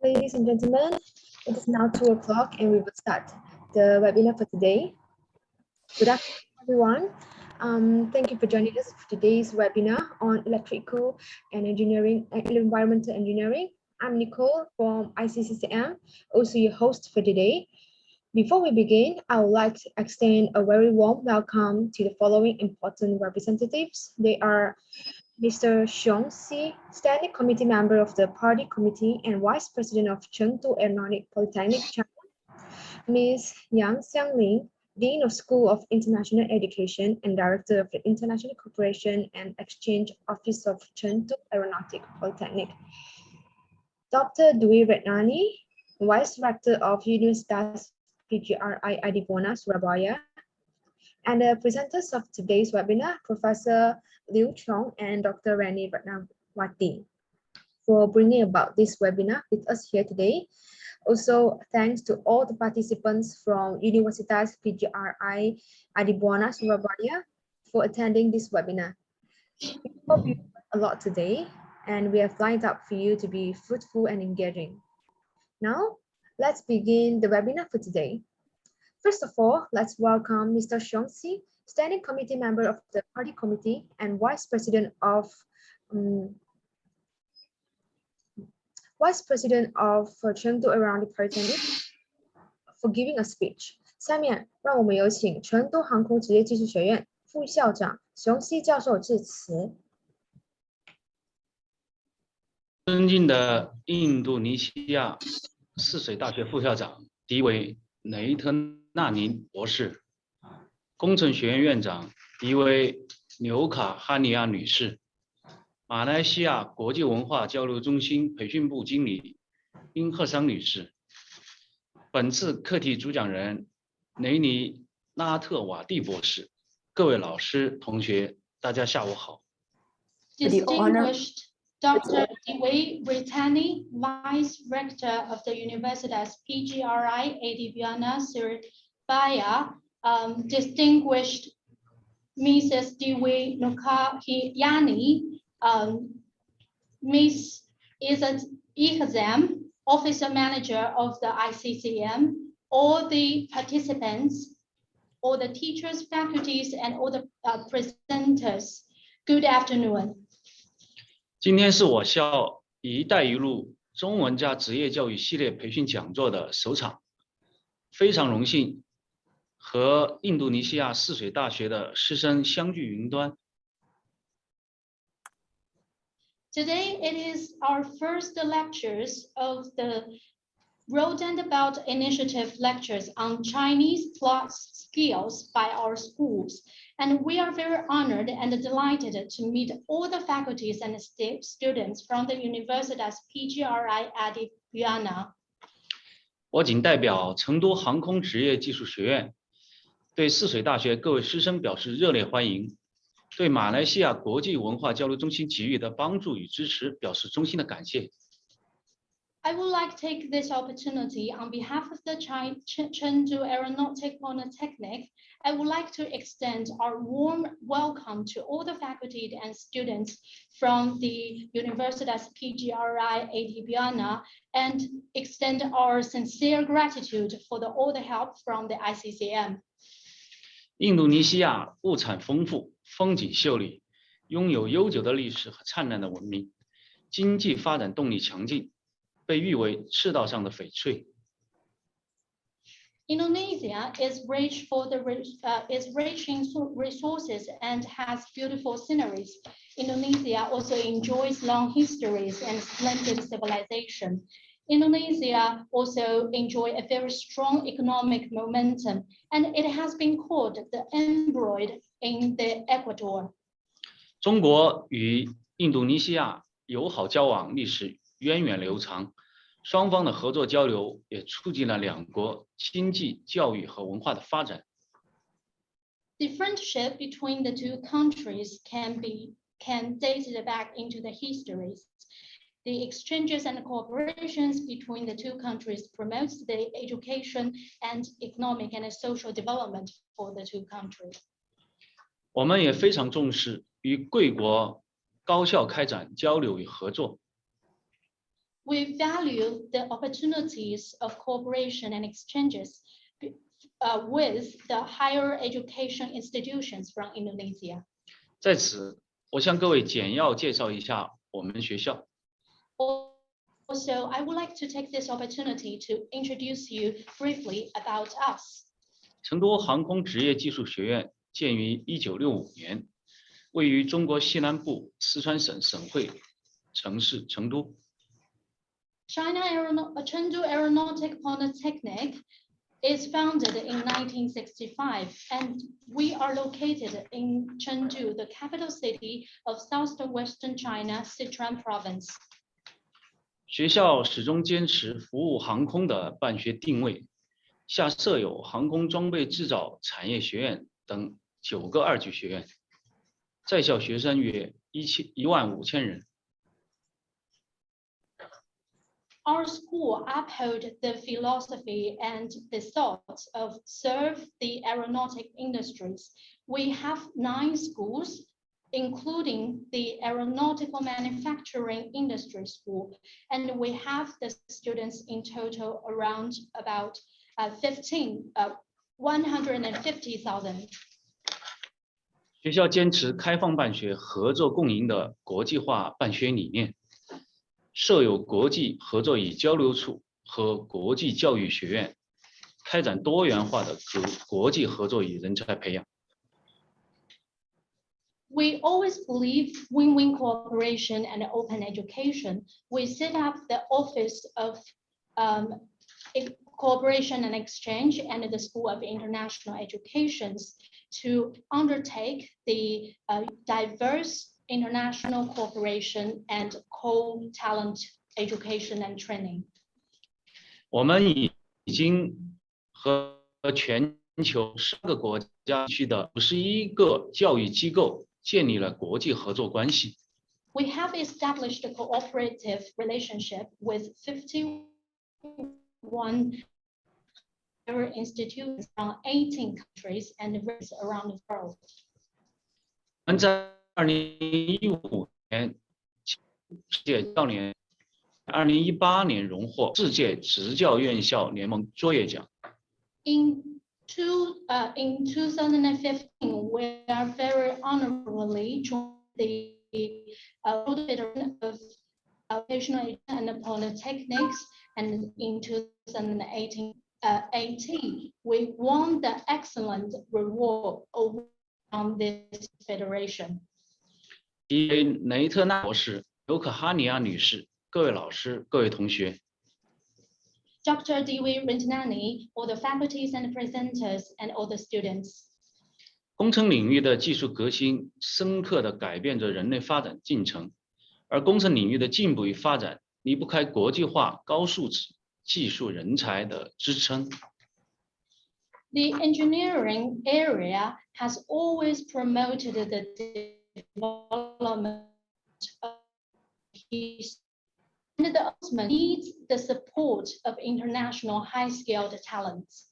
Ladies and gentlemen, it is now 2 o'clock and we will start the webinar for today. Good afternoon, everyone. Thank you for joining us for today's webinar on electrical and engineering and environmental engineering. I'm Nicole from ICCCM, also your host for today. Before we begin, I would like to extend a very warm welcome to the following important representatives. They are Mr. Xiong Si, Standing Committee Member of the Party Committee and Vice President of Chengdu Aeronautic Polytechnic, China. Ms. Yang Xiangling, Dean of School of International Education and Director of the International Cooperation and Exchange Office of Chengdu Aeronautic Polytechnic. Dr. Dwi Retnani, Vice Rector of Universitas PGRI Buana, Surabaya. And the presenters of today's webinar, Professor Liu Chong and Dr. Rani Ratnawati, for bringing about this webinar with us here today. Also, thanks to all the participants from Universitas PGRI Buana, Surabaya for attending this webinar. We hope you learned a lot today, and we have lined up for you to be fruitful and engaging. Now, let's begin the webinar for today. First of all, let's welcome Mr. Xiong Si, Standing Committee Member of the Party Committee and Vice President of Chengdu Aeronautic Polytechnic, for giving a speech. 下面让我们有请成都航空职业技术学院副校长熊希教授致辞。尊敬的印度尼西亚泗水大学副校长迪维雷特纳尼博士，工程学院院长迪维纽卡哈尼亚女士，马来西亚国际文化交流中心培训部经理殷赫桑女士，本次课题主讲人雷尼拉特瓦蒂博士，各位老师、同学，大家下午好。Distinguished Dr. Dwi Retnani, Vice Rector of the Universitas PGRI Buana, Surabaya, distinguished Mrs. Dwi Nukahiyani, Ms. Izzat Ihzam, Officer Manager of the ICCM, all the participants, all the teachers, faculties, and all the presenters. Good afternoon. 今天是我校“一带一路”中文加职业教育系列培训讲座的首场，非常荣幸和印度尼西亚泗水大学的师生相聚云端。Today it is our first lectures of the Road and Belt Initiative lectures on Chinese plus skills by our schools. And we are very honored and delighted to meet all the faculties and students from the Universitas PGRI Buana. 我谨代表成都航空职业技术学院，对泗水大学各位师生表示热烈欢迎，对马来西亚国际文化交流中心给予的帮助与支持表示衷心的感谢。I would like to take this opportunity on behalf of the Chengdu Aeronautic Polytechnic. I would like to extend our warm welcome to all the faculty and students from the Universitas PGRI Buana and extend our sincere gratitude for all the help from the ICCM. 印度尼西亚物产丰富，风景秀丽，拥有悠久的历史和灿烂的文明，经济发展动力强劲。 被誉为赤道上的翡翠。Indonesia is rich in resources and has beautiful sceneries. Indonesia also enjoys long histories and splendid civilization. Indonesia also enjoys a very strong economic momentum, and it has been called the embroid in the Ecuador. 中国与印度尼西亚友好交往历史 源远流长，双方的合作交流也促进了两国经济、教育和文化的发展。The friendship between the two countries can date back into the histories. The exchanges and cooperations between the two countries promotes the education and economic and social development for the two countries. 我们也非常重视与贵国高校开展交流与合作。We value the opportunities of cooperation and exchanges with the higher education institutions from Indonesia. 在此，我向各位简要介绍一下我们学校。 Also, I would like to take this opportunity to introduce you briefly about us. 成都航空职业技术学院建于1965年，位于中国西南部四川省省会城市成都。 Chengdu Aeronautic Polytechnic is founded in 1965, and we are located in Chengdu, the capital city of southwestern China, Sichuan province. 学校始终坚持服务航空的办学定位，下设有航空装备制造产业学院等9个2级学院，在校学生约15000人。 Our school uphold the philosophy and the thoughts of serve the aeronautic industries. We have 9 schools, including the Aeronautical Manufacturing Industry School, and we have the students in total around about 150,000. 学校坚持开放办学、合作共赢的国际化办学理念，设有国际合作与交流处和国际教育学院，开展多元化的国际合作与人才培养。 We always believe win-win cooperation and open education. We set up the Office of Cooperation and Exchange and the School of International Education to undertake the diverse international cooperation and co-talent education and training. 我们已经和全球10个国家地区的51个教育機構建立了国际合作关系。 We have established a cooperative relationship with 51 institutions from 18 countries and regions around the world. 我们在2015年世界教联2018年荣获世界职教院校联盟卓越奖。 In 2015, we are very honorably joined the World Federation of Vocational and Polytechnics, and in 2018, we won the Excellent Reward Award from this federation. 一位雷特纳博士、尤可哈尼亚女士、各位老师、各位同学。 Dr. Dewi Rintanani, all the faculties and presenters, and all the students. 工程领域的技术革新深刻地改变着人类发展进程，而工程领域的进步与发展离不开国际化高素质技术人才的支撑。 The engineering area has always promoted the development of peace, and the ultimate needs the support of international high-skilled talents.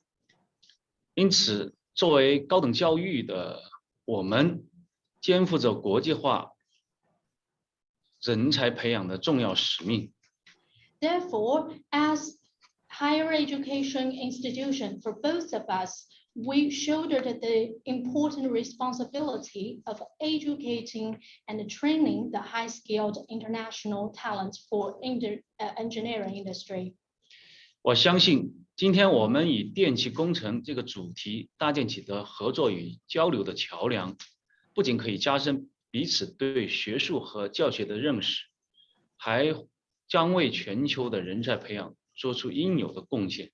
因此，作为高等教育的我们，肩负着国际化人才培养的重要使命。 Therefore, as higher education institution for both of us, we shouldered the important responsibility of educating and training the high-skilled international talents for engineering industry. 我相信，今天我们以电气工程这个主题搭建起的合作与交流的桥梁，不仅可以加深彼此对学术和教学的认识，还将为全球的人才培养做出应有的贡献。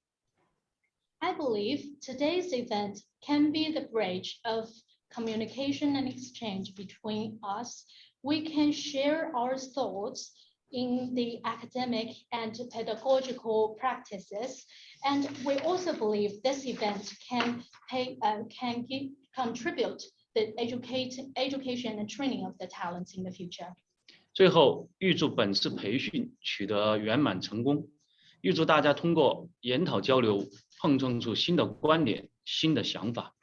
I believe today's event can be the bridge of communication and exchange between us. We can share our thoughts in the academic and pedagogical practices, and we also believe this event can contribute the education and training of the talents in the future. 最后，预祝本次培训取得圆满成功，预祝大家通过研讨交流碰撞出新的观点、新的想法。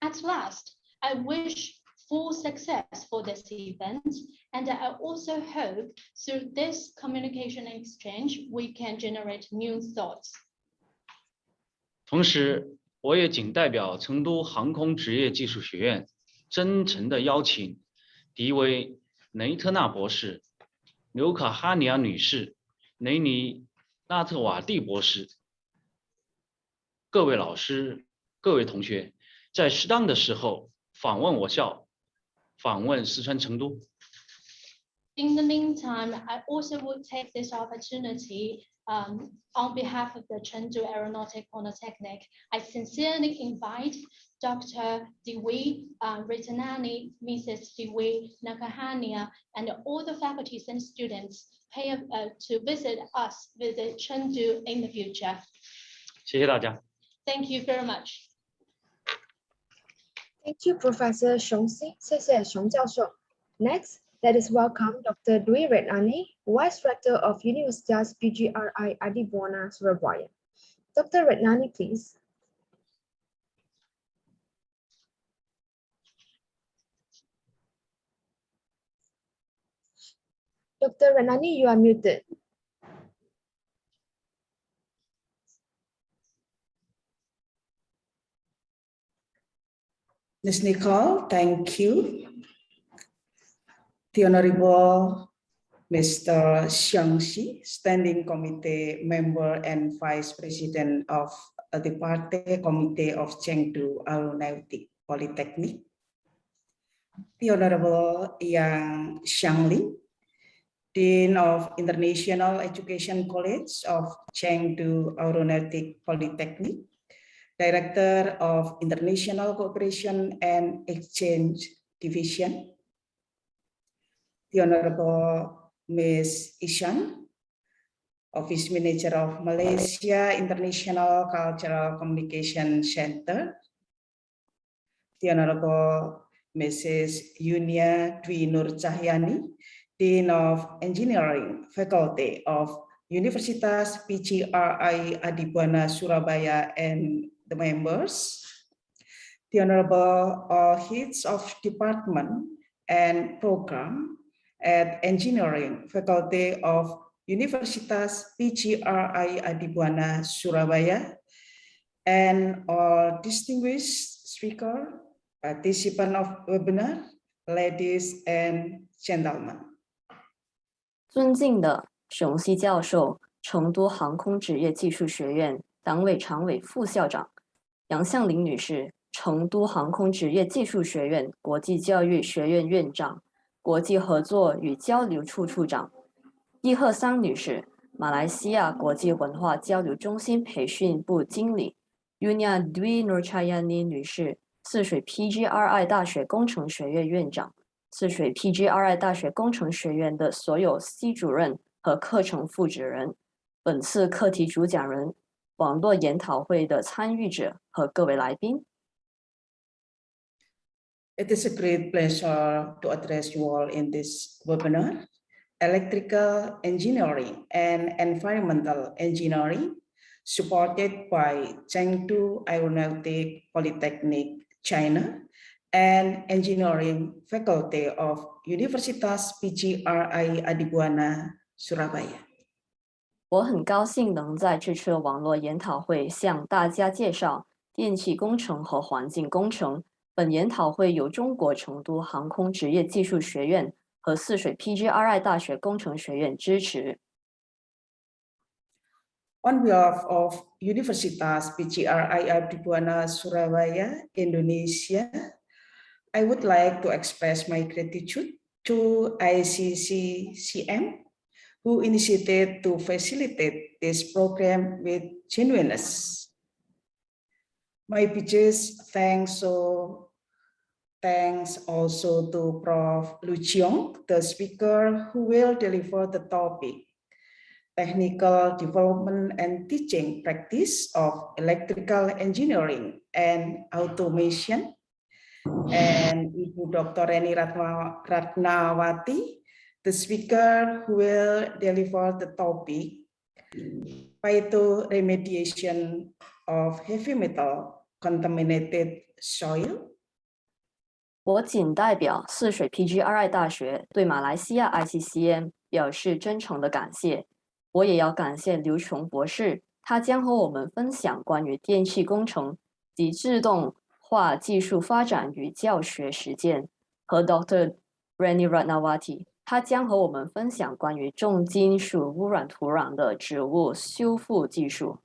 At last, I wish full success for this event. And I also hope through this communication exchange, we can generate new thoughts. 同时，我也仅代表成都航空职业技术学院，真诚地邀请迪维雷特纳博士、刘卡哈尼亚女士、雷尼纳特瓦蒂博士、各位老师、各位同学，在适当的时候访问我校，访问四川成都。In the meantime, I also would take this opportunity on behalf of the Chengdu Aeronautic Polytechnic. I sincerely invite Dr. Dewi Ritanani, Mrs. Dewi Nakahania, and all the faculties and students to visit Chengdu in the future. 谢谢大家。Thank you very much. Thank you, Professor Xiongxi. 谢谢熊教授. Next, let us welcome Dr. Dwi Retnani, Vice Rector of Universitas PGRI Adi Buana, Surabaya. Dr. Retnani, please. Dr. Retnani, you are muted. Ms. Nicole, thank you. The Honorable Mr. Xiangxi, Standing Committee Member and Vice President of the Party Committee of Chengdu Aeronautic Polytechnic. The Honorable Yang Xiangli, Dean of International Education College of Chengdu Aeronautic Polytechnic, Director of International Cooperation and Exchange Division. The Honorable Ms. Ishan, Office Manager of Malaysia International Cultural Communication Center. The Honorable Mrs. Yunia Dwi Nur Cahyani, Dean of Engineering Faculty of Universitas PGRI Adi Buana, Surabaya, and the members, the Honorable Heads of Department and Program at Engineering Faculty of Universitas PGRI Adi Buana, Surabaya, and all distinguished speaker, participant of webinar, ladies and gentlemen. 尊敬的熊希教授，成都航空职业技术学院党委常委副校长，杨向林女士，成都航空职业技术学院国际教育学院院长、国际合作与交流处处长，易赫桑女士，马来西亚国际文化交流中心培训部经理 ，Yunia Dwi Nur Cahyani 女士，泗水 PGRI 大学工程学院院长，泗水 PGRI 大学工程学院的所有系主任和课程负责人，本次课题主讲人，网络研讨会的参与者和各位来宾。It is a great pleasure to address you all in this webinar, Electrical Engineering and Environmental Engineering, supported by Chengdu Aeronautic Polytechnic, China, and Engineering Faculty of Universitas PGRI Adi Buana, Surabaya. 我很高兴能在这次网络研讨会向大家介绍电气工程和环境工程。本研讨会由中国成都航空职业技术学院和泗水 PGRI 大学工程学院支持。On behalf of Universitas PGRI Adi Buana, Surabaya, Indonesia, I would like to express my gratitude to ICCCM, who initiated to facilitate this program with genuineness. My biggest thanks also to Prof. Lu Chiong, the speaker who will deliver the topic, Technical Development and Teaching Practice of Electrical Engineering and Automation, and Ibu Dr. Reni Ratnawati, the speaker who will deliver the topic, Phytoremediation of Heavy Metal Contaminated Soil. 我谨代表泗水 PGRI 大学对马来西亚 ICCM 表示真诚的感谢。我也要感谢刘琼博士，他将和我们分享关于电气工程及自动化技术发展与教学实践，和 Dr. Rani Ratnawati， 他将和我们分享关于重金属污染土壤的植物修复技术。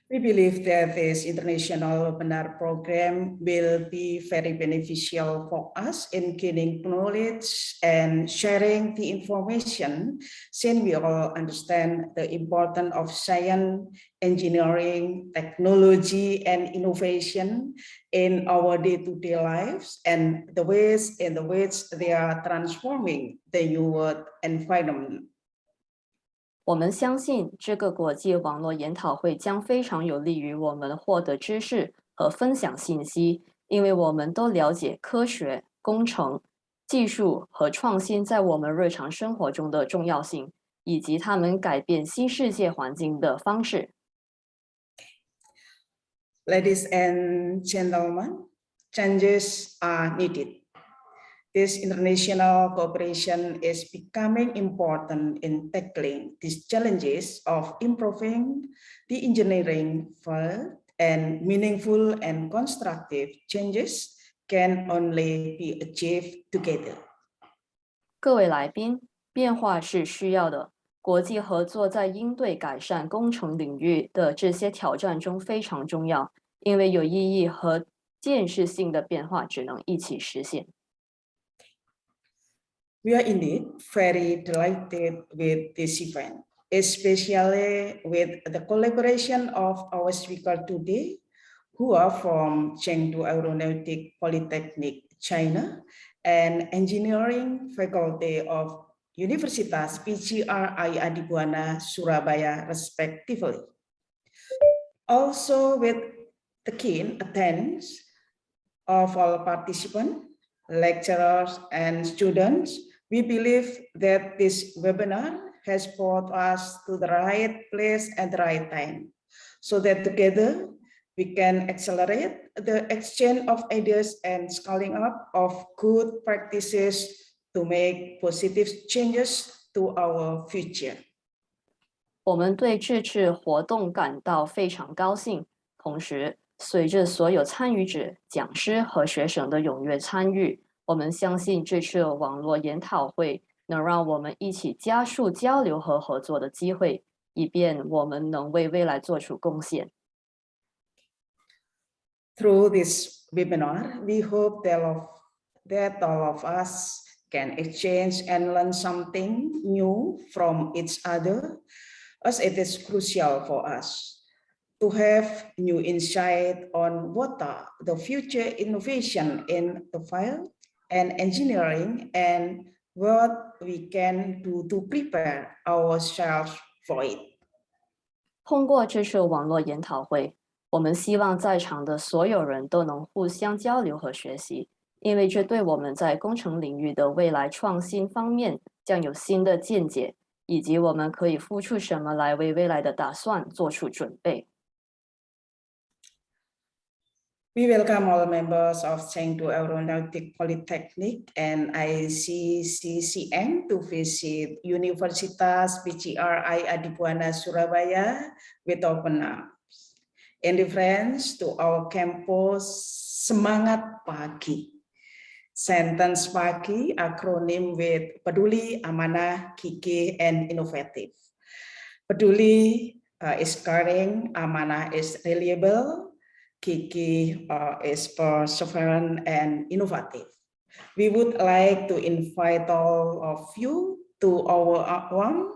We believe that this international webinar program will be very beneficial for us in gaining knowledge and sharing the information, since we all understand the importance of science, engineering, technology, and innovation in our day-to-day lives and the ways in which they are transforming the new world environment. 我们相信这个国际网络研讨会将非常有利于我们获得知识和分享信息，因为我们都了解科学、工程、技术和创新在我们日常生活中的重要性，以及它们改变新世界环境的方式。Ladies and gentlemen, changes are needed. This international cooperation is becoming important in tackling these challenges of improving the engineering field, and meaningful and constructive changes can only be achieved together. 各位来宾，变化是需要的。国际合作在应对改善工程领域的这些挑战中非常重要，因为有意义和建设性的变化只能一起实现。We are indeed very delighted with this event, especially with the collaboration of our speaker today, who are from Chengdu Aeronautic Polytechnic, China, and engineering faculty of Universitas PGRI Buana, Surabaya, respectively. Also with the keen attendance of all participants, lecturers, and students, we believe that this webinar has brought us to the right place at the right time, so that together we can accelerate the exchange of ideas and scaling up of good practices to make positive changes to our future. 我们对这次活动感到非常高兴，同时随着所有参与者、讲师和学生的踊跃参与，我们相信这次网络研讨会能让我们一起加速交流和合作的机会，以便我们能为未来做出贡献。Through this webinar, we hope that all of us can exchange and learn something new from each other, as it is crucial for us to have new insight on what are the future innovation in the field and engineering, and what we can do to prepare ourselves for it. 通过这次网络研讨会，我们希望在场的所有人都能互相交流和学习，因为这对我们在工程领域的未来创新方面将有新的见解，以及我们可以付出什么来为未来的打算做出准备。We welcome all members of Chengdu Aeronautic Polytechnic and ICCCM to visit Universitas PGRI Buana, Surabaya with open arms. In reference to our campus Semangat Pagi. Sentence Pagi acronym with Peduli, Amanah, Gigih, and Innovative. Peduli is caring, Amanah is reliable, Gigih is perseverant and innovative. We would like to invite all of you to our warm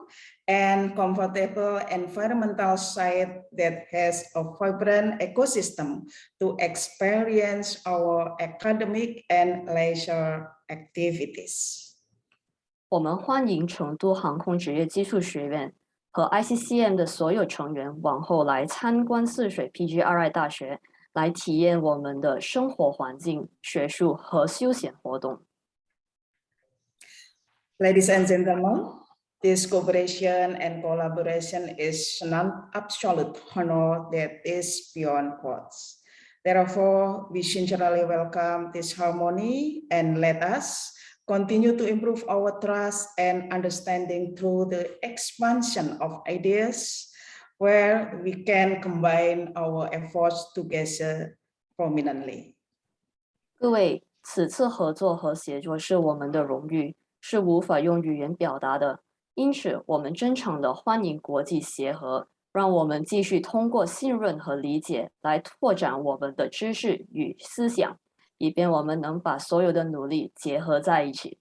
and comfortable environmental site that has a vibrant ecosystem to experience our academic and leisure activities. 我们欢迎成都航空职业技术学院和 ICCM 的所有成员往后来参观泗水 PGRI 大学，来体验我们的生活环境、学术和休闲活动。Ladies and gentlemen, this cooperation and collaboration is an absolute honor that is beyond words. Therefore, we sincerely welcome this harmony and let us continue to improve our trust and understanding through the expansion of ideas where we can combine our efforts together prominently. 各位，此次合作和协作是我们的荣誉，是无法用语言表达的。因此，我们真诚地欢迎国际协和，让我们继续通过信任和理解来拓展我们的知识与思想，以便我们能把所有的努力结合在一起。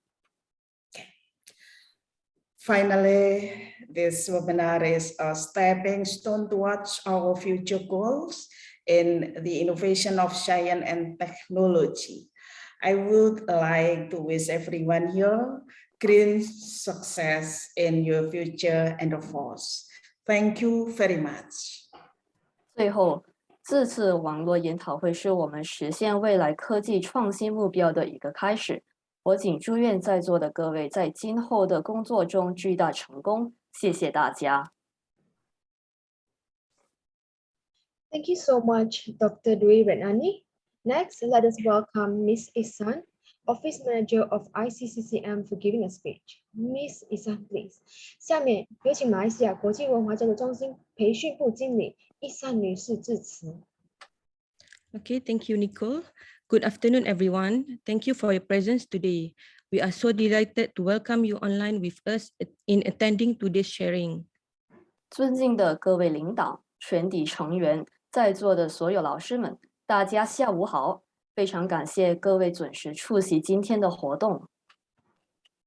Finally, this webinar is a stepping stone towards our future goals in the innovation of science and technology. I would like to wish everyone here great success in your future endeavors. Thank you very much. 最后，这次网络研讨会是我们实现未来科技创新目标的一个开始。我谨祝愿在座的各位在今后的工作中巨大成功。谢谢大家。Thank you so much, Dr. Dwi Retnani. Next, let us welcome Ms. Isan, Office Manager of ICCCM, for giving a speech. Ms. Isan, please. 下面有请马来西亚国际文化交流中心培训部经理伊善女士致辞。Okay, thank you, Nicole. Good afternoon, everyone. Thank you for your presence today. We are so delighted to welcome you online with us in attending today's sharing. 尊敬的各位领导、全体成员、在座的所有老师们，大家下午好！非常感谢各位准时出席今天的活动。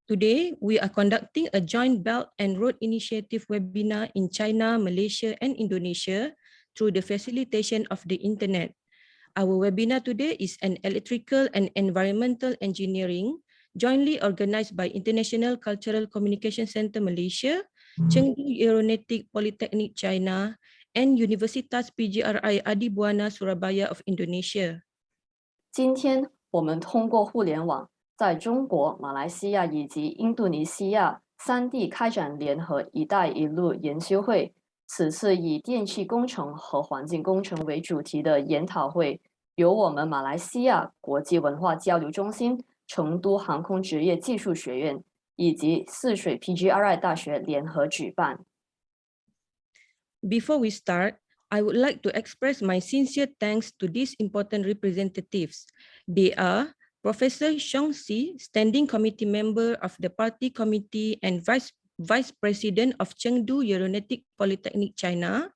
Today, we are conducting a joint Belt and Road Initiative webinar in China, Malaysia, and Indonesia through the facilitation of the Internet. Our webinar today is an electrical and environmental engineering, jointly organized by International Cultural Communication Center Malaysia, Chengdu Aeronautic Polytechnic China, and Universitas PGRI Buana Surabaya of Indonesia. 今天我们通过互联网，在中国、马来西亚以及印度尼西亚3地开展联合“一带一路”研修会。此次以电气工程和环境工程为主题的研讨会，由我们马来西亚国际文化交流中心、成都航空职业技术学院以及泗水 PGRI 大学联合举办。Before we start, I would like to express my sincere thanks to these important representatives. They are Professor Xiong Si, Standing Committee Member of the Party Committee and Vice President of Chengdu Aeronautic Polytechnic China,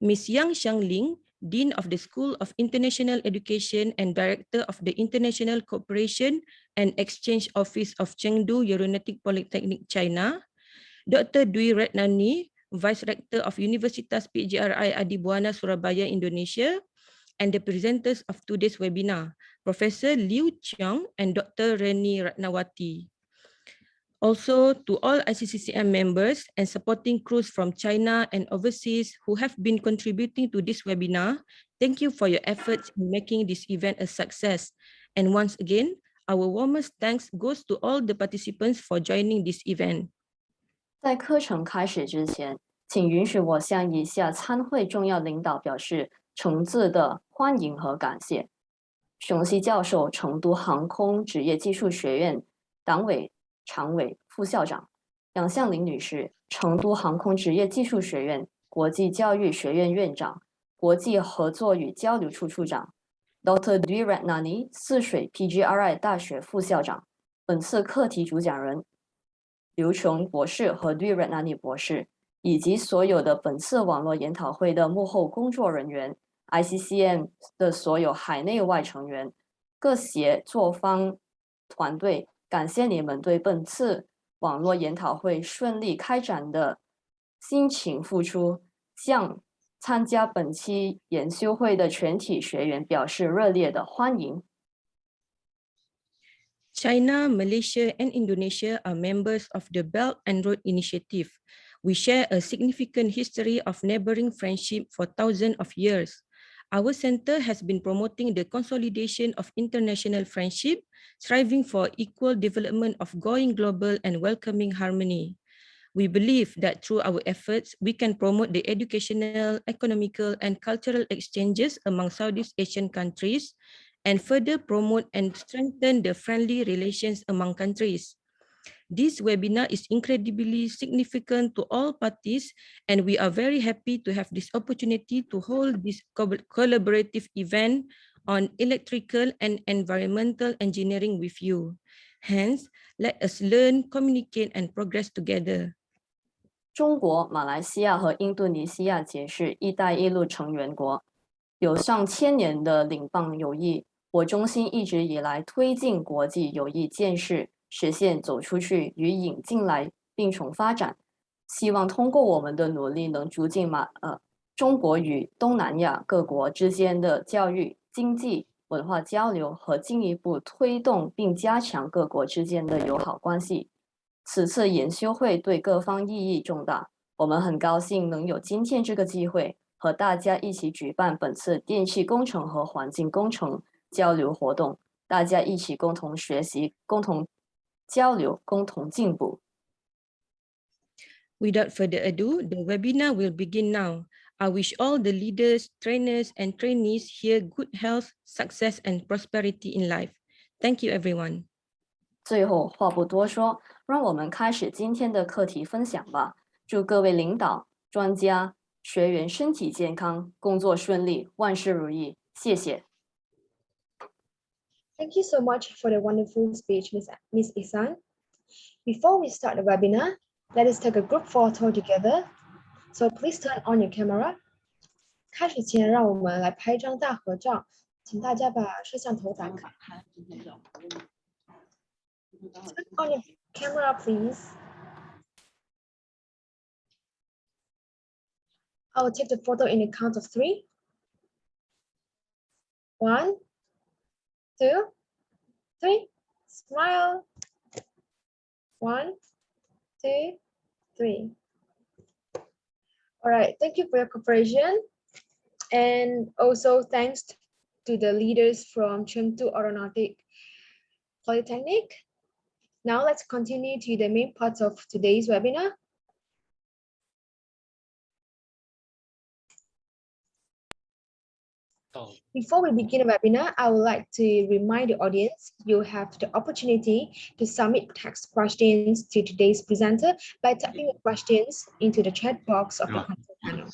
Ms. Yang Xiangling, Dean of the School of International Education and Director of the International Cooperation and Exchange Office of Chengdu Aeronautic Polytechnic China, Dr. Dwi Retnani, Vice Rector of Universitas PGRI Buana Surabaya, Indonesia, and the presenters of today's webinar, Professor Liu Chiang and Dr. Reni Ratnawati. Also, to all ICCCM members and supporting crews from China and overseas who have been contributing to this webinar, thank you for your efforts in making this event a success. And once again, our warmest thanks goes to all the participants for joining this event. 在课程开始之前，请允许我向以下参会重要领导表示诚挚的欢迎和感谢。熊希教授，成都航空职业技术学院党委常委、副校长；杨向林女士，成都航空职业技术学院国际教育学院院长、国际合作与交流处处长 ；Dr. Dwi Retnani，泗水 PGRI 大学副校长。本次课题主讲人刘琼博士和Dwi Retnani博士，以及所有的本次网络研讨会的幕后工作人员、ICCM 的所有海内外成员、各协作方团队，感谢你们对本次网络研讨会顺利开展的辛勤付出，向参加本期研修会的全体学员表示热烈的欢迎。China, Malaysia, and Indonesia are members of the Belt and Road Initiative. We share a significant history of neighboring friendship for thousands of years. Our center has been promoting the consolidation of international friendship, striving for equal development of going global and welcoming harmony. We believe that through our efforts, we can promote the educational, economical, and cultural exchanges among Southeast Asian countries and further promote and strengthen the friendly relations among countries. This webinar is incredibly significant to all parties, and we are very happy to have this opportunity to hold this collaborative event on electrical and environmental engineering with you. Hence, let us learn, communicate, and progress together. 中国、马来西亚和印度尼西亚皆是“一带一路”成员国，有上千年的邻邦友谊。我中心一直以来推进国际友谊建设，实现走出去与引进来并重发展。希望通过我们的努力，能促进中国与东南亚各国之间的教育、经济、文化交流和进一步推动并加强各国之间的友好关系。此次研修会对各方意义重大，我们很高兴能有今天这个机会，和大家一起举办本次电气工程和环境工程交流活动，大家一起共同学习、共同交流、共同进步。Without further ado, the webinar will begin now. I wish all the leaders, trainers, and trainees here good health, success, and prosperity in life. Thank you, everyone. 最后话不多说，让我们开始今天的课题分享吧。祝各位领导、专家、学员身体健康，工作顺利，万事如意。谢谢。Thank you so much for the wonderful speech, Ms. Isan. Before we start the webinar, let us take a group photo together. So please turn on your camera. 开始前，让我们来拍张大合照，请大家把摄像头打开。Turn on your camera, please. I will take the photo in the count of 3. 1, 2, 3. Smile. 1, 2, 3. All right, thank you for your cooperation. And also thanks to the leaders from Chengdu Aeronautic Polytechnic. Now let's continue to the main part of today's webinar. Before we begin the webinar, I would like to remind the audience you have the opportunity to submit text questions to today's presenter by typing the questions into the chat box of the control panel.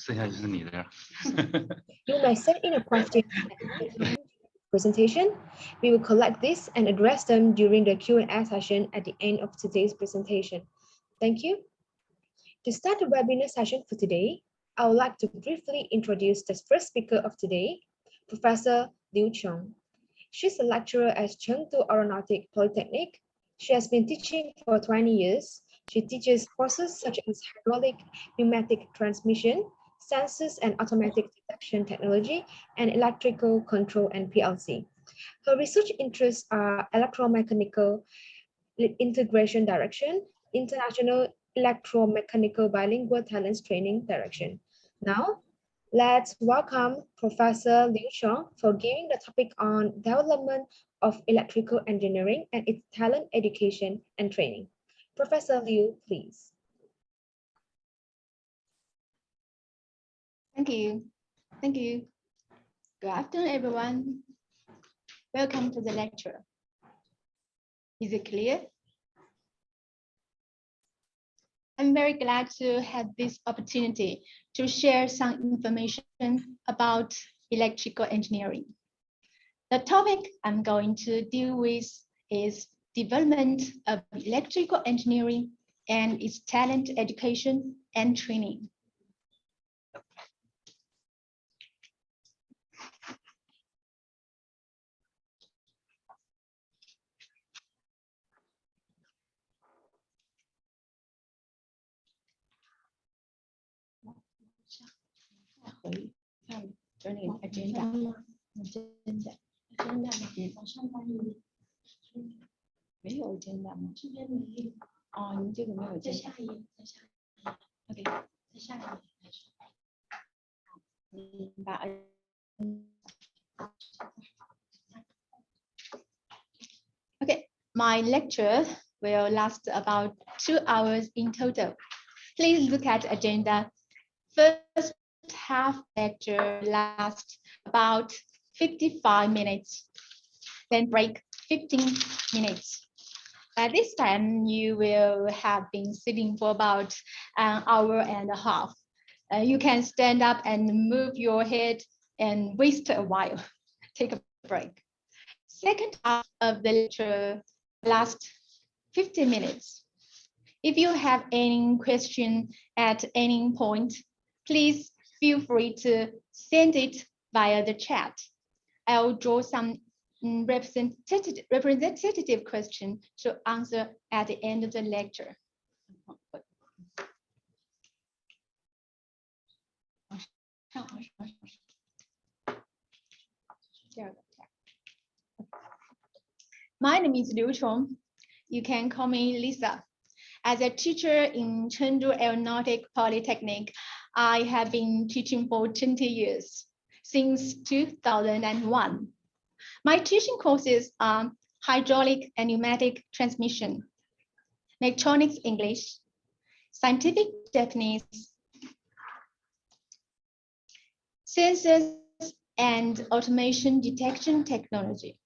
You may send in a question at any time during the presentation. We will collect this and address them during the Q&A session at the end of today's presentation. Thank you. To start the webinar session for today, I would like to briefly introduce the first speaker of today, Professor Liu Qiong. She's a lecturer at Chengdu Aeronautic Polytechnic. She has been teaching for 20 years. She teaches courses such as hydraulic, pneumatic transmission, sensors and automatic detection technology, and electrical control and PLC. Her research interests are electromechanical integration direction, international electromechanical bilingual talents training direction. Now, let's welcome Professor Liu Qiong for giving the topic on development of electrical engineering and its talent education and training. Professor Liu, please. Thank you. Thank you. Good afternoon, everyone. Welcome to the lecture. Is it clear? I'm very glad to have this opportunity to share some information about electrical engineering. The topic I'm going to deal with is development of electrical engineering and its talent education and training. Okay, my lecture will last about 2 hours in total. Please look at agenda. First half lecture lasts about 55 minutes, then break 15 minutes. By this time, you will have been sitting for about an hour and a half. You can stand up and move your head and waste a while. Take a break. Second half of the lecture lasts 50 minutes. If you have any question at any point, please feel free to send it via the chat. I'll draw some representative question to answer at the end of the lecture. My name is Liu Chong. You can call me Lisa. As a teacher in Chengdu Aeronautic Polytechnic, I have been teaching for 20 years, since 2001. My teaching courses are hydraulic and pneumatic transmission, electronics English, scientific Japanese, sensors and automation detection technology,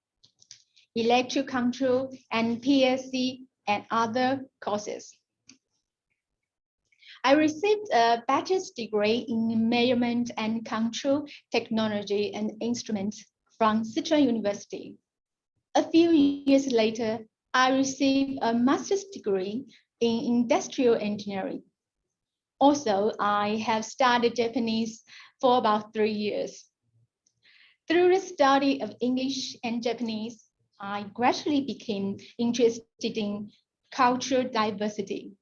electric control and PLC and other courses. I received a bachelor's degree in measurement and control technology and instruments from Sichuan University. A few years later, I received a master's degree in industrial engineering. Also, I have studied Japanese for about 3 years. Through the study of English and Japanese, I gradually became interested in cultural diversity.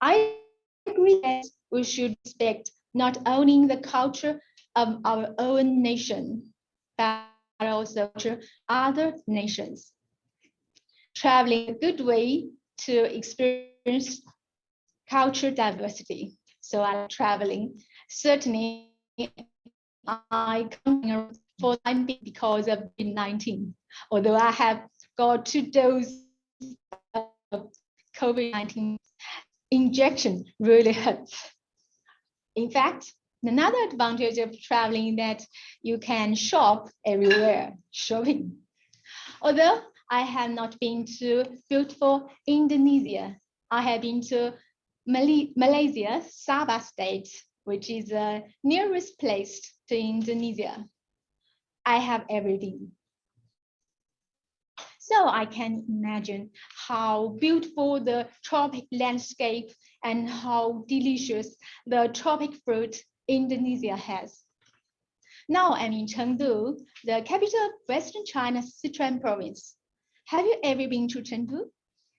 I agree that we should respect not only the culture of our own nation, but also other nations. Traveling is a good way to experience cultural diversity. So I like traveling. Certainly, I come for time because of COVID-19, although I have got 2 doses of COVID-19 injection really hurts. In fact, another advantage of traveling is that you can shop everywhere, shopping. Although I have not been to beautiful Indonesia, I have been to Malaysia, Sabah state, which is the nearest place to Indonesia. I have everything. So I can imagine how beautiful the tropic landscape and how delicious the tropic fruit Indonesia has. Now I'm in Chengdu, the capital of Western China's Sichuan province. Have you ever been to Chengdu?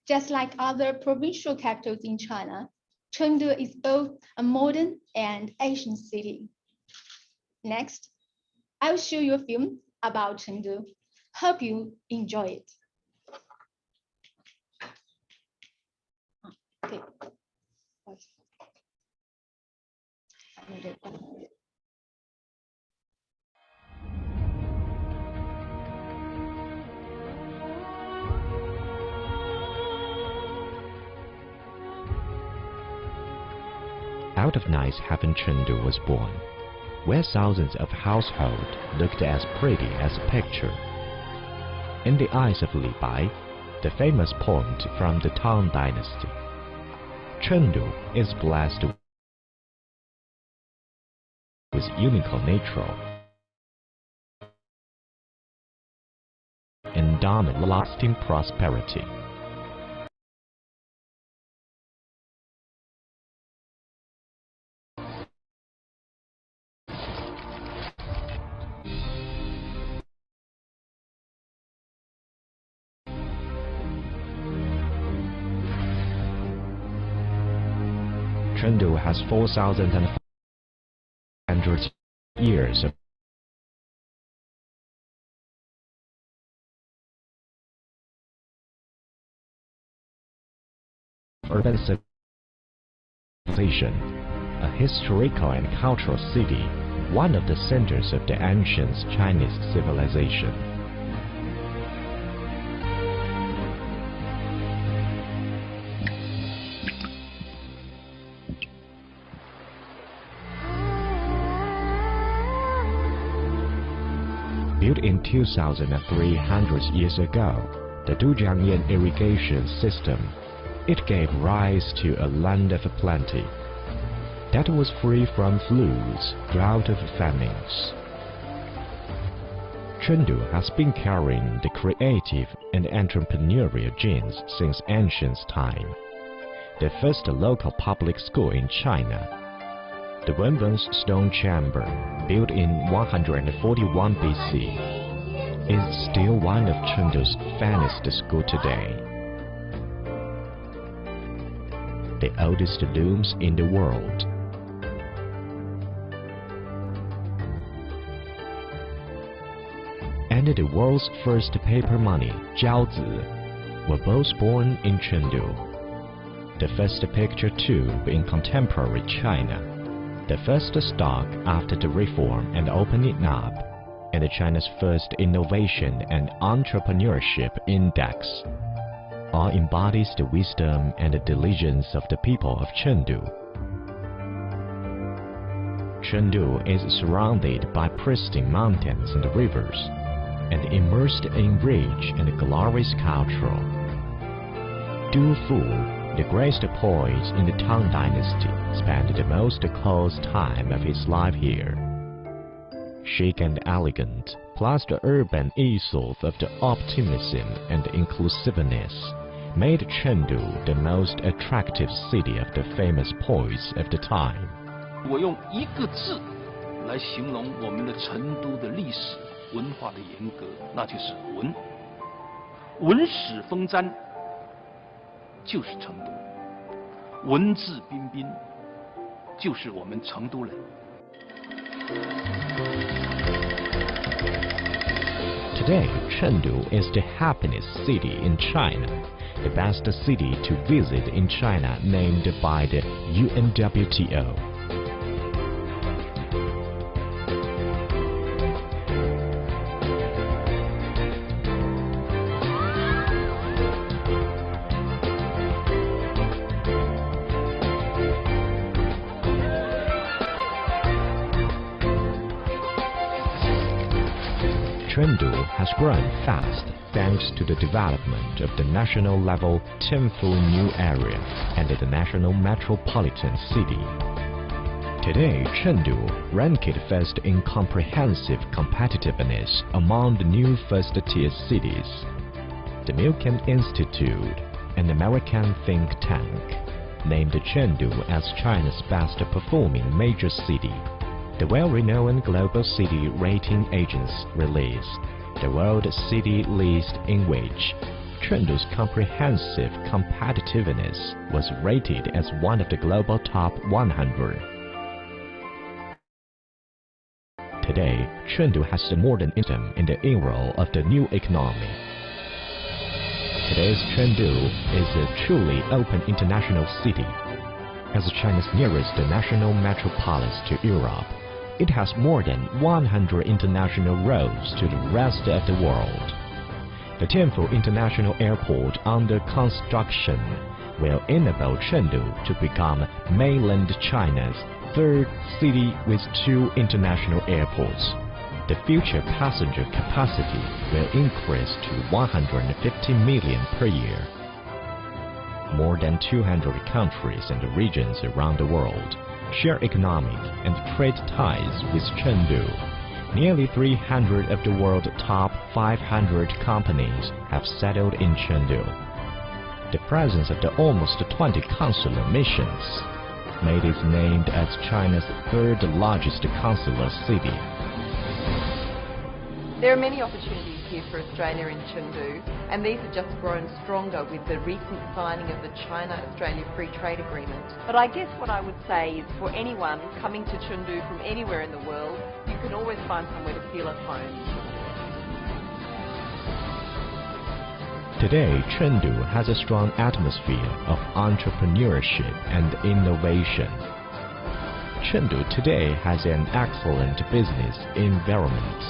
Just like other provincial capitals in China, Chengdu is both a modern and ancient city. Next, I will show you a film about Chengdu. Hope you enjoy it. Okay. Out of nice heaven Chengdu was born, where thousands of households looked as pretty as a picture. In the eyes of Li Bai, the famous poet from the Tang Dynasty, Chengdu is blessed with unique natural endowment, lasting prosperity. Chengdu has 4,500 years of urban civilization, a historical and cultural city, one of the centers of the ancient Chinese civilization. Built in 2,300 years ago, the Dujiangyan irrigation system, it gave rise to a land of plenty that was free from floods, drought of famines. Chengdu has been carrying the creative and entrepreneurial genes since ancient time. The first local public school in China, the Wenwen's stone chamber, built in 141 BC, is still one of Chengdu's finest schools today. The oldest looms in the world. And the world's first paper money, jiaozi, were both born in Chengdu. The first picture tube in contemporary China, the first stock after the reform and opening up, and China's first innovation and entrepreneurship index, all embodies the wisdom and the diligence of the people of Chengdu. Chengdu is surrounded by pristine mountains and rivers, and immersed in rich and glorious culture. Du Fu, the greatest poet in the Tang Dynasty, spent the most close time of his life here. Chic and elegant, plus the urban ethos of the optimism and inclusiveness, made Chengdu the most attractive city of the famous poets of the time. 我用一个字来形容我们的成都的历史文化的严格，那就是文。文史风瞻就是成都，文质彬彬就是我们成都人。 Today, Chengdu is the happiest city in China, the best city to visit in China named by the UNWTO. Chengdu has grown fast thanks to the development of the national-level Tianfu New Area and the National Metropolitan City. Today, Chengdu ranked first in comprehensive competitiveness among the new first-tier cities. The Milken Institute, an American think tank, named Chengdu as China's best-performing major city. The well-renowned global city rating agency released the World City List, in which Chengdu's comprehensive competitiveness was rated as one of the global top 100. Today, Chengdu has the modern system in the era of the new economy. Today's Chengdu is a truly open international city. As China's nearest national metropolis to Europe, it has more than 100 international roads to the rest of the world. The Tianfu International Airport under construction will enable Chengdu to become mainland China's third city with 2 international airports. The future passenger capacity will increase to 150 million per year. More than 200 countries and regions around the world share economic and trade ties with Chengdu. Nearly 300 of the world's top 500 companies have settled in Chengdu. The presence of the almost 20 consular missions made it named as China's third largest consular city. There are many opportunities here for Australia in Chengdu, and these have just grown stronger with the recent signing of the China-Australia Free Trade Agreement. But I guess what I would say is, for anyone coming to Chengdu from anywhere in the world, you can always find somewhere to feel at home. Today, Chengdu has a strong atmosphere of entrepreneurship and innovation. Chengdu today has an excellent business environment.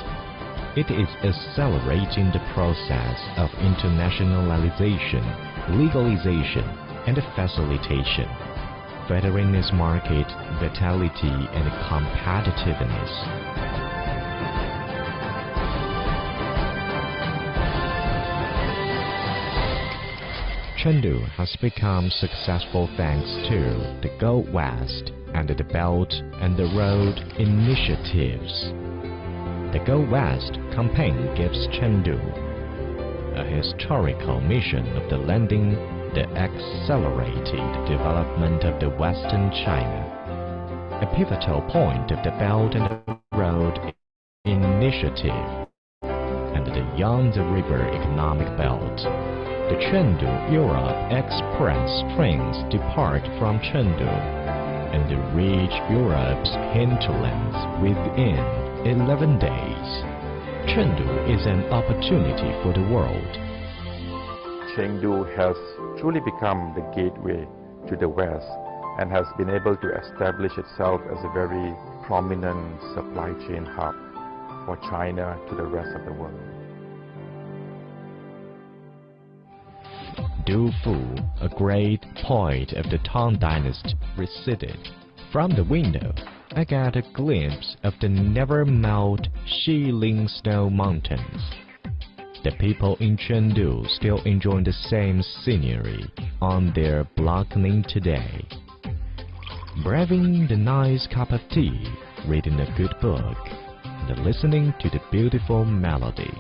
It is accelerating the process of internationalization, legalization, and facilitation, furthering its market vitality and competitiveness. Chengdu has become successful thanks to the Go West and the Belt and the Road initiatives. The Go West campaign gives Chengdu a historical mission of the lending the accelerated development of the Western China, a pivotal point of the Belt and Road initiative, and the Yangtze River economic belt. The Chengdu-Europe Express trains depart from Chengdu and reach Europe's hinterlands within 11 days. Chengdu is an opportunity for the world. Chengdu has truly become the gateway to the West and has been able to establish itself as a very prominent supply chain hub for China to the rest of the world. Du Fu, a great poet of the Tang Dynasty, receded. From the window, I got a glimpse of the never-melt Xiling snow mountains. The people in Chengdu still enjoy the same scenery on their balcony today. Braving the nice cup of tea, reading a good book, and listening to the beautiful melody.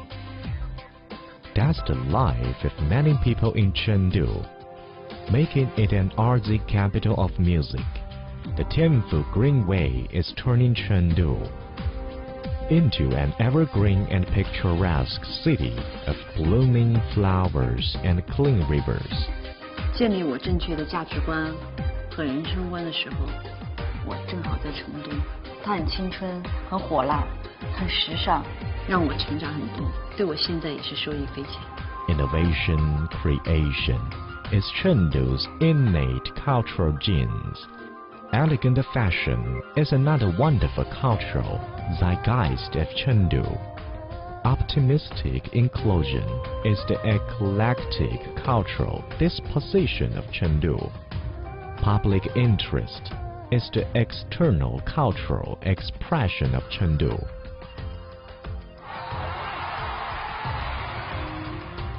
That's the life of many people in Chengdu, making it an artsy capital of music. The Tianfu Greenway is turning Chengdu into an evergreen and picturesque city of blooming flowers and clean rivers. 建立我正确的价值观和人生观的时候，我正好在成都。它很青春，很火辣，很时尚，让我成长很多，对我现在也是受益匪浅。 Innovation creation is Chengdu's innate cultural genes. Elegant fashion is another wonderful cultural zeitgeist of Chengdu. Optimistic inclusion is the eclectic cultural disposition of Chengdu. Public interest is the external cultural expression of Chengdu.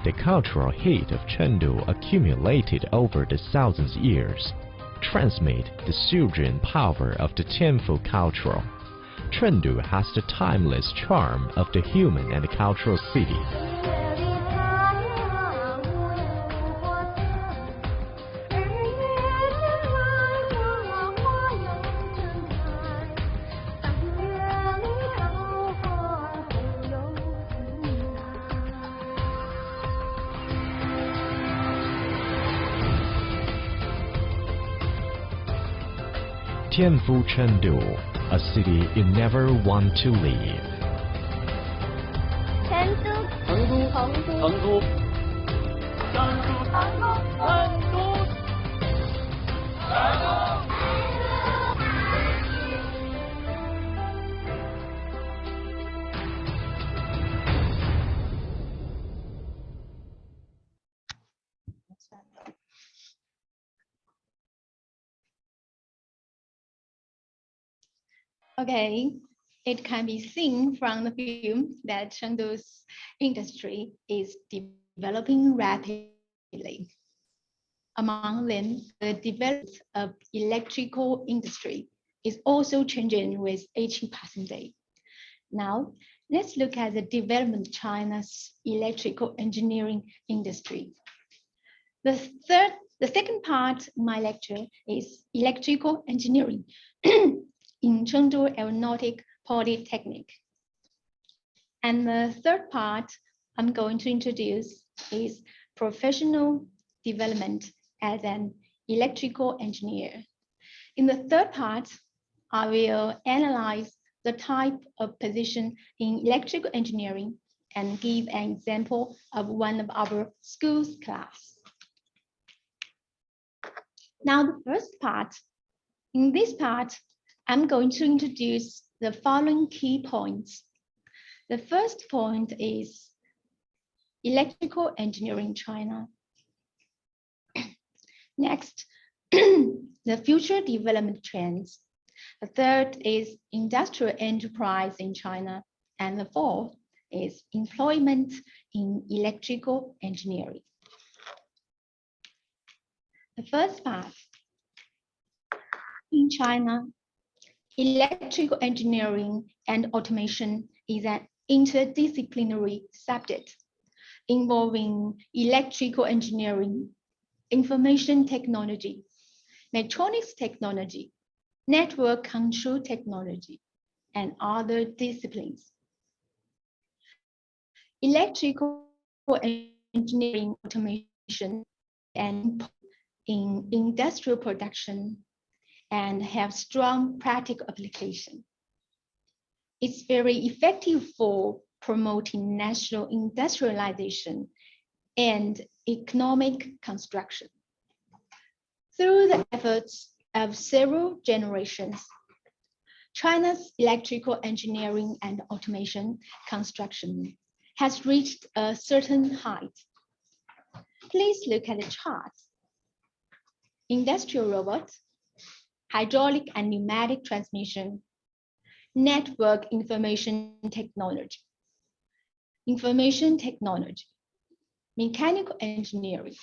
The cultural heat of Chengdu accumulated over the thousands years transmit the surging power of the Tianfu cultural. Chengdu has the timeless charm of the human and cultural city. Tianfu Chengdu, a city you never want to leave. Chengdu. Okay, it can be seen from the film that Chengdu's industry is developing rapidly. Among them, the development of electrical industry is also changing with each passing day. Now, let's look at the development of China's electrical engineering industry. The second part of my lecture is electrical engineering in Chengdu Aeronautic Polytechnic. And the third part I'm going to introduce is professional development as an electrical engineer. In the third part, I will analyze the type of position in electrical engineering and give an example of one of our school's class. Now, the first part. In this part, I'm going to introduce the following key points. The first point is electrical engineering China. Next, the future development trends. The third is industrial enterprise in China. And the fourth is employment in electrical engineering. The first part. In China, electrical engineering and automation is an interdisciplinary subject involving electrical engineering, information technology, electronics technology, network control technology, and other disciplines. Electrical engineering, automation, and in industrial production and have strong practical application. It's very effective for promoting national industrialization and economic construction. Through the efforts of several generations, China's electrical engineering and automation construction has reached a certain height. Please look at the charts. Industrial robots, hydraulic and pneumatic transmission, network information technology, mechanical engineering.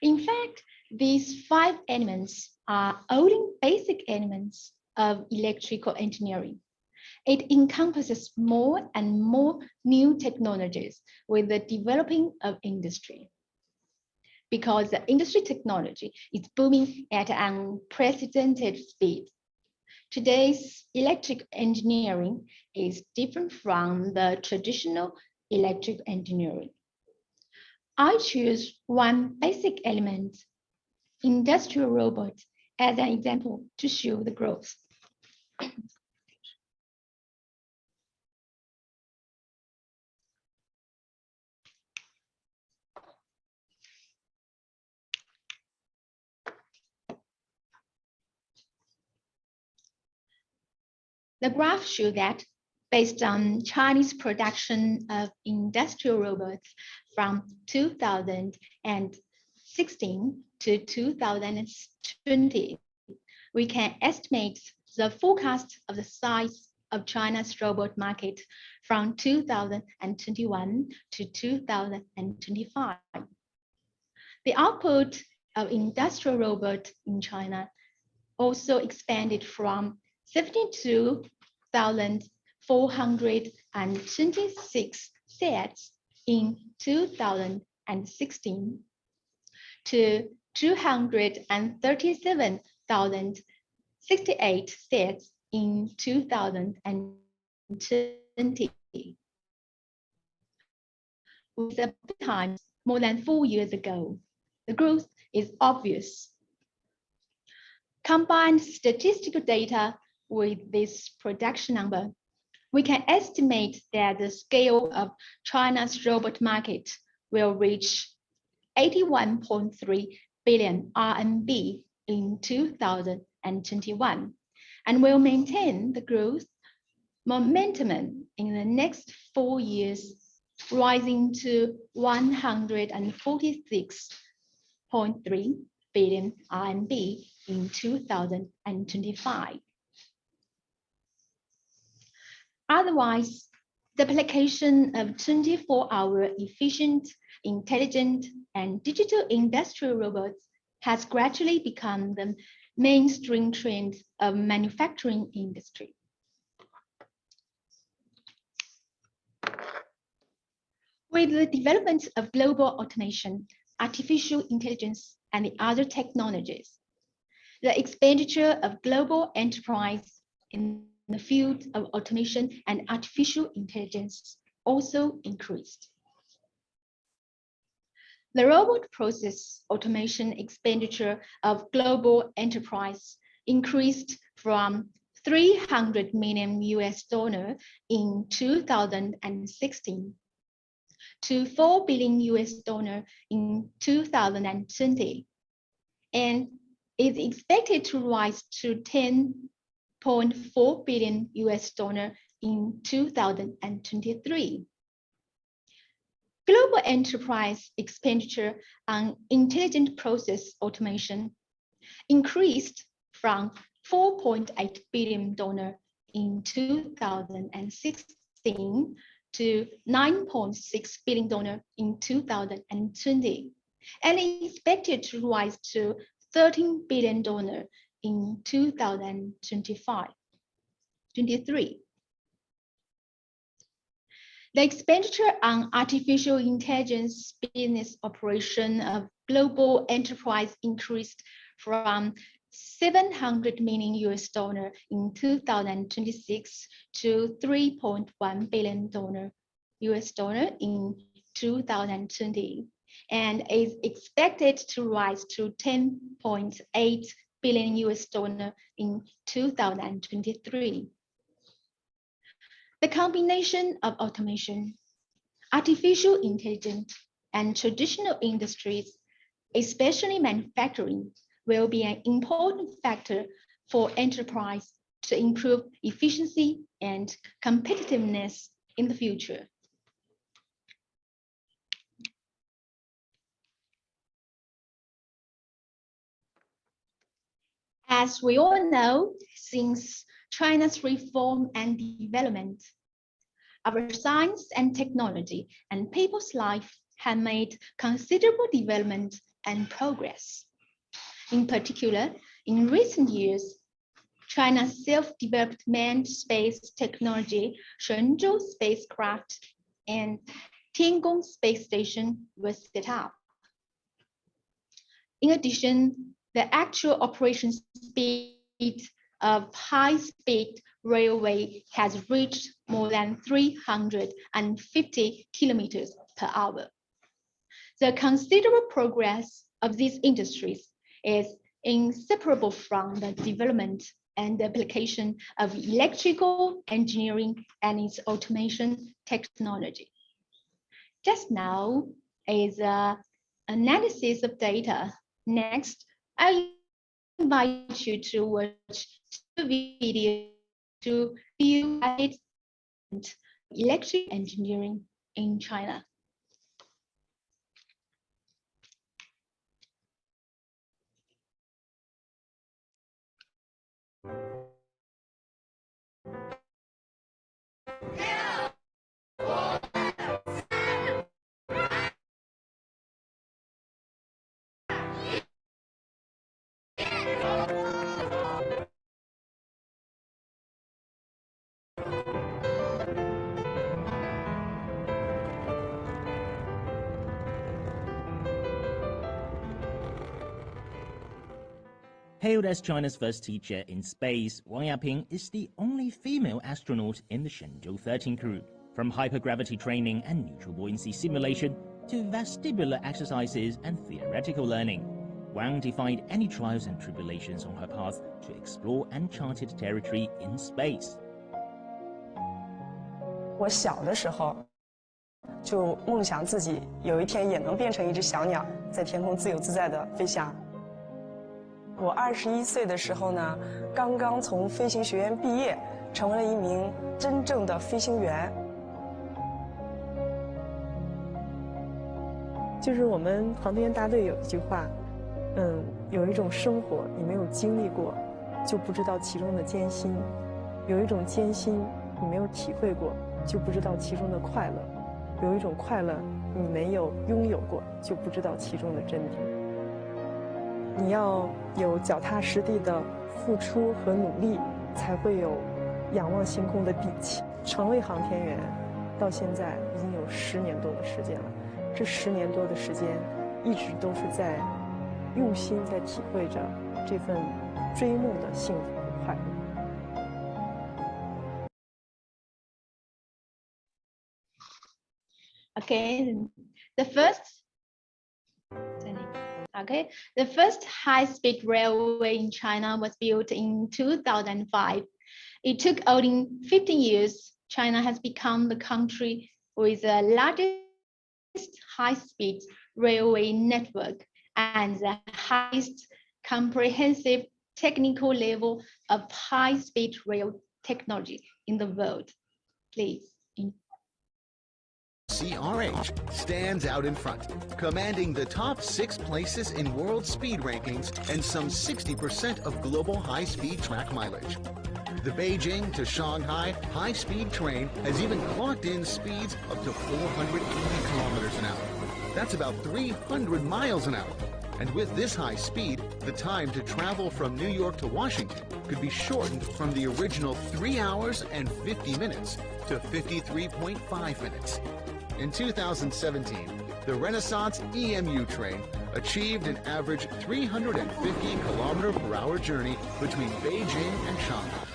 In fact, these 5 elements are only basic elements of electrical engineering. It encompasses more and more new technologies with the developing of industry. Because the industry technology is booming at an unprecedented speed. Today's electric engineering is different from the traditional electric engineering. I choose one basic element, industrial robots, as an example to show the growth. The graph shows that based on Chinese production of industrial robots from 2016 to 2020, we can estimate the forecast of the size of China's robot market from 2021 to 2025. The output of industrial robots in China also expanded from 72,426 sets in 2016 to 237,068 sets in 2020. With the times more than 4 years ago, the growth is obvious. Combined statistical data with this production number, we can estimate that the scale of China's robot market will reach 81.3 billion RMB in 2021 and will maintain the growth momentum in the next 4 years, rising to 146.3 billion RMB in 2025. Otherwise, the application of 24-hour efficient, intelligent, and digital industrial robots has gradually become the mainstream trend of manufacturing industry. With the development of global automation, artificial intelligence, and the other technologies, the expenditure of global enterprise in the field of automation and artificial intelligence also increased. The robot process automation expenditure of global enterprise increased from $300 million in 2016 to $4 billion in 2020, and is expected to rise to $10.4 billion in 2023. Global enterprise expenditure on intelligent process automation increased from $4.8 billion in 2016 to $9.6 billion in 2020, and is expected to rise to $13 billion in 2023. The expenditure on artificial intelligence business operation of global enterprise increased from $700 million in 2026 to $3.1 billion in 2020, and is expected to rise to $10.8 billion in 2023. The combination of automation, artificial intelligence, and traditional industries, especially manufacturing, will be an important factor for enterprise to improve efficiency and competitiveness in the future. As we all know, since China's reform and development, our science and technology and people's life have made considerable development and progress. In particular, in recent years, China's self-developed manned space technology, Chengdu spacecraft, and Tiangong space station was set up. In addition, the actual operation speed of high-speed railway has reached more than 350 kilometers per hour. The considerable progress of these industries is inseparable from the development and application of electrical engineering and its automation technology. Just now is an analysis of data. Next, I invite you to watch two videos to view electric engineering in China. Hailed as China's first teacher in space, Wang Yaping is the only female astronaut in the Chengdu 13 crew. From hypergravity training and neutral buoyancy simulation to vestibular exercises and theoretical learning, Wang defied any trials and tribulations on her path to explore uncharted territory in space. 我小的时候就梦想自己有一天也能变成一只小鸟，在天空自由自在地飞翔。我21岁的时候呢，刚刚从飞行学院毕业，成为了一名真正的飞行员。就是我们航天员大队有一句话，有一种生活你没有经历过，就不知道其中的艰辛；有一种艰辛你没有体会过，就不知道其中的快乐；有一种快乐你没有拥有过，就不知道其中的真谛。你要有脚踏实地的付出和努力，才会有仰望星空的底气。成为航天员到现在已经有10年多的时间了，这10年多的时间一直都是在用心在体会着这份追梦的幸福和快乐。Okay, the first high-speed railway in China was built in 2005. It took only 15 years. China has become the country with the largest high-speed railway network and the highest comprehensive technical level of high-speed rail technology in the world. Please. CRH stands out in front, commanding the top 6 places in world speed rankings and some 60% of global high-speed track mileage. The Beijing to Shanghai high-speed train has even clocked in speeds up to 480 kilometers an hour. That's about 300 miles an hour. And with this high speed, the time to travel from New York to Washington could be shortened from the original 3 hours and 50 minutes to 53.5 minutes. In 2017, the Renaissance EMU train achieved an average 350 km/h journey between Beijing and Shanghai.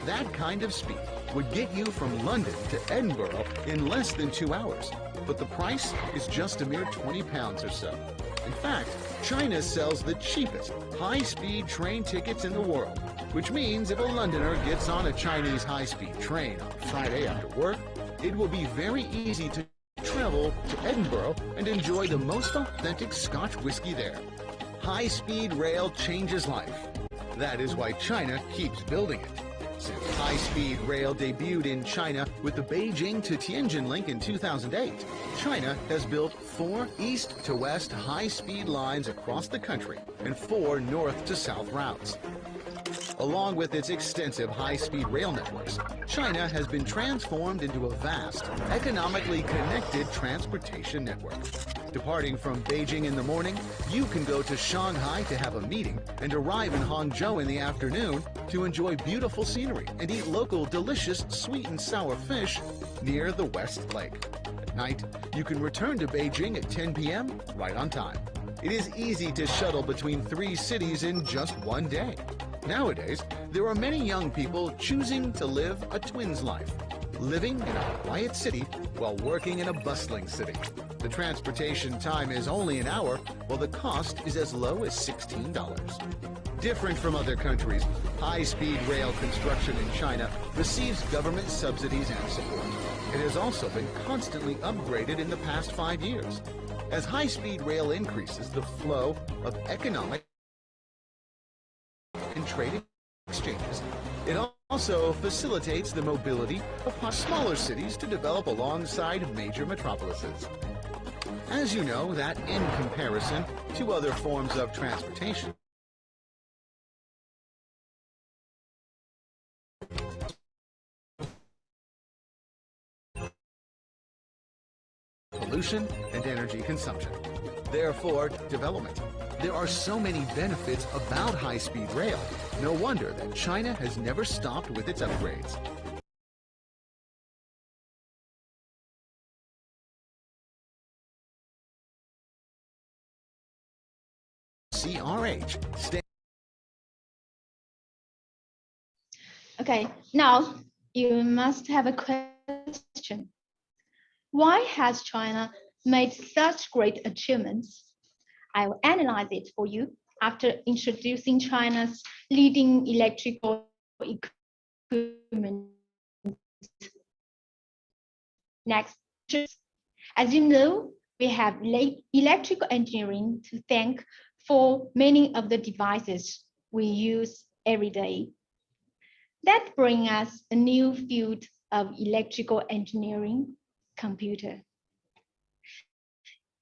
That kind of speed would get you from London to Edinburgh in less than 2 hours, but the price is just a mere £20 or so. In fact, China sells the cheapest high-speed train tickets in the world, which means if a Londoner gets on a Chinese high-speed train on Friday after work, it will be very easy to travel to Edinburgh and enjoy the most authentic Scotch whiskey there. High-speed rail changes life. That is why China keeps building it. Since high-speed rail debuted in China with the Beijing to Tianjin link in 2008, China has built 4 east-to-west high-speed lines across the country and 4 north-to-south routes. Along with its extensive high-speed rail networks, China has been transformed into a vast, economically connected transportation network. Departing from Beijing in the morning, you can go to Shanghai to have a meeting and arrive in Hangzhou in the afternoon to enjoy beautiful scenery and eat local delicious sweet and sour fish near the West Lake. At night, you can return to Beijing at 10 p.m. right on time. It is easy to shuttle between 3 cities in just one day. Nowadays, there are many young people choosing to live a twins life, living in a quiet city while working in a bustling city. The transportation time is only an hour, while the cost is as low as $16. Different from other countries, high-speed rail construction in China receives government subsidies and support. It has also been constantly upgraded in the past 5 years. As high-speed rail increases the flow of economic and trade exchanges, it also facilitates the mobility of smaller cities to develop alongside major metropolises. As you know, that in comparison to other forms of transportation, pollution and energy consumption. Therefore, development. There are so many benefits about high-speed rail. No wonder that China has never stopped with its upgrades. CRH. Okay, now you must have a question. Why has China made such great achievements? I will analyze it for you after introducing China's leading electrical equipment. Next, as you know, we have electrical engineering to thank for many of the devices we use every day. That brings us a new field of electrical engineering, computer.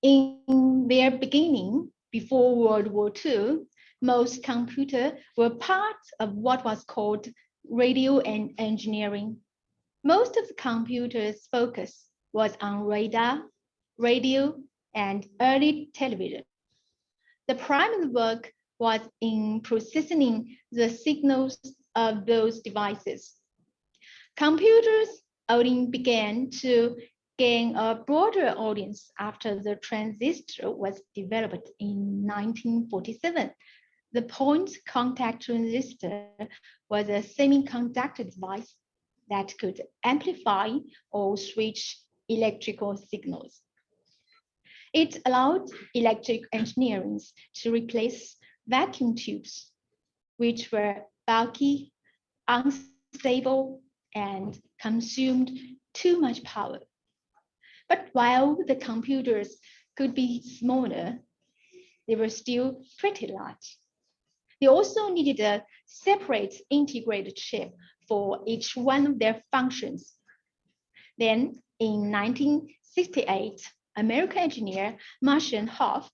In their beginning, before World War II, most computers were part of what was called radio engineering. Most of the computers' focus was on radar, radio, and early television. The primary work was in processing the signals of those devices. Computers only began to gain a broader audience after the transistor was developed in 1947. The point contact transistor was a semiconductor device that could amplify or switch electrical signals. It allowed electric engineering to replace vacuum tubes, which were bulky, unstable, and consumed too much power. But while the computers could be smaller, they were still pretty large. They also needed a separate integrated chip for each one of their functions. Then in 1968, American engineer Marshall Hoff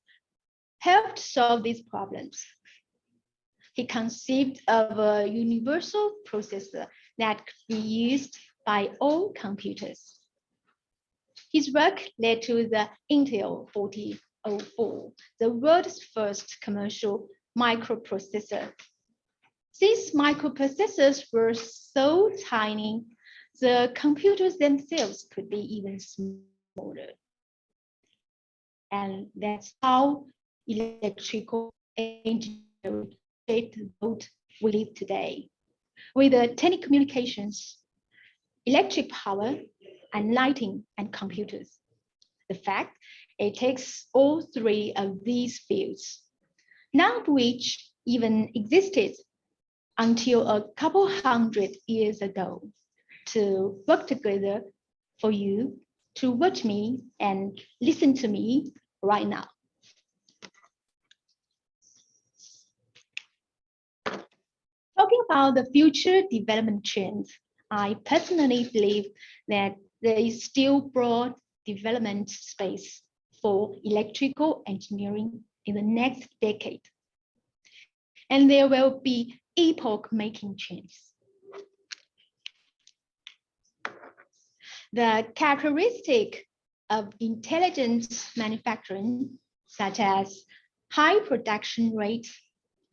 helped solve these problems. He conceived of a universal processor that could be used by all computers. His work led to the Intel 4004, the world's first commercial microprocessor. These microprocessors were so tiny, the computers themselves could be even smaller. And that's how electrical engineering shaped the world we live today. With the telecommunications, electric power, and lighting and computers. The fact it takes all three of these fields, none of which even existed until a couple hundred years ago, to work together for you to watch me and listen to me right now. Talking about the future development trends, I personally believe that there is still broad development space for electrical engineering in the next decade. And there will be epoch-making changes. The characteristic of intelligent manufacturing, such as high production rate,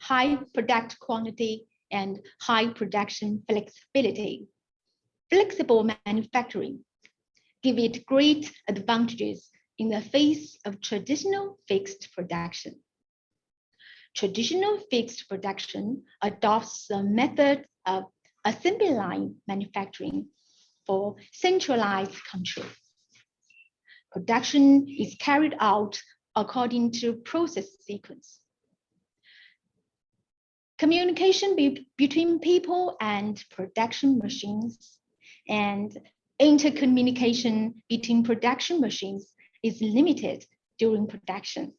high product quantity, and high production flexibility, flexible manufacturing, give it great advantages in the face of traditional fixed production. Traditional fixed production adopts the method of assembly line manufacturing for centralized control. Production is carried out according to process sequence. Communication between people and production machines and intercommunication between production machines is limited during production.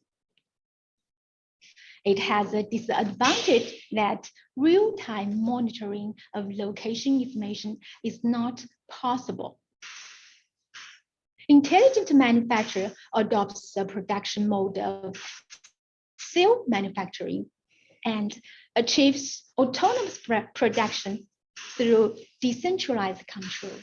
It has a disadvantage that real-time monitoring of location information is not possible. Intelligent manufacture adopts the production mode of self-manufacturing and achieves autonomous production through decentralized control.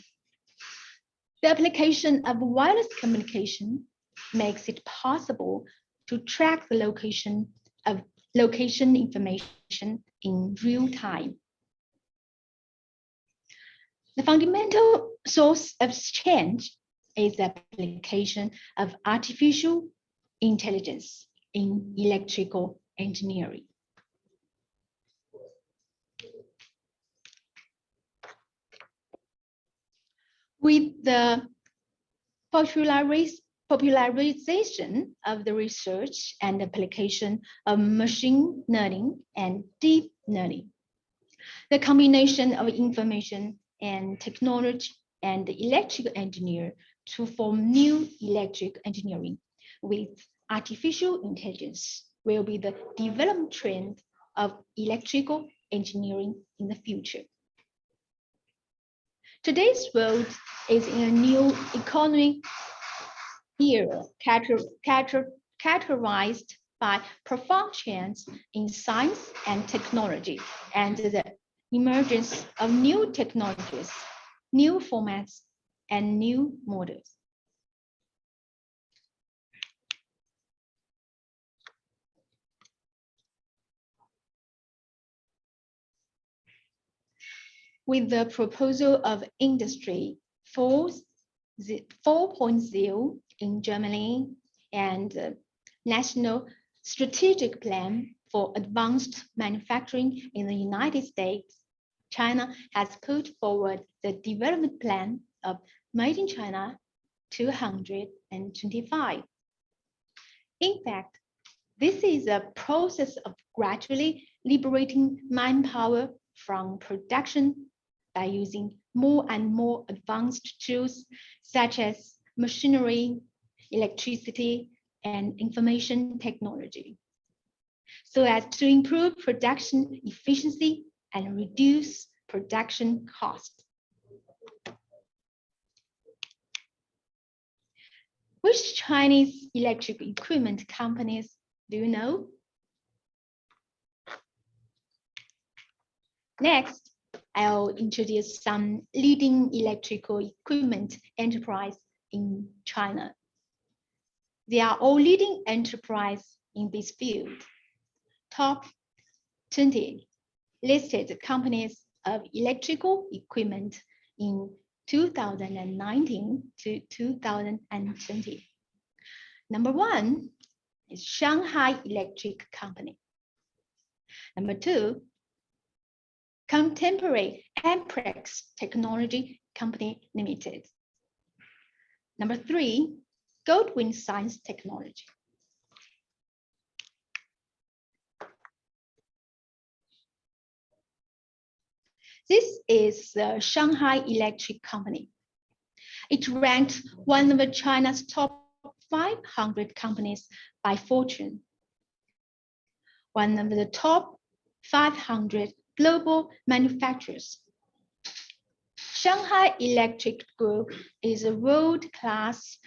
The application of wireless communication makes it possible to track the location of location information in real time. The fundamental source of change is the application of artificial intelligence in electrical engineering. With the popularization of the research and application of machine learning and deep learning, the combination of information and technology and electrical engineer to form new electric engineering with artificial intelligence will be the development trend of electrical engineering in the future. Today's world is in a new economic era characterized by profound changes in science and technology and the emergence of new technologies, new formats, and new models. With the proposal of Industry 4.0 in Germany and National Strategic Plan for Advanced Manufacturing in the United States, China has put forward the development plan of Made in China 225. In fact, this is a process of gradually liberating manpower from production by using more and more advanced tools such as machinery, electricity, and information technology, so as to improve production efficiency and reduce production costs. Which Chinese electric equipment companies do you know? Next, I'll introduce some leading electrical equipment enterprise in China. China. They are all leading enterprise in this field. Top 20 listed companies of electrical equipment in 2019 to 2020. Number 1 is Shanghai Electric Company. Number 2, Contemporary Amprex Technology Company Limited. Number 3, Goldwind Science Technology. This is the Shanghai Electric Company. It ranked one of China's top 500 companies by Fortune, one of the top 500 global manufacturers. Shanghai Electric Group is a world-class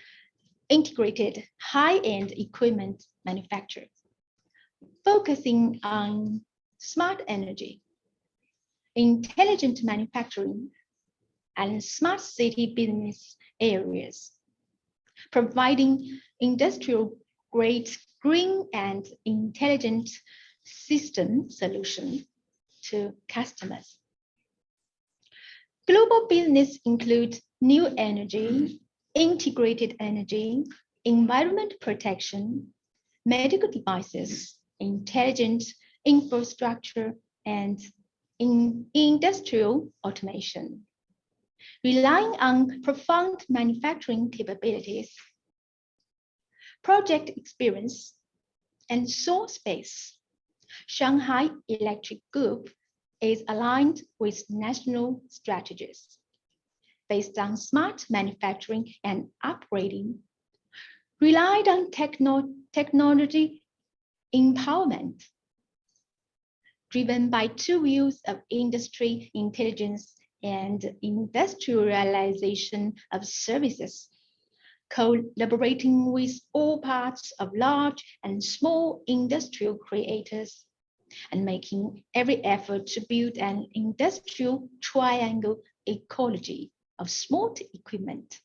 integrated high-end equipment manufacturer, focusing on smart energy, intelligent manufacturing, and smart city business areas, providing industrial-grade green and intelligent system solutions to customers. Global business includes new energy, integrated energy, environment protection, medical devices, intelligent infrastructure, and industrial automation. Relying on profound manufacturing capabilities, project experience, and source base, Shanghai Electric Group is aligned with national strategies based on smart manufacturing and upgrading, relied on technology empowerment, driven by 2 wheels of industry intelligence and industrialization of services, collaborating with all parts of large and small industrial creators, and making every effort to build an industrial triangle ecology of smart equipment,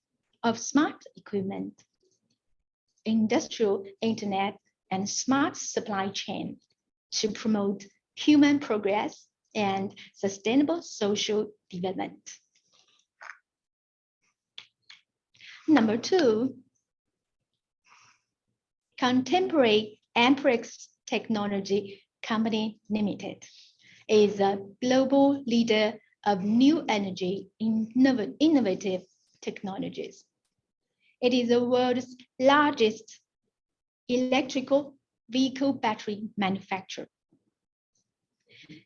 industrial internet, and smart supply chain to promote human progress and sustainable social development. Number 2, Contemporary Amprex Technology Company Limited is a global leader of new energy innovative technologies. It is the world's largest electrical vehicle battery manufacturer.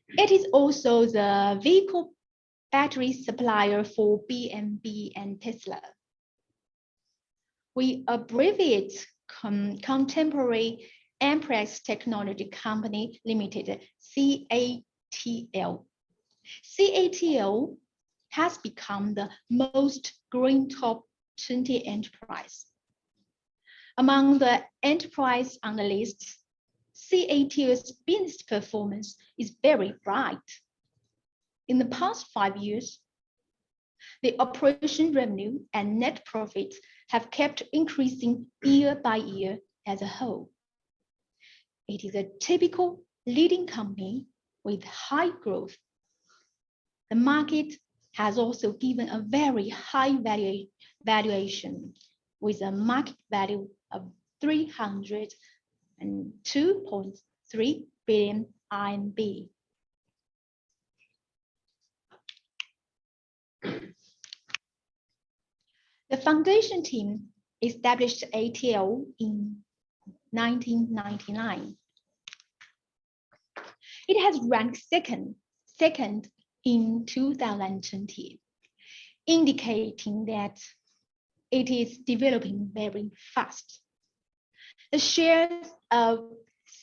It is also the vehicle battery supplier for BMW and Tesla. We abbreviate Contemporary Amprex Technology Company Limited, CATL. CATL has become the most growing top 20 enterprise. Among the enterprise on the list, CATL's business performance is very bright. In the past 5 years, the operation revenue and net profit have kept increasing year by year as a whole. It is a typical leading company with high growth. The market has also given a very high valuation with a market value of 302.3 billion RMB. The foundation team established ATL in 1999. It has ranked second in 2020, indicating that it is developing very fast. The shares of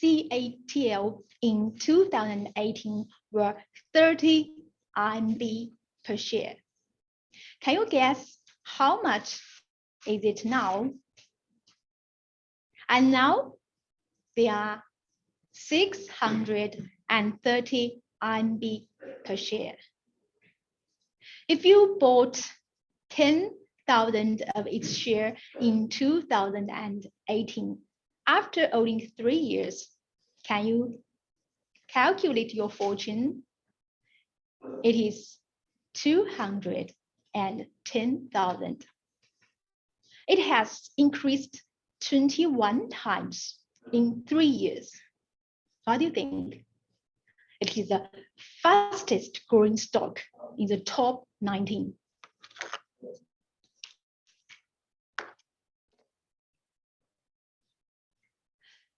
CATL in 2018 were 30 RMB per share. Can you guess how much is it now? And now they are 630 RMB per share. If you bought 10 of its share in 2018. After owning 3 years, can you calculate your fortune? It is 210,000. It has increased 21 times in 3 years. What do you think? It is the fastest growing stock in the top 19.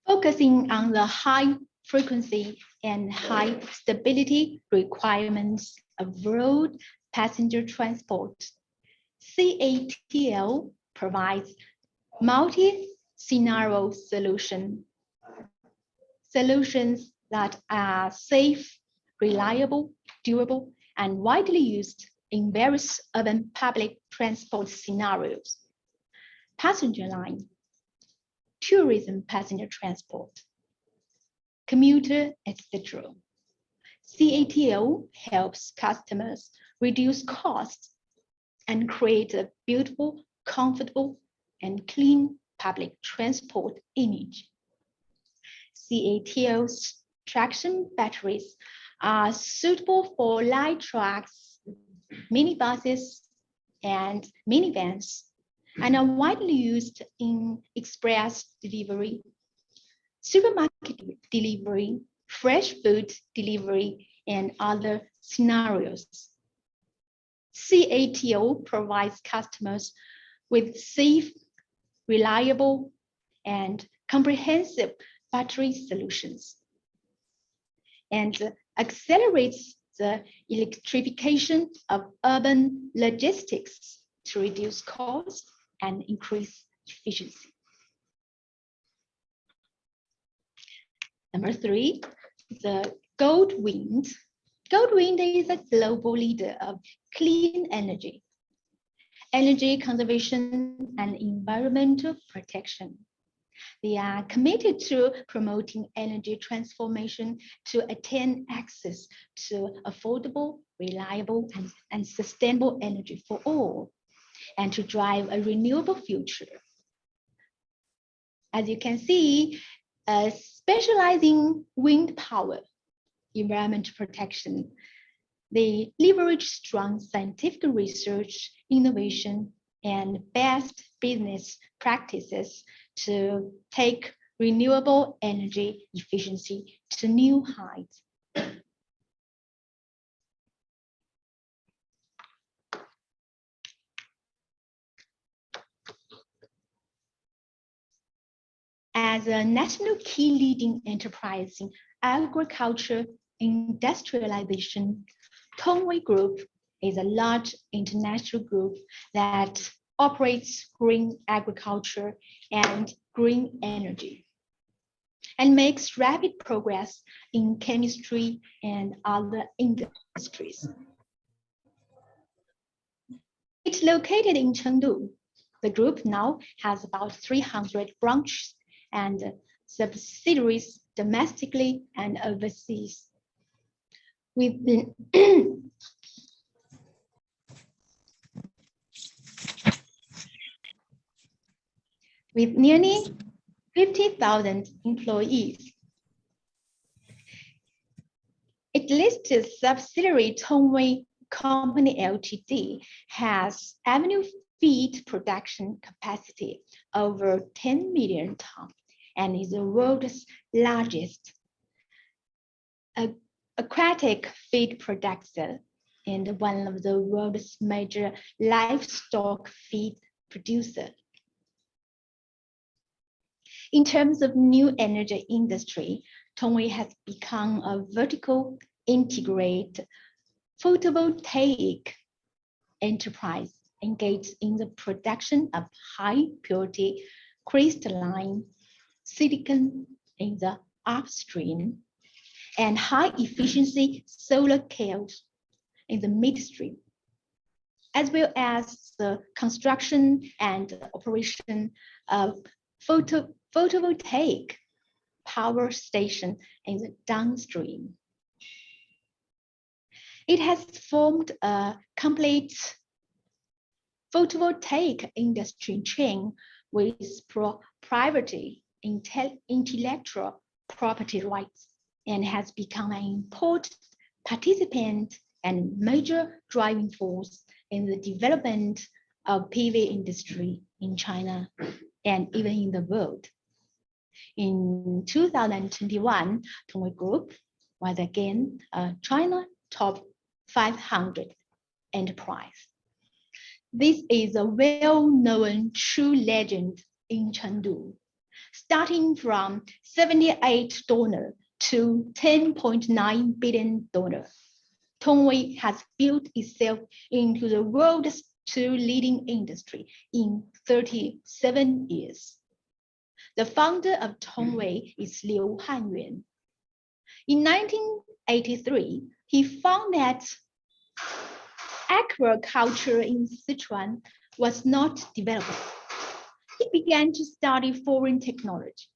Focusing on the high frequency and high stability requirements of road passenger transport, CATL provides multi-scenario solutions that are safe, reliable, durable, and widely used in various urban public transport scenarios. Passenger line, tourism passenger transport, commuter, etc. CATL helps customers reduce costs and create a beautiful, comfortable, and clean public transport image. CATL's traction batteries are suitable for light trucks, minibuses, and minivans, and are widely used in express delivery, supermarket delivery, fresh food delivery, and other scenarios. CATL provides customers with safe, reliable, and comprehensive battery solutions, and accelerates the electrification of urban logistics to reduce costs and increase efficiency. Number 3, the Goldwind. Goldwind is a global leader of clean energy, energy conservation, and environmental protection. They are committed to promoting energy transformation to attain access to affordable, reliable, and sustainable energy for all, and to drive a renewable future. As you can see, specializing wind power, environmental protection, they leverage strong scientific research, innovation, and best business practices to take renewable energy efficiency to new heights. As a national key leading enterprise in agriculture industrialization, Tongwei Group is a large international group that operates green agriculture and green energy, and makes rapid progress in chemistry and other industries. It's located in Chengdu. The group now has about 300 branches and subsidiaries domestically and overseas. With nearly 50,000 employees. It listed subsidiary Tongwei Company Ltd has annual feed production capacity over 10 million tons and is the world's largest aquatic feed producer and one of the world's major livestock feed producers. In terms of new energy industry, Tongwei has become a vertical integrated photovoltaic enterprise engaged in the production of high purity crystalline silicon in the upstream and high efficiency solar cells in the midstream, as well as the construction and operation of photovoltaic power station in the downstream. It has formed a complete photovoltaic industry chain with proprietary intellectual property rights and has become an important participant and major driving force in the development of PV industry in China and even in the world. In 2021, Tongwei Group was again a China top 500 enterprise. This is a well-known true legend in Chengdu. Starting from $78 to $10.9 billion, Tongwei has built itself into the world's two leading industry in 37 years. The founder of Tongwei is Liu Hanyuan. In 1983, he found that aquaculture in Sichuan was not developed. He began to study foreign technology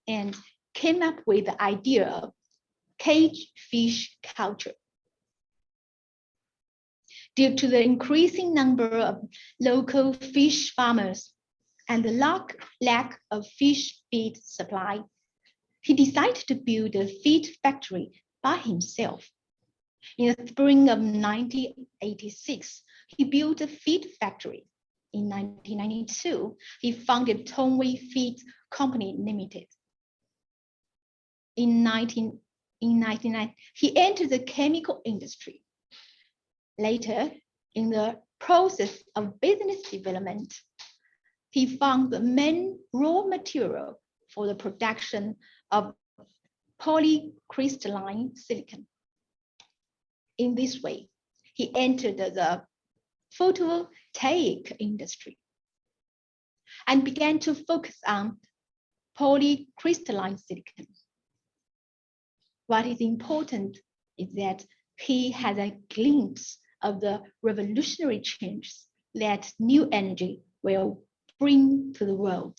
and came up with the idea of cage fish culture. Due to the increasing number of local fish farmers and the lack of fish feed supply, he decided to build a feed factory by himself. In the spring of 1986, he built a feed factory. In 1992, he founded Tongwei Feed Company Limited. In 1999, he entered the chemical industry. Later, in the process of business development, he found the main raw material for the production of polycrystalline silicon. In this way, he entered the photovoltaic industry and began to focus on polycrystalline silicon. What is important is that he had a glimpse of the revolutionary changes that new energy will bring to the world.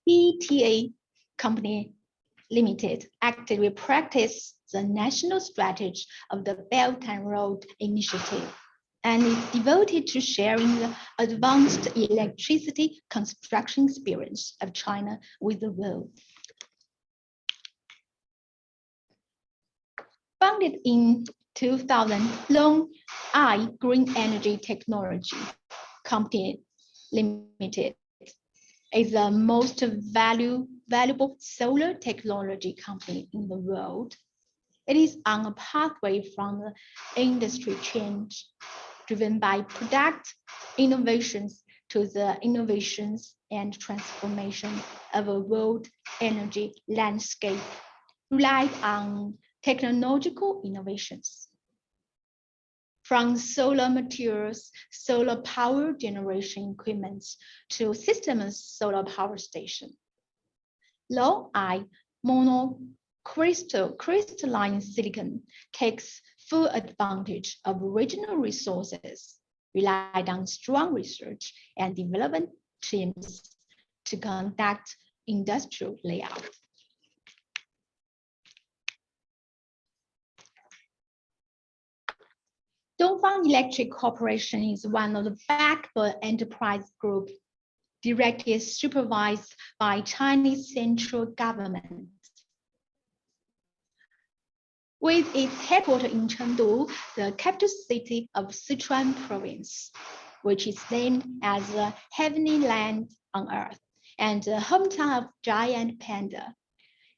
ETA Company Limited actively practices the national strategy of the Belt and Road Initiative and is devoted to sharing the advanced electricity construction experience of China with the world. Founded in 2000, Long Ai Green Energy Technology Company Limited is the most valuable solar technology company in the world. It is on a pathway from the industry change driven by product innovations to the innovations and transformation of a world energy landscape relied on technological innovations. From solar materials, solar power generation equipment to systems solar power station. Long Ai monocrystalline silicon takes full advantage of regional resources, relied on strong research and development teams to conduct industrial layout. Dongfang Electric Corporation is one of the backbone enterprise group directly supervised by Chinese central government. With its headquarters in Chengdu, the capital city of Sichuan province, which is named as the heavenly land on earth and the hometown of giant panda,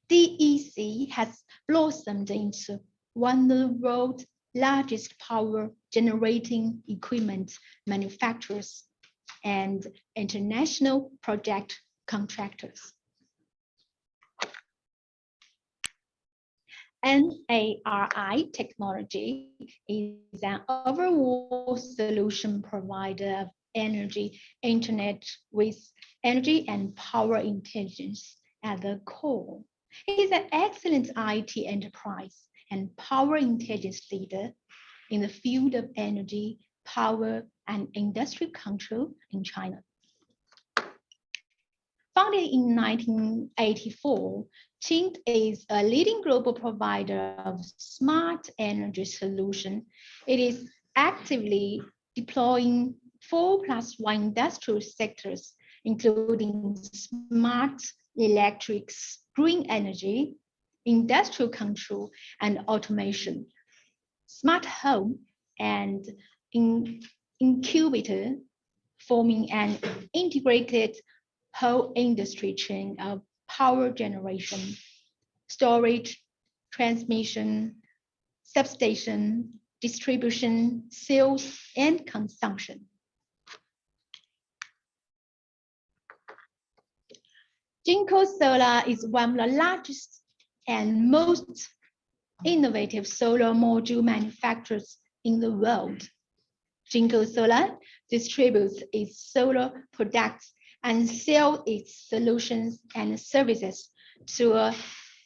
DEC has blossomed into one of the world's largest power generating equipment manufacturers and international project contractors. NARI Technology is an overall solution provider of energy internet with energy and power intelligence at the core. It is an excellent IT enterprise and power intelligence leader in the field of energy, power, and industry control in China. Founded in 1984, Chengdu is a leading global provider of smart energy solutions. It is actively deploying 4+1 industrial sectors, including smart electrics, green energy, industrial control and automation, smart home, and incubator, forming an integrated whole industry chain of power generation, storage, transmission, substation, distribution, sales, and consumption. Jinko Solar is one of the largest and most innovative solar module manufacturers in the world. Jinko Solar distributes its solar products and sells its solutions and services to a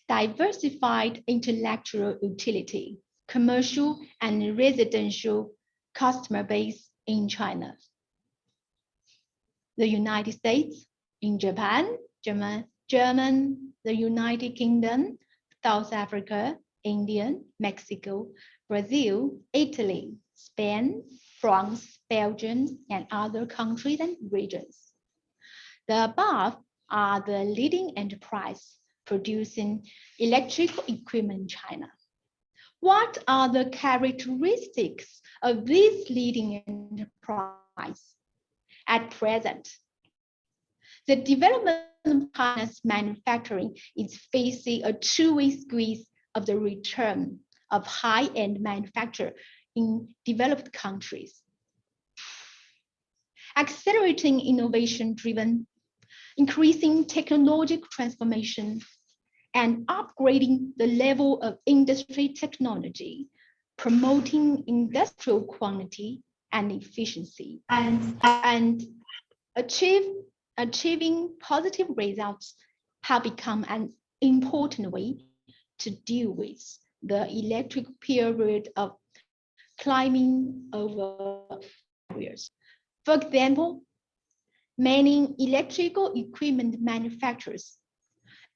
diversified intellectual utility, commercial and residential customer base in China, the United States, in Japan, German, the United Kingdom, South Africa, India, Mexico, Brazil, Italy, Spain, France, Belgium, and other countries and regions. The above are the leading enterprise producing electrical equipment in China. What are the characteristics of this leading enterprise? At present, the development of China's manufacturing is facing a two-way squeeze of the return of high-end manufacture in developed countries. Accelerating innovation-driven, increasing technological transformation, and upgrading the level of industry technology, promoting industrial quality and efficiency, and achieving positive results have become an important way to deal with the electric period of climbing over barriers. For example, many electrical equipment manufacturers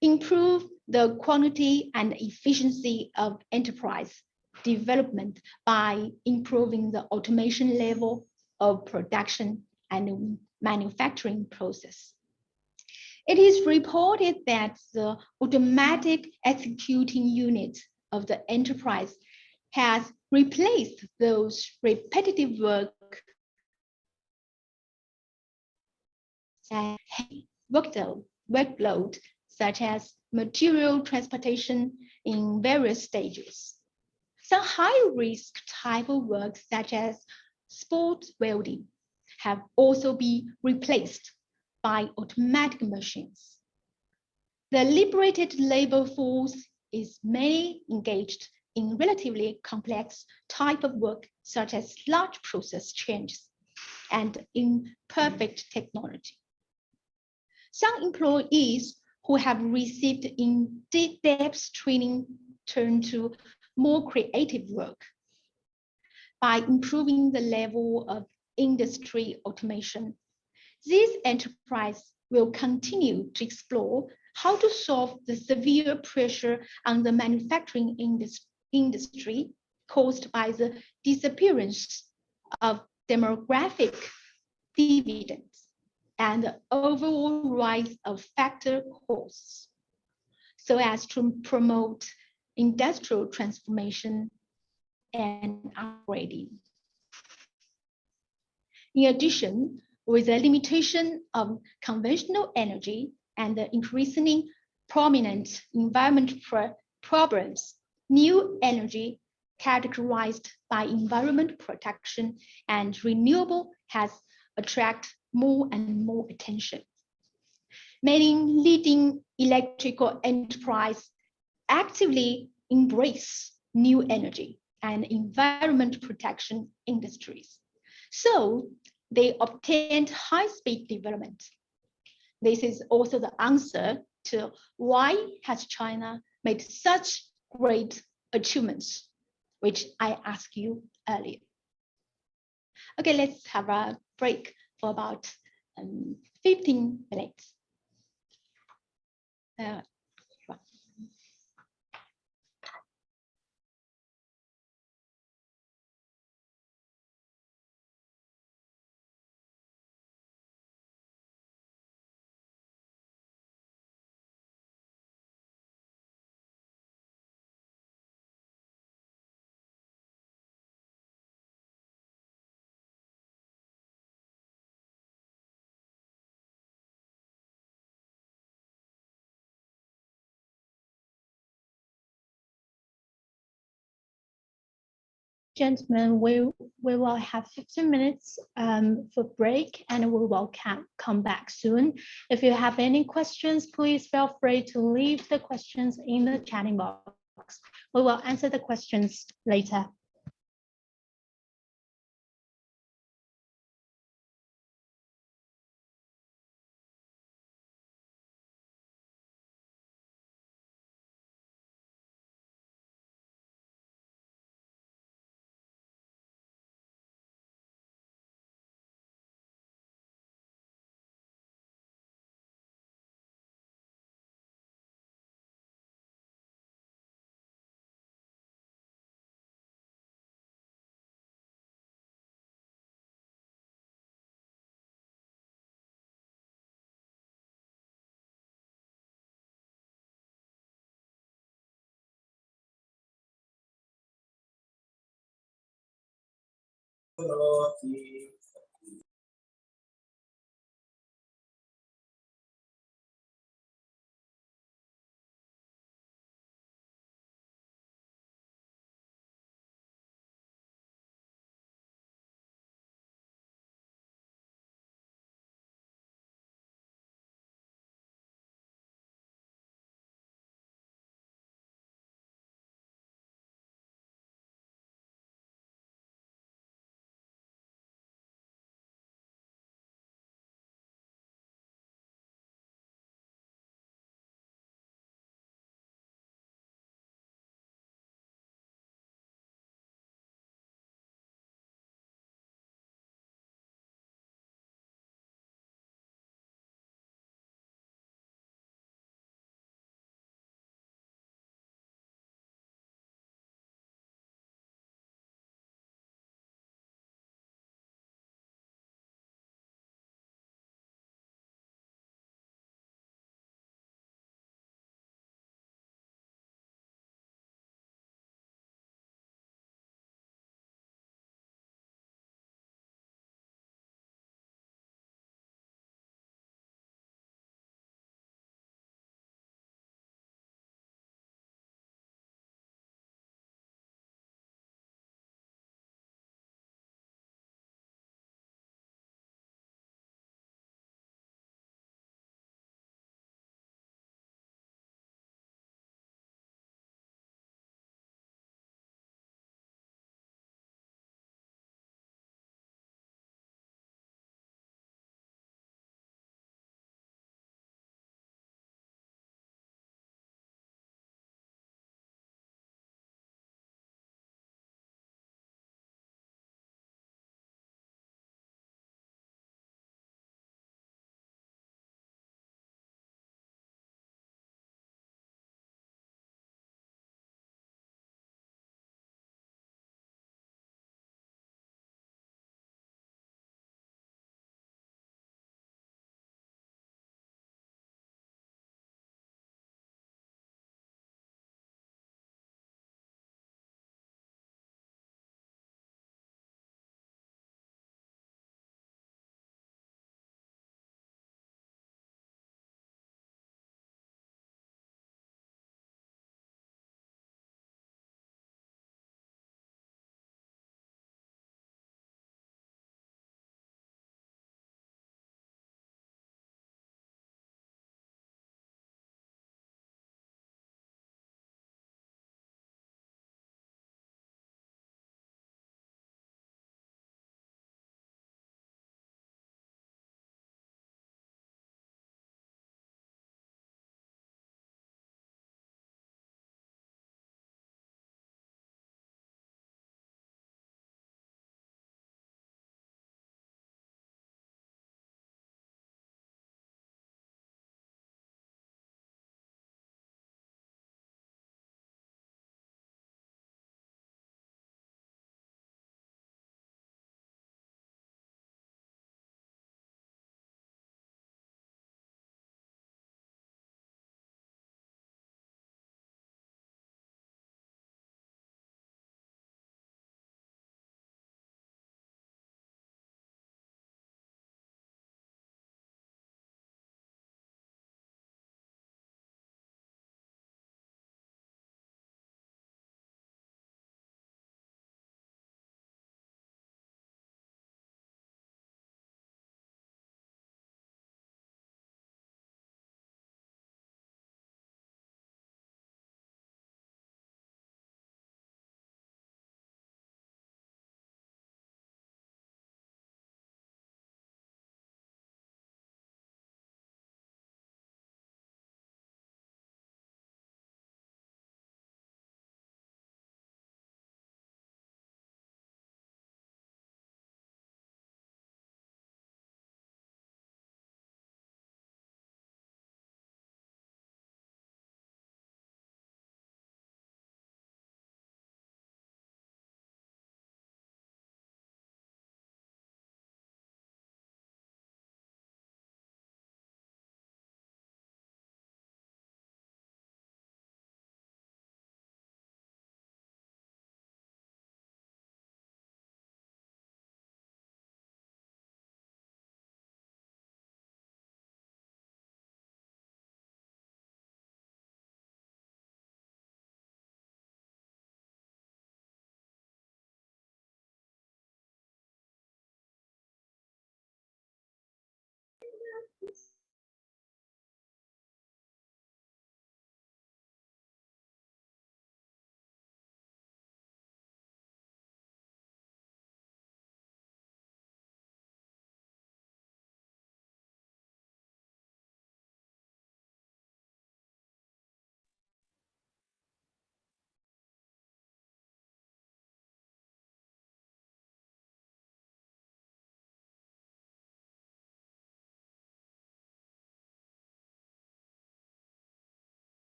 improve the quality and efficiency of enterprise development by improving the automation level of production and manufacturing process. It is reported that the automatic executing unit of the enterprise has replaced those repetitive workload, such as material transportation in various stages. Some high-risk type of work, such as spot welding, have also been replaced by automatic machines. The liberated labor force is mainly engaged in relatively complex type of work, such as large process changes and imperfect technology. Some employees who have received in-depth training turn to more creative work. By improving the level of industry automation, this enterprise will continue to explore how to solve the severe pressure on the manufacturing industry caused by the disappearance of demographic dividends and the overall rise of factor costs, so as to promote industrial transformation and upgrading. In addition, with the limitation of conventional energy and the increasingly prominent environmental problems, new energy characterized by environment protection and renewable has attracted more and more attention. Many leading electrical enterprises actively embrace new energy and environment protection industries. So they obtained high-speed development. This is also the answer to why has China made such great achievements, which I asked you earlier. Okay, let's have a break for about 15 minutes. Gentlemen, we will have 15 minutes for break and we will come back soon. If you have any questions, please feel free to leave the questions in the chatting box. We will answer the questions later.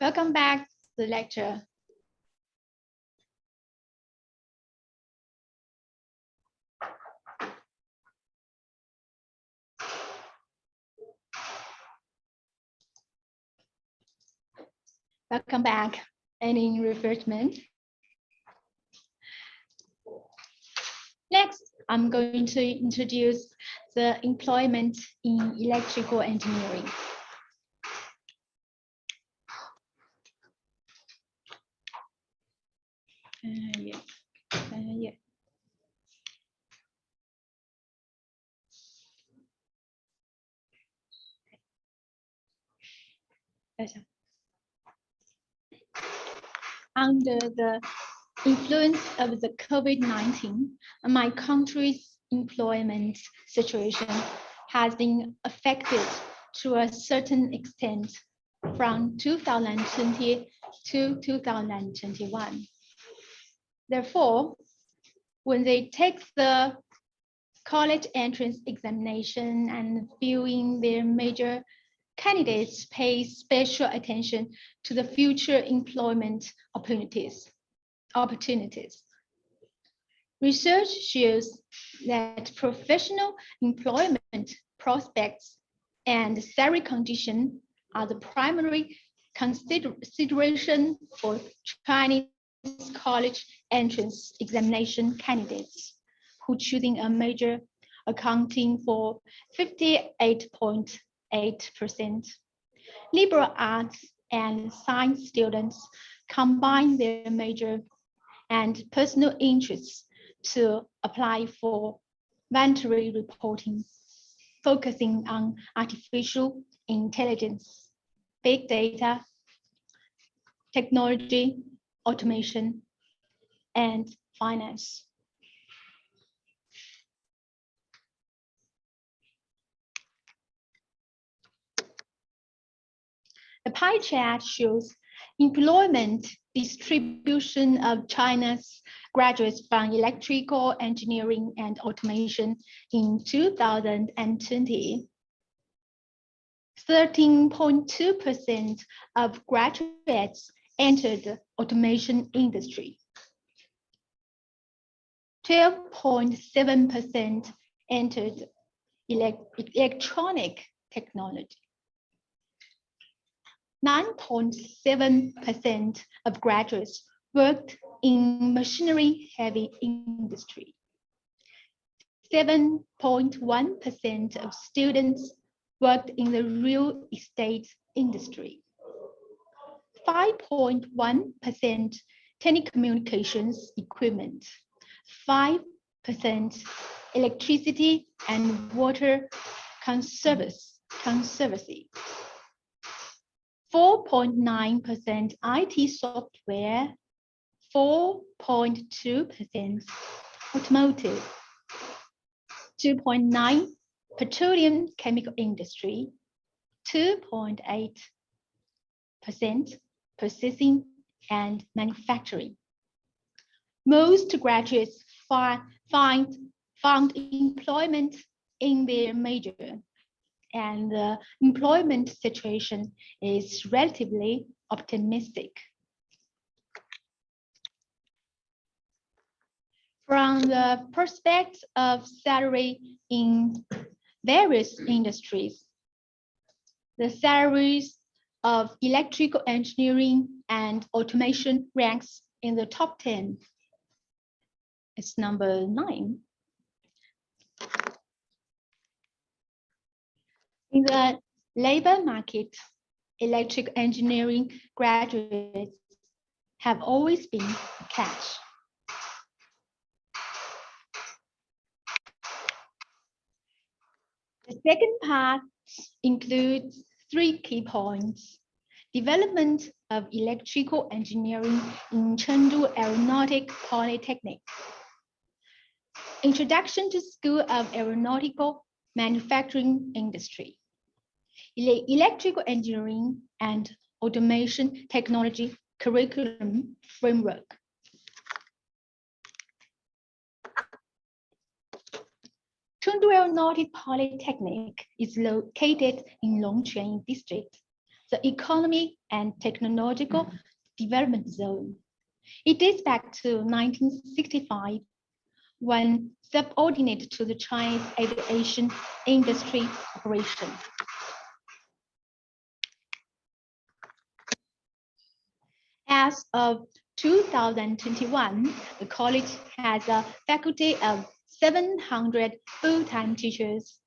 Welcome back to the lecture. Welcome back. Any refreshment? Next, I'm going to introduce the employment in electrical engineering. Yeah. Under the influence of the COVID-19, my country's employment situation has been affected to a certain extent from 2020 to 2021. Therefore, when they take the college entrance examination and viewing their major, candidates pay special attention to the future employment opportunities. Research shows that professional employment prospects and salary condition are the primary consideration for Chinese college entrance examination candidates who choosing a major, accounting for 58.8%. Liberal arts and science students combine their major and personal interests to apply for voluntary reporting, focusing on artificial intelligence, big data, technology, automation, and finance. The pie chart shows employment distribution of China's graduates from electrical engineering and automation in 2020. 13.2% of graduates entered the automation industry. 12.7% entered electronic technology. 9.7% of graduates worked in machinery-heavy industry. 7.1% of students worked in the real estate industry. 5.1% telecommunications equipment. 5% electricity and water conservancy. 4.9% IT software, 4.2% automotive, 2.9% petroleum chemical industry, 2.8% processing and manufacturing. Most graduates found employment in their major, and the employment situation is relatively optimistic. From the perspective of salary in various industries, the salaries of electrical engineering and automation ranks in the top 10. It's number 9. In the labor market, electrical engineering graduates have always been a catch. The second part includes 3 key points: development of electrical engineering in Chengdu Aeronautic Polytechnic, introduction to School of Aeronautical Manufacturing Industry, electrical engineering and automation technology curriculum framework. Chengdu Aeronautic Polytechnic is located in Longquan District, the Economic and Technological Development Zone. It dates back to 1965, when subordinate to the Chinese aviation industry operation. As of 2021, the college has a faculty of 700 full-time teachers.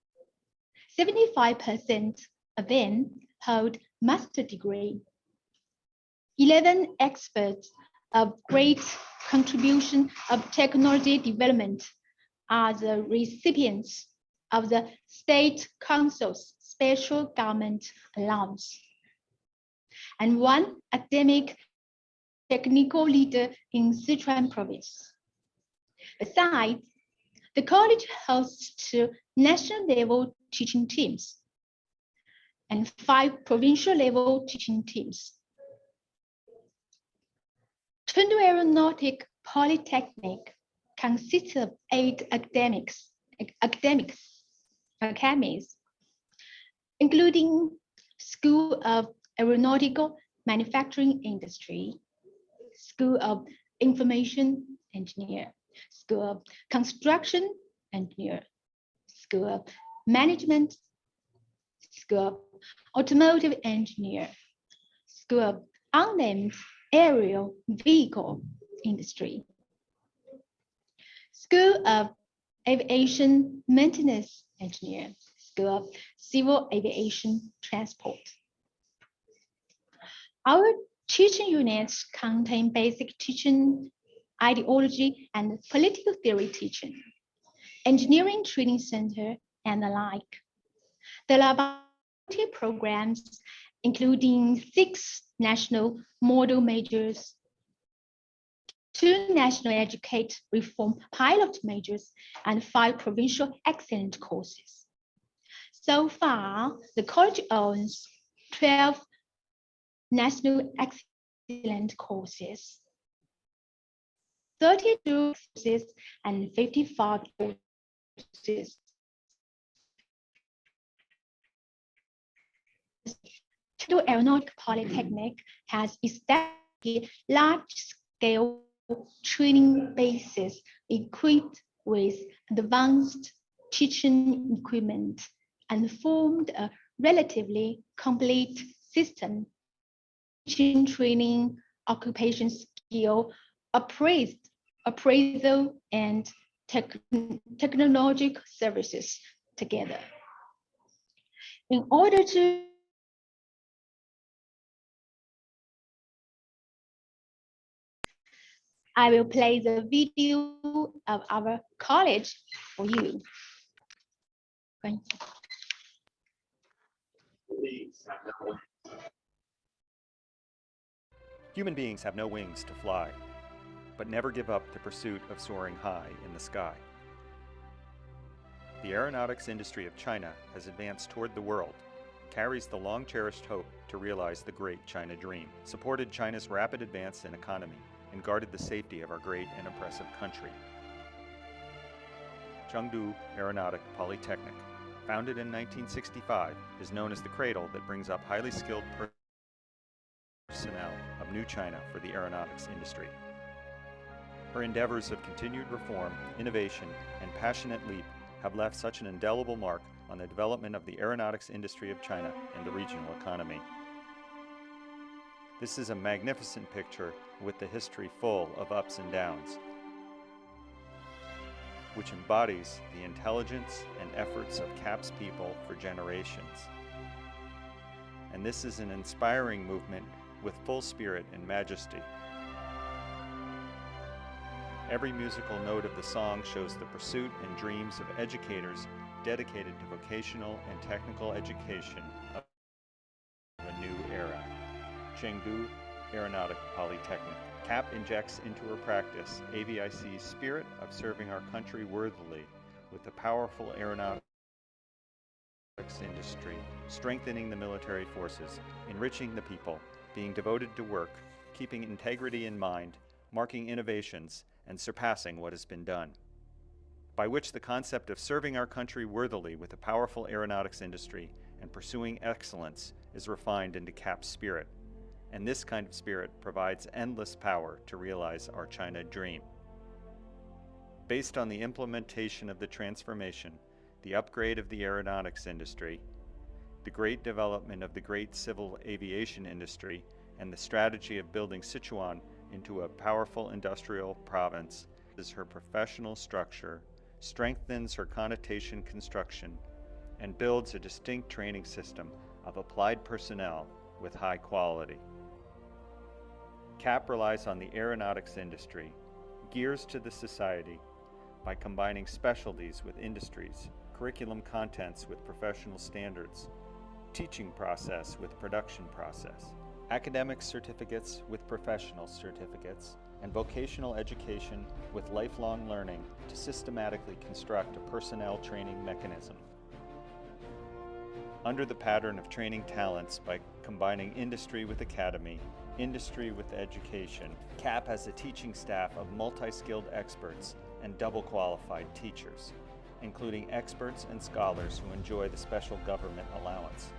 75% of them hold master's degree. 11 experts of great contribution of technology development are the recipients of the State Council's Special Government Allowance. And one academic technical leader in Sichuan province. Besides, the college hosts 2 national level teaching teams and 5 provincial level teaching teams. Chengdu Aeronautic Polytechnic consists of 8 academies, including School of Aeronautical Manufacturing Industry, School of Information Engineer, School of Construction Engineer, School of Management, School of Automotive Engineer, School of Unmanned Aerial Vehicle Industry, School of Aviation Maintenance Engineer, School of Civil Aviation Transport. Our teaching units contain basic teaching, ideology, and political theory teaching, engineering training center, and the like. The laboratory programs, including 6 national model majors, 2 national educate reform pilot majors, and 5 provincial excellent courses. So far, the college owns 12 national excellent courses, 32 courses, and 55 courses. Chengdu Aeronautic Polytechnic has established large-scale training bases equipped with advanced teaching equipment and formed a relatively complete system. Teaching, training, occupation skill, appraisal, and technological services together. In order to I will play the video of our college for you. Thank you. Human beings have no wings to fly, but never give up the pursuit of soaring high in the sky. The aeronautics industry of China has advanced toward the world, carries the long-cherished hope to realize the great China dream, supported China's rapid advance in economy, and guarded the safety of our great and oppressive country. Chengdu Aeronautic Polytechnic, founded in 1965, is known as the cradle that brings up highly skilled personnel of new China for the aeronautics industry. Her endeavors of continued reform, innovation, and passionate leap have left such an indelible mark on the development of the aeronautics industry of China and the regional economy. This is a magnificent picture with the history full of ups and downs, which embodies the intelligence and efforts of CAP's people for generations. And this is an inspiring movement with full spirit and majesty. Every musical note of the song shows the pursuit and dreams of educators dedicated to vocational and technical education of a new era. Chengdu Aeronautic Polytechnic. CAP injects into her practice AVIC's spirit of serving our country worthily with the powerful aeronautics industry, strengthening the military forces, enriching the people, being devoted to work, keeping integrity in mind, marking innovations, and surpassing what has been done. By which the concept of serving our country worthily with a powerful aeronautics industry and pursuing excellence is refined into CAP's spirit, and this kind of spirit provides endless power to realize our China dream. Based on the implementation of the transformation, the upgrade of the aeronautics industry, the great development of the great civil aviation industry, and the strategy of building Sichuan into a powerful industrial province, is her professional structure, strengthens her connotation construction, and builds a distinct training system of applied personnel with high quality. CAP relies on the aeronautics industry, gears to the society, by combining specialties with industries, curriculum contents with professional standards, teaching process with production process, academic certificates with professional certificates, and vocational education with lifelong learning to systematically construct a personnel training mechanism. Under the pattern of training talents by combining industry with academy, industry with education, CAP has a teaching staff of multi-skilled experts and double-qualified teachers, including experts and scholars who enjoy the special government allowance,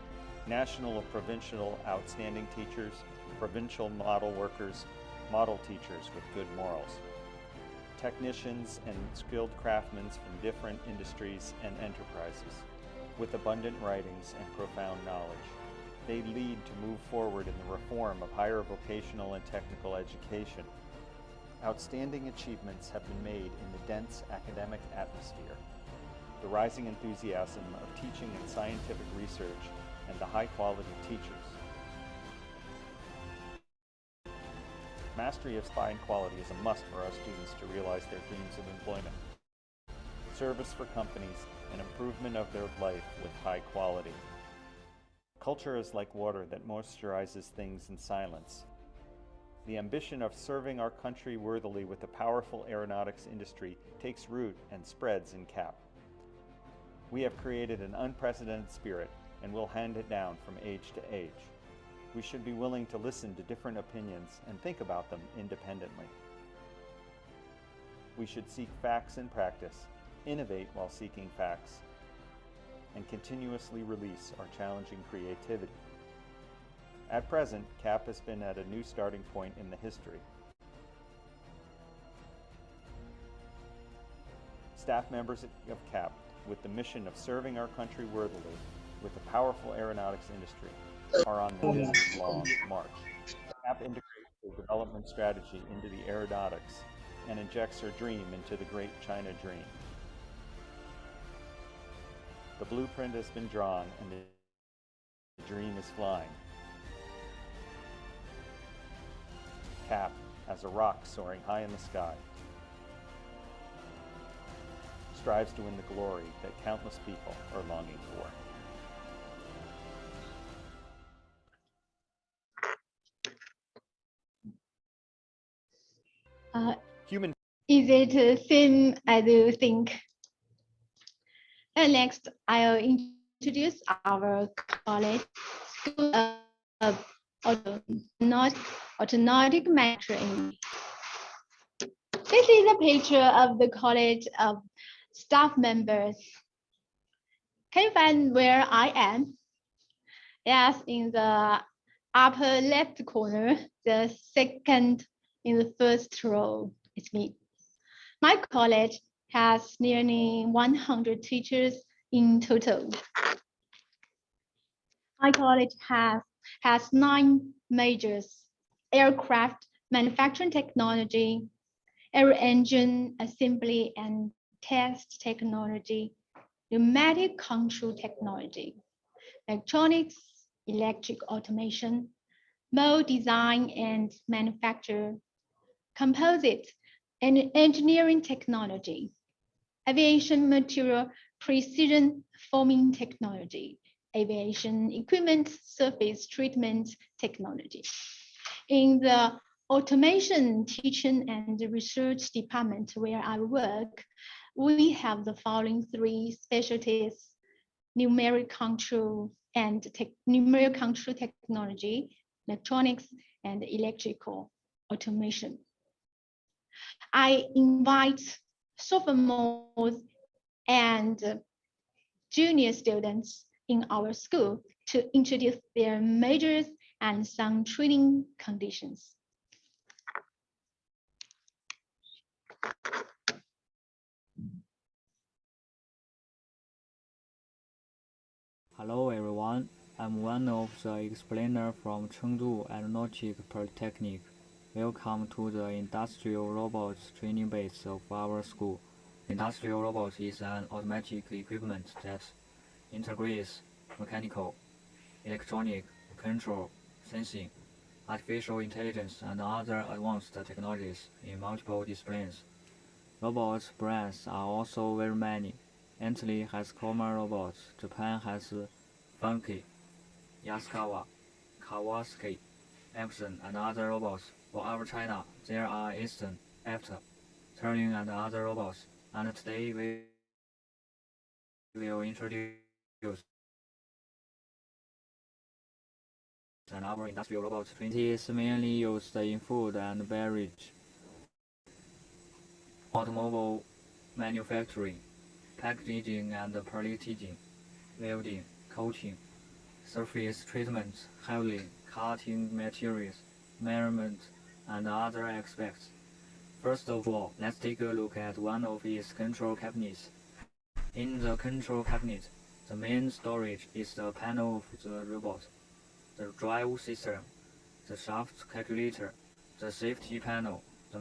national or provincial outstanding teachers, provincial model workers, model teachers with good morals, technicians and skilled craftsmen from different industries and enterprises, with abundant writings and profound knowledge. They lead to move forward in the reform of higher vocational and technical education. Outstanding achievements have been made in the dense academic atmosphere, the rising enthusiasm of teaching and scientific research, and the high-quality teachers. Mastery of fine quality is a must for our students to realize their dreams of employment, service for companies, and improvement of their life with high quality. Culture is like water that moisturizes things in silence. The ambition of serving our country worthily with a powerful aeronautics industry takes root and spreads in CAP. We have created an unprecedented spirit and will hand it down from age to age. We should be willing to listen to different opinions and think about them independently. We should seek facts in practice, innovate while seeking facts, and continuously release our challenging creativity. At present, CAP has been at a new starting point in the history. Staff members of CAP, with the mission of serving our country worthily with a powerful aeronautics industry, are on the long march. CAP integrates the development strategy into the aeronautics and injects her dream into the great China dream. The blueprint has been drawn and the dream is flying. CAP as a rock soaring high in the sky strives to win the glory that countless people are longing for. Is it the same as you think? And next, I'll introduce our college School of Aeronautic Manufacturing. This is a picture of the college of staff members. Can you find where I am? Yes, in the upper left corner, the second in the first row, it's me. My college has nearly 100 teachers in total. My college has 9 majors: aircraft manufacturing technology, aero engine assembly and test technology, pneumatic control technology, electronics, electric automation, mold design and manufacture, composite and engineering technology, aviation material precision forming technology, aviation equipment surface treatment technology. In the automation teaching and research department where I work, we have the following 3 specialties: numeric control and numeric control technology, electronics, and electrical automation. I invite sophomores and junior students in our school to introduce their majors and some training conditions. Hello everyone, I'm one of the explainers from Chengdu Aeronautic Polytechnic. Welcome to the Industrial Robots training base of our school. Industrial robots is an automatic equipment that integrates mechanical, electronic, control, sensing, artificial intelligence, and other advanced technologies in multiple disciplines. Robots brands are also very many. Italy has Common Robots, Japan has Funky, Yaskawa, Kawasaki, Epson, and other robots. For our China, there are Eastern, After, Turning, and other robots. And today we will introduce our industrial robot training. It is mainly used in food and beverage, automobile manufacturing, packaging and packaging, welding, coating, surface treatment, handling, cutting materials, measurement, and other aspects. First of all, let's take a look at one of its control cabinets. In the control cabinet, the main storage is the panel of the robot, the drive system, the shaft calculator, the safety panel, the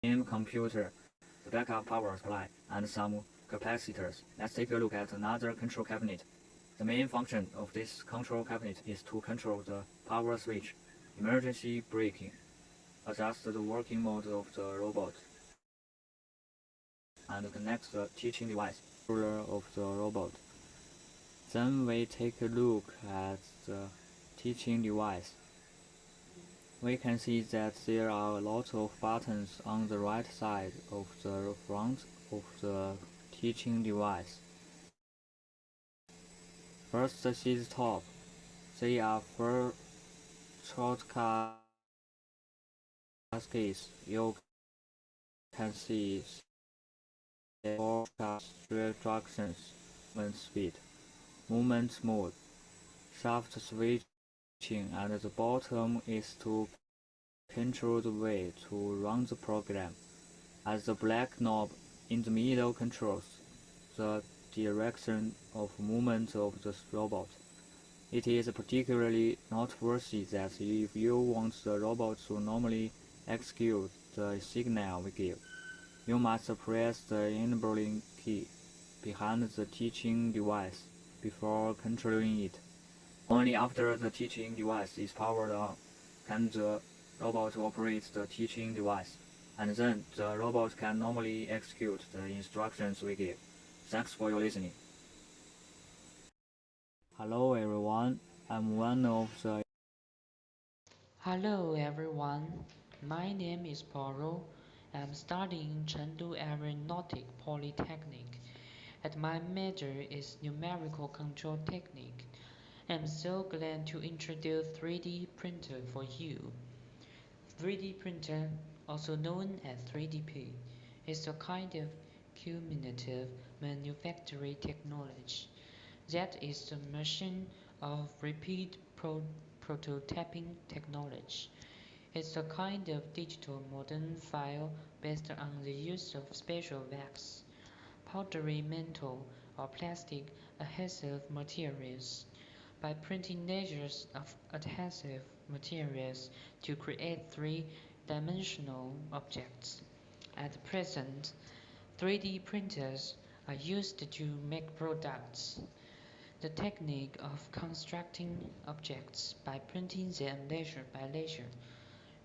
main computer, the backup power supply, and some capacitors. Let's take a look at another control cabinet. The main function of this control cabinet is to control the power switch, emergency braking, adjust the working mode of the robot, and connect the teaching device of the robot. Then we take a look at the teaching device. We can see that there are a lot of buttons on the right side of the front of the teaching device. First see the top. They are for shortcut keys. You can see shortcut instructions, movement speed, movement mode, shaft switching, and the bottom is to control the way to run the program, as the black knob in the middle controls the direction of movement of the robot. It is particularly noteworthy that if you want the robot to normally execute the signal we give, you must press the enabling key behind the teaching device before controlling it. Only after the teaching device is powered on can the robot operate the teaching device, and then the robot can normally execute the instructions we give. Thanks for your listening. Hello everyone, I'm one of the... Hello everyone, my name is Paulo. I'm studying Chengdu Aeronautic Polytechnic, and my major is Numerical Control Technique. I'm so glad to introduce 3D printer for you. 3D printer, also known as 3DP, is a kind of cumulative manufacturing technology that is the machine of repeat prototyping technology. It's a kind of digital modern file based on the use of special wax, powdery metal, or plastic adhesive materials. By printing layers of adhesive materials to create three-dimensional objects. At present, 3D printers are used to make products. The technique of constructing objects by printing them layer by layer.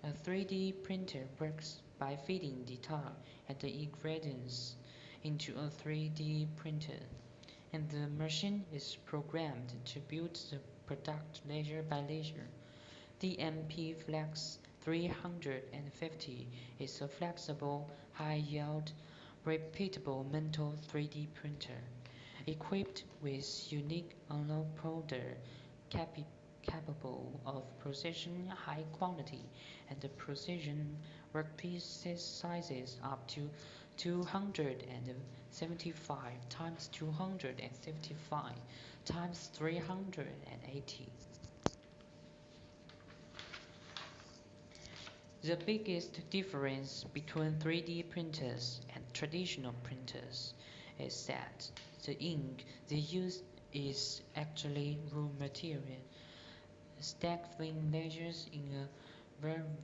A 3D printer works by feeding the tar and the ingredients into a 3D printer, and the machine is programmed to build the product layer by layer. The MP Flex 350 is a flexible, high-yield, repeatable metal 3D printer, equipped with unique unload powder capable of processing high quality and precision workpiece sizes up to 275 times 275 times 380. The biggest difference between 3D printers and traditional printers is that the ink they use is actually raw material, stacked thin layers in a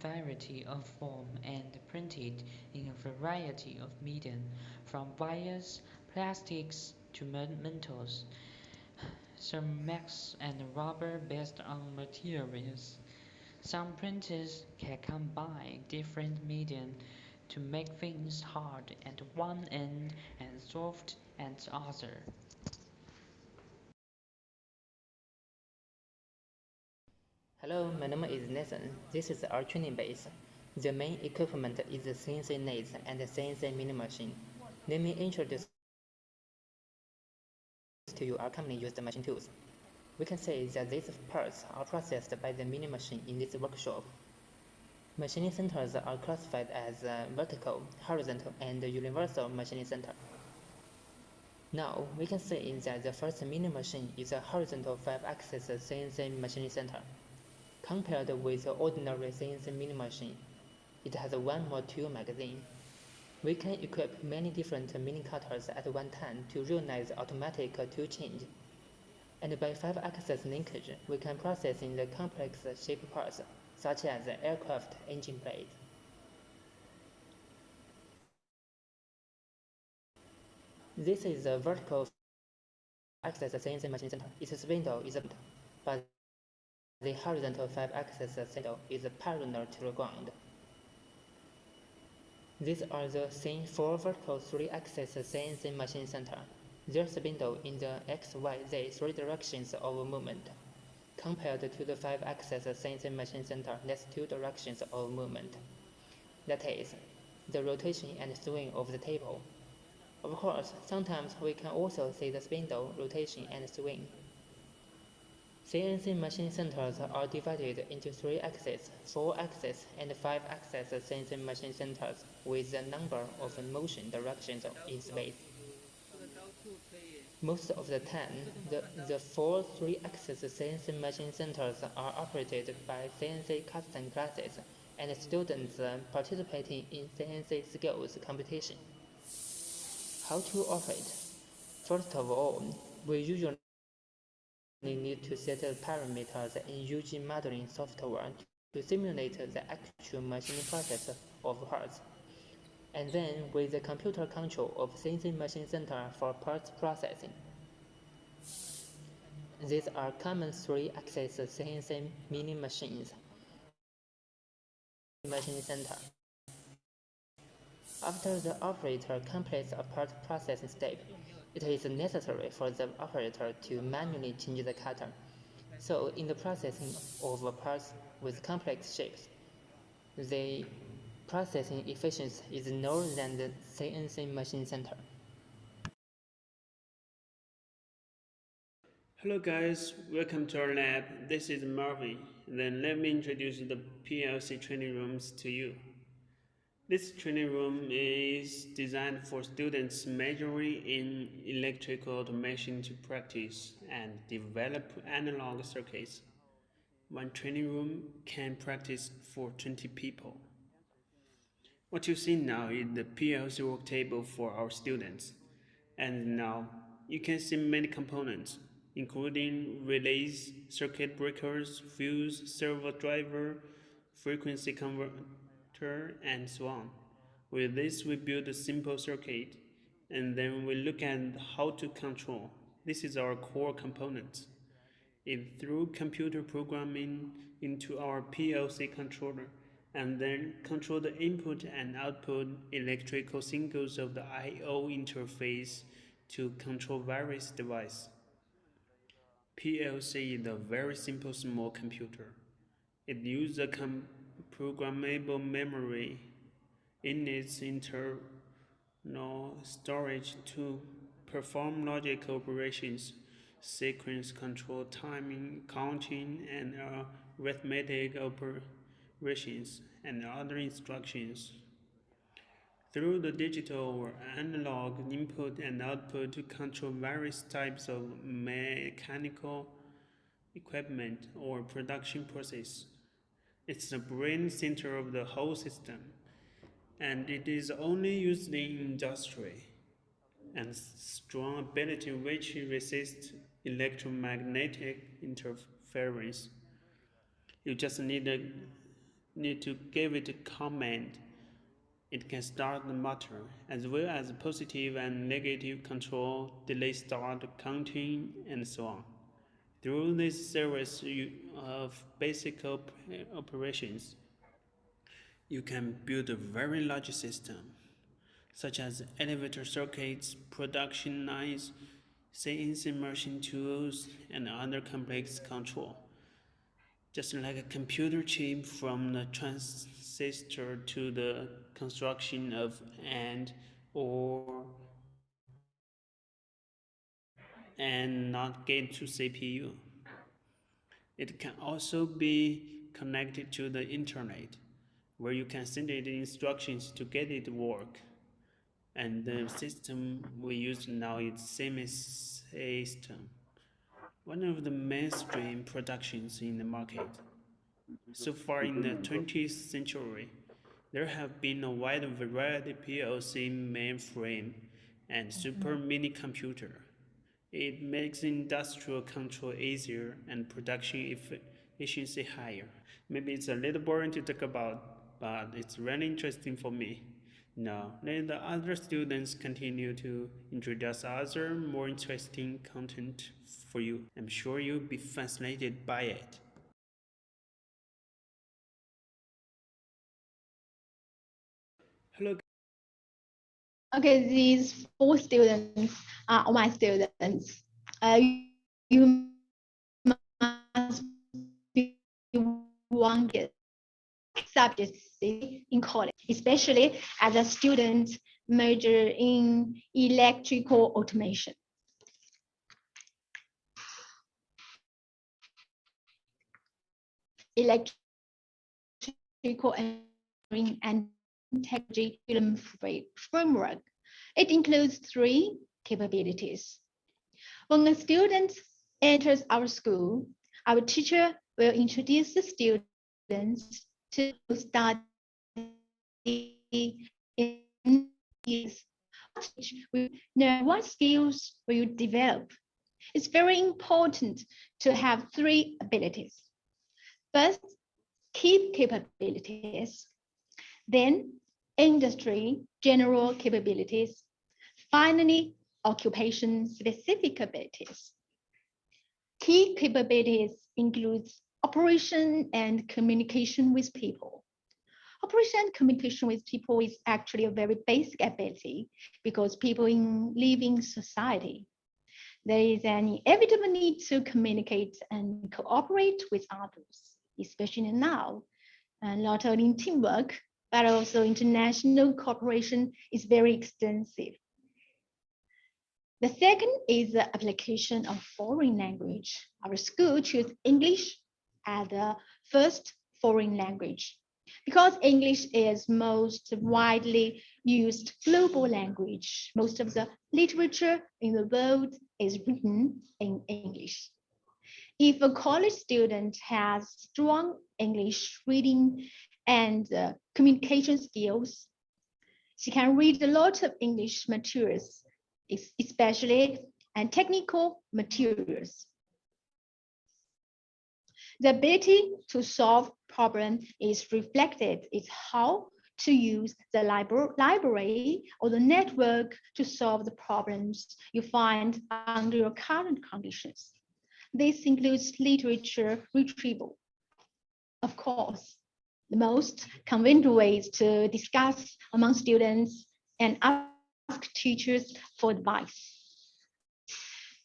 variety of form and printed in a variety of medium, from wires, plastics to metals, ceramics and rubber based on materials. Some printers can combine different medium to make things hard at one end and soft at the other. Hello, my name is Nathan. This is our training base. The main equipment is the CNC lathe and the CNC mini machine. Let me introduce to you our company used machine tools. We can say that these parts are processed by the mini machine in this workshop. Machining centers are classified as vertical, horizontal, and universal machining center. Now, we can say that the first mini machine is a horizontal 5-axis CNC machining center. Compared with the ordinary CNC mini machine, it has one more tool magazine. We can equip many different mini cutters at one time to realize automatic tool change. And by 5-axis linkage, we can process in the complex shape parts, such as the aircraft engine blades. This is a vertical axis CNC machine center. Its spindle is a but the horizontal 5-axis spindle is parallel to the ground. These are the same 4 vertical 3-axis CNC machine center. Their spindle in the X, Y, Z 3 directions of movement. Compared to the 5-axis CNC machine center, that's 2 directions of movement. That is, the rotation and swing of the table. Of course, sometimes we can also see the spindle, rotation, and swing. CNC machine centers are divided into 3 axes, 4 axes, and 5 axis CNC machine centers with the number of motion directions in space. Most of the time, the 4 3-axis CNC machine centers are operated by CNC custom classes and students participating in CNC skills competition. How to operate? First of all, we usually need to set parameters in UG modeling software to simulate the actual machining process of parts, and then with the computer control of CNC machine center for parts processing. These are common 3-axis CNC mini machines machining center. After the operator completes a part processing step, it is necessary for the operator to manually change the cutter. So in the processing of parts with complex shapes, the processing efficiency is lower than the CNC machine center. Hello guys, welcome to our lab. This is Marvin. Then let me introduce the PLC training rooms to you. This training room is designed for students majoring in electrical automation to practice and develop analog circuits. One training room can practice for 20 people. What you see now is the PLC work table for our students. And now you can see many components, including relays, circuit breakers, fuse, servo driver, frequency converter, and so on. With this, we build a simple circuit, and then we look at how to control. This is our core component. It through computer programming into our PLC controller, and then control the input and output electrical signals of the I/O interface to control various devices. PLC is a very simple small computer. It uses a programmable memory in its internal storage to perform logic operations sequence control, timing, counting, and arithmetic operations, and other instructions. Through the digital or analog input and output to control various types of mechanical equipment or production process. It's the brain center of the whole system, and it is only used in industry and strong ability which resist electromagnetic interference. You just need to give it a command. It can start the motor, as well as positive and negative control, delay start, counting, and so on. Through this series of basic operations, you can build a very large system, such as elevator circuits, production lines, CNC machine tools, and other complex control. Just like a computer chip, from the transistor to the construction of or and not gate to CPU. It can also be connected to the internet, where you can send it instructions to get it to work. And the system we use now is Siemens system, one of the mainstream productions in the market. So far in the 20th century, there have been a wide variety of PLC mainframe and super mini computer. It makes industrial control easier and production efficiency higher. Maybe it's a little boring to talk about, but it's really interesting for me. Now, let the other students continue to introduce other more interesting content for you. I'm sure you'll be fascinated by it. Hello. Okay, these 4 students are my students. You must be wondering subjects in college, especially as a student major in electrical automation. Electrical engineering and technology framework. It includes 3 capabilities. When a student enters our school, our teacher will introduce the students to study in years. We know what skills will you develop. It's very important to have 3 abilities. First, key capabilities, then industry general capabilities, finally, occupation-specific abilities. Key capabilities includes operation and communication with people. Operation and communication with people is actually a very basic ability because people in living society. There is an inevitable need to communicate and cooperate with others, especially now. And not only in teamwork, but also international cooperation is very extensive. The second is the application of foreign language. Our school chose English as the first foreign language because English is most widely used global language. Most of the literature in the world is written in English. If a college student has strong English reading and communication skills, she can read a lot of English materials, especially and technical materials. The ability to solve problems is reflected in how to use the library or the network to solve the problems you find under your current conditions. This includes literature retrieval. Of course, the most convenient ways to discuss among students and ask teachers for advice.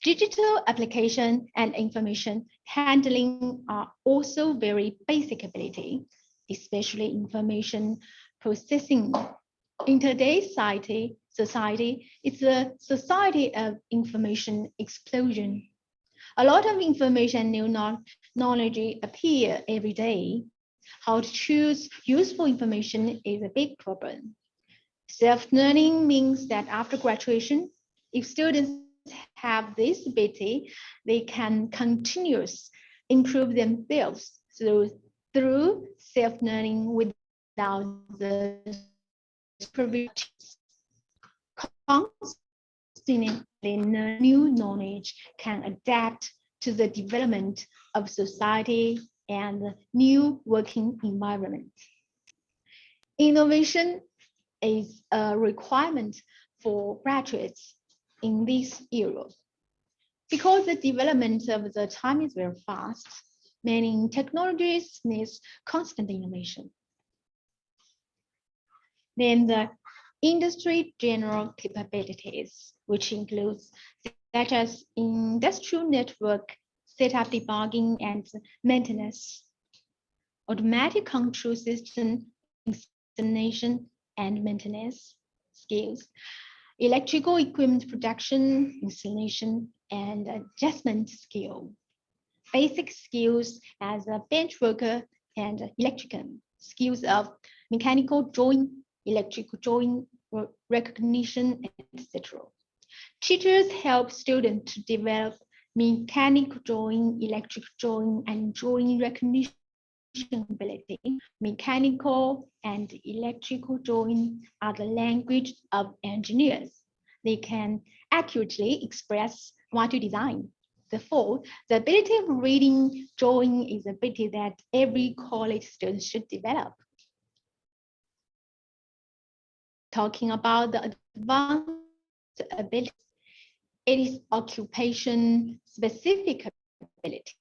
Digital application and information handling are also very basic ability, especially information processing. In today's society, it's a society of information explosion. A lot of information, new knowledge appear every day. How to choose useful information is a big problem. Self-learning means that after graduation, if students have this ability, they can continuously improve themselves through self-learning without the supervision. Constantly learn new knowledge can adapt to the development of society and the new working environment. Innovation is a requirement for graduates in this era. Because the development of the time is very fast, many technologies need constant innovation. Then the industry general capabilities, which includes such as industrial network, setup, debugging, and maintenance, automatic control system installation and maintenance skills, electrical equipment production, installation, and adjustment skill, basic skills as a bench worker and electrical skills of mechanical drawing, electrical drawing, recognition, etc. Teachers help students to develop mechanical drawing, electrical drawing, and drawing recognition ability. Mechanical and electrical drawing are the language of engineers. They can accurately express what to design. Therefore, the ability of reading drawing is an ability that every college student should develop. Talking about the advanced abilities, it is occupation-specific ability.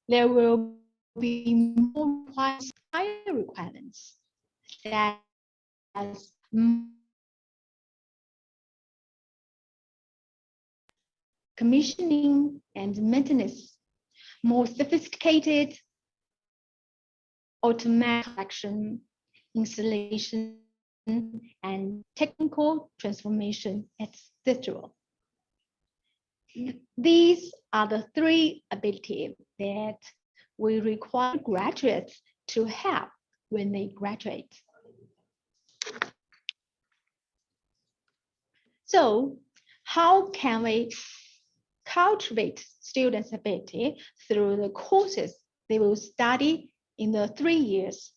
There will be more higher requirements, such as commissioning and maintenance, more sophisticated automatic action, installation, and technical transformation, etc. These are the three abilities that we require graduates to have when they graduate. So, how can we cultivate students' ability through the courses they will study in the 3 years?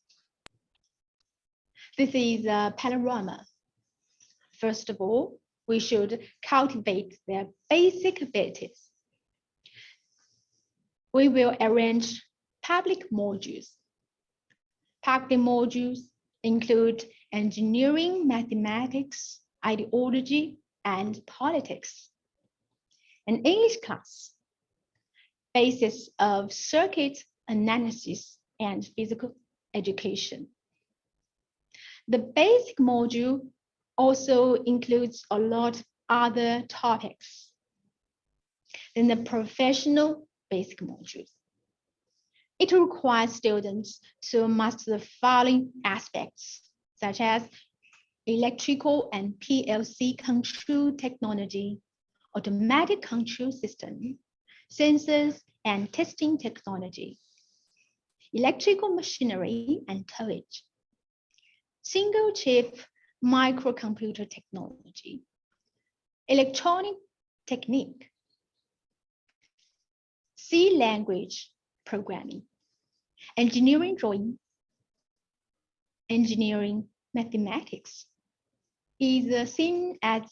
This is a panorama. First of all, we should cultivate their basic abilities. We will arrange public modules. Public modules include engineering, mathematics, ideology, and politics. An English class, basis of circuit analysis and physical education. The basic module also includes a lot of other topics. Then the professional basic modules. It requires students to master the following aspects, such as electrical and PLC control technology, automatic control system, sensors and testing technology, electrical machinery and towage, single chip microcomputer technology, electronic technique, C language programming, engineering drawing, engineering mathematics is the same as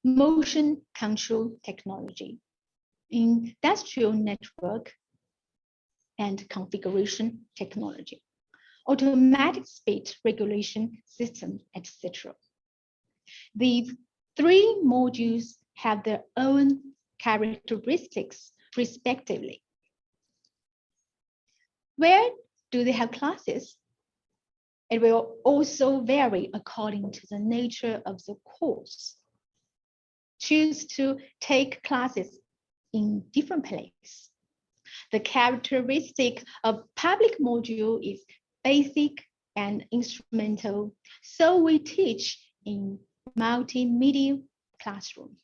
motion control technology, industrial network and configuration technology, automatic speed regulation system, etc. These three modules have their own characteristics respectively. Where do they have classes? It will also vary according to the nature of the course. Choose to take classes in different places. The characteristic of public module is basic and instrumental, so we teach in multimedia classroom.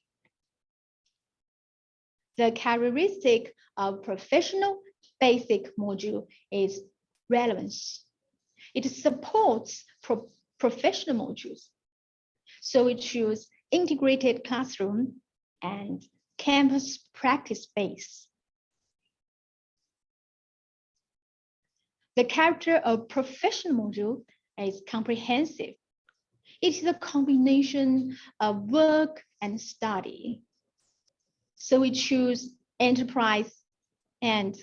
The characteristic of professional basic module is relevance. It supports professional modules. So we choose integrated classroom and campus practice space. The character of professional module is comprehensive. It is a combination of work and study. So we choose enterprise and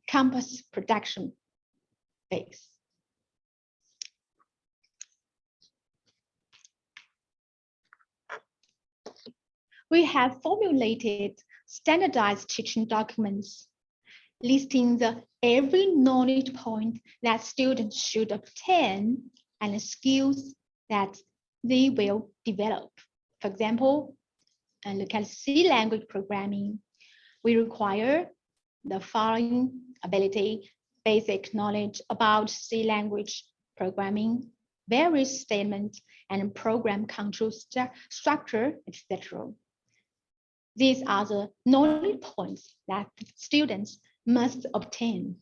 campus production base. We have formulated standardized teaching documents listing every knowledge point that students should obtain and the skills that they will develop. For example, look at C language programming. We require the following ability: basic knowledge about C language programming, various statements, and program control structure, etc. These are the knowledge points that students must obtain.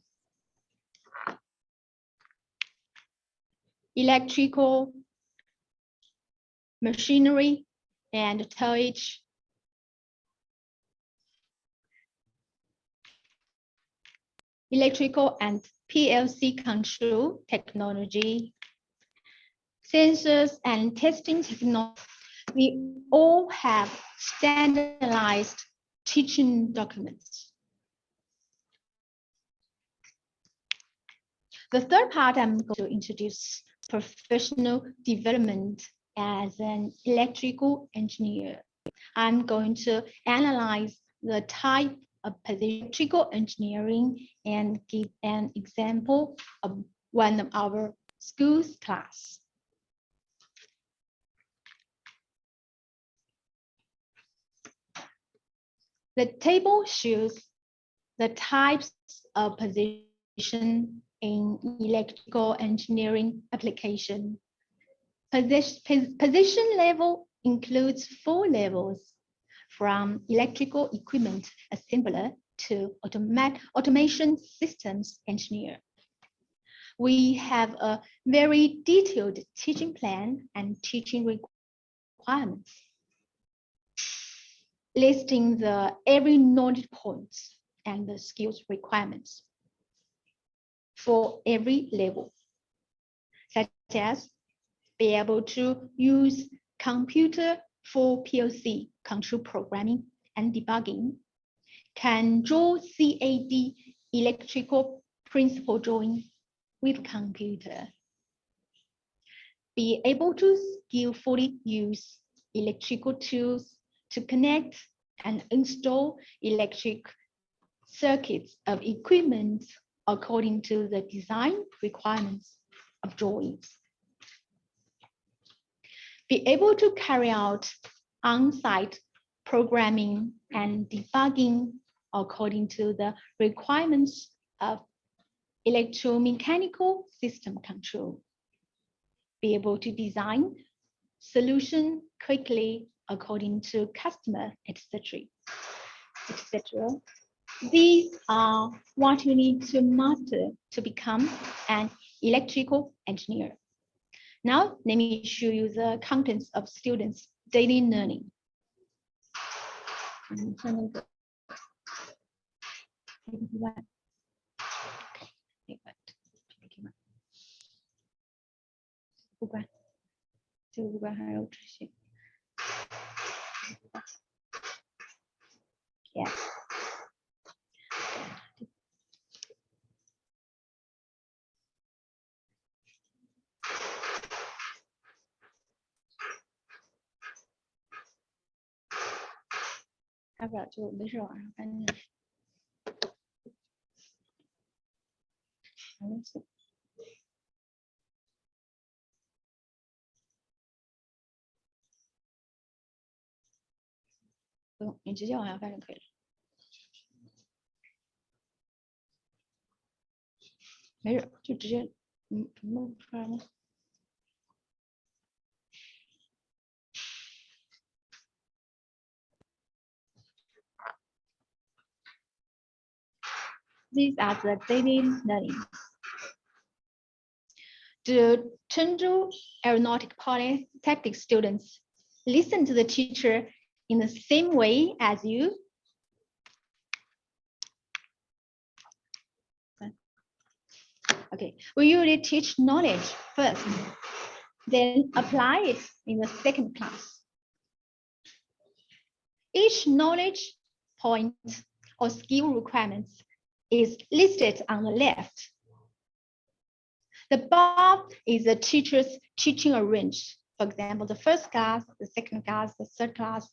Electrical, machinery, and towage. Electrical and PLC control technology, sensors and testing technology. We all have standardized teaching documents. The third part, I'm going to introduce professional development as an electrical engineer. I'm going to analyze the type of electrical engineering and give an example of one of our school's class. The table shows the types of position in electrical engineering application. Position level includes 4 levels, from electrical equipment assembler to automation systems engineer. We have a very detailed teaching plan and teaching requirements, listing every knowledge points and the skills requirements for every level, such as be able to use computer for PLC control programming and debugging, can draw CAD electrical principle drawing with computer, be able to skillfully use electrical tools to connect and install electric circuits of equipment according to the design requirements of drawings. Be able to carry out on-site programming and debugging according to the requirements of electromechanical system control. Be able to design solution quickly according to customer, etc. These are what you need to master to become an electrical engineer. Now, let me show you the contents of students' daily learning. Yeah.要不了就没事，晚上赶紧。不用，你直接往下翻就可以了。没事，就直接，怎么弄出来呢？ These are the daily learning. The Chengdu Aeronautic Polytechnic students listen to the teacher in the same way as you. Okay, we usually teach knowledge first, then apply it in the second class. Each knowledge point or skill requirements is listed on the left. The bar is the teacher's teaching range. For example, the first class, the second class, the third class.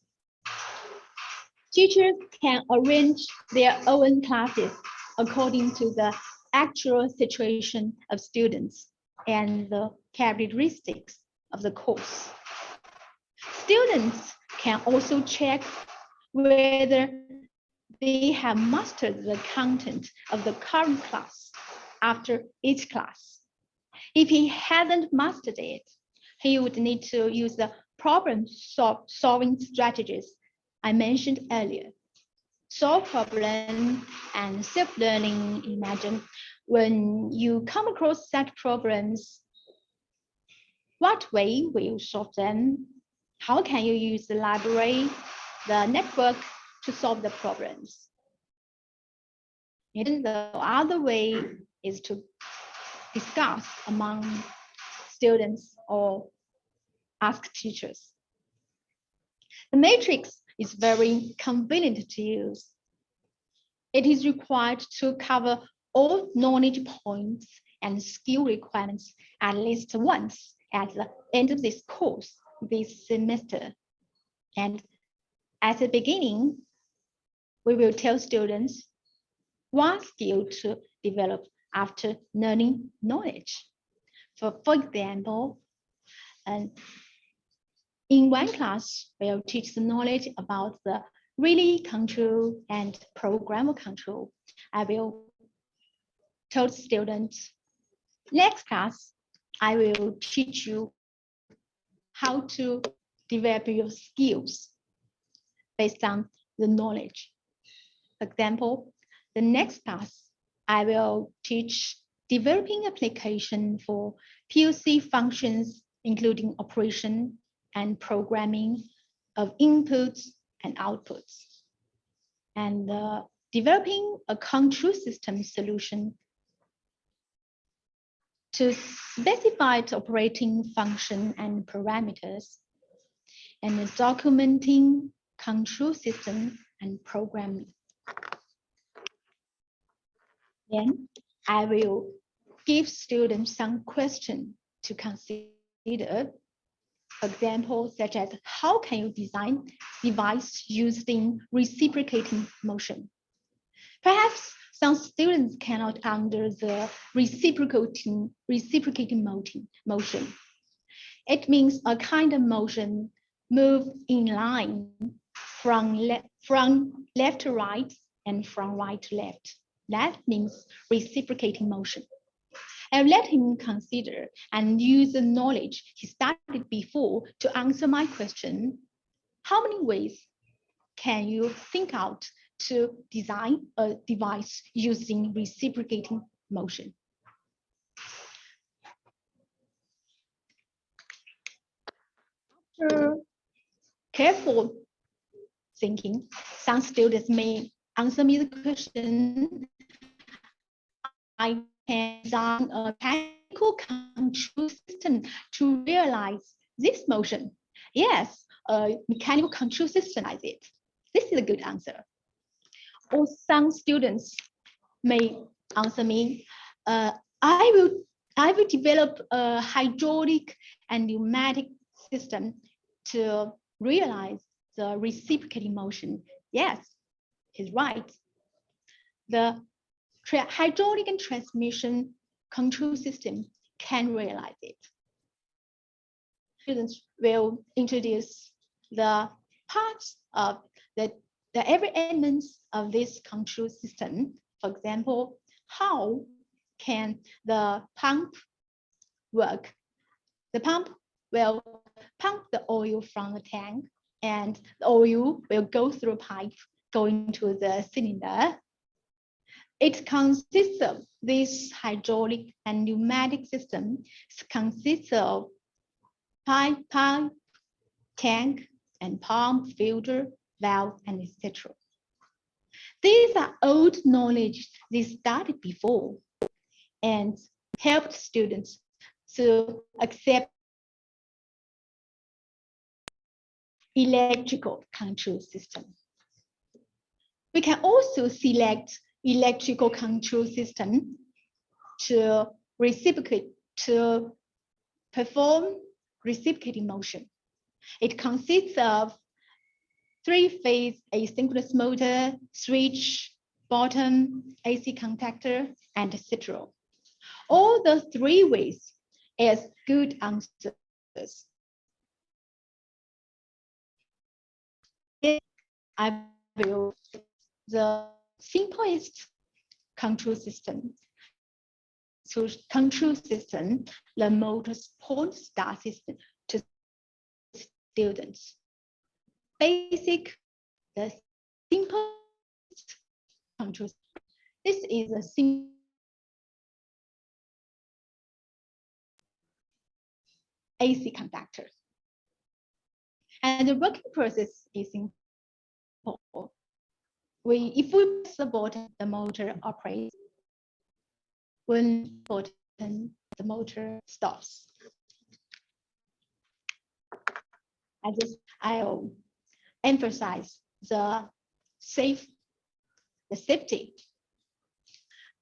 Teachers can arrange their own classes according to the actual situation of students and the characteristics of the course. Students can also check whether they have mastered the content of the current class after each class. If he hasn't mastered it, he would need to use the problem-solving strategies I mentioned earlier. Solve problem and self-learning. Imagine when you come across such problems, what way will you solve them? How can you use the library, the network to solve the problems? And the other way is to discuss among students or ask teachers. The matrix is very convenient to use. It is required to cover all knowledge points and skill requirements at least once at the end of this course, this semester. And at the beginning, we will tell students what skill to develop after learning knowledge. For example, in one class, we'll teach the knowledge about the relay control and programmable control. I will tell students, next class, I will teach you how to develop your skills based on the knowledge. For example, the next class, I will teach developing application for PLC functions, including operation and programming of inputs and outputs, and developing a control system solution to specify the operating function and parameters, and documenting control system and programming. Then I will give students some questions to consider. For example, such as how can you design device using reciprocating motion? Perhaps some students cannot under the reciprocating motion. It means a kind of motion move in line from left to right and from right to left. That means reciprocating motion. I'll let him consider and use the knowledge he studied before to answer my question. How many ways can you think out to design a device using reciprocating motion? After careful thinking, some students may answer me the question, I can design a mechanical control system to realize this motion. Yes, a mechanical control system is it. This is a good answer. Or some students may answer me, I will develop a hydraulic and pneumatic system to realize the reciprocating motion. Yes, he's right. The hydraulic and transmission control system can realize it. Students will introduce the parts of the every elements of this control system. For example, how can the pump work? The pump will pump the oil from the tank, and the oil will go through a pipe going to the cylinder. It consists of this hydraulic and pneumatic system. It consists of pipe, tank, and pump, filter, valve, and etc. These are old knowledge they studied before and helped students to accept electrical control system. We can also select electrical control system to perform reciprocating motion. It consists of three-phase asynchronous motor, switch, bottom, AC contactor, and etc. All the three ways is good answers. I will the simplest control system. So control system, the motor support start system to students. Basic, the simplest control. This is a simple AC conductor. And the working process is simple. If we press the button, the motor operates. When button, the motor stops. I'll emphasize the safety.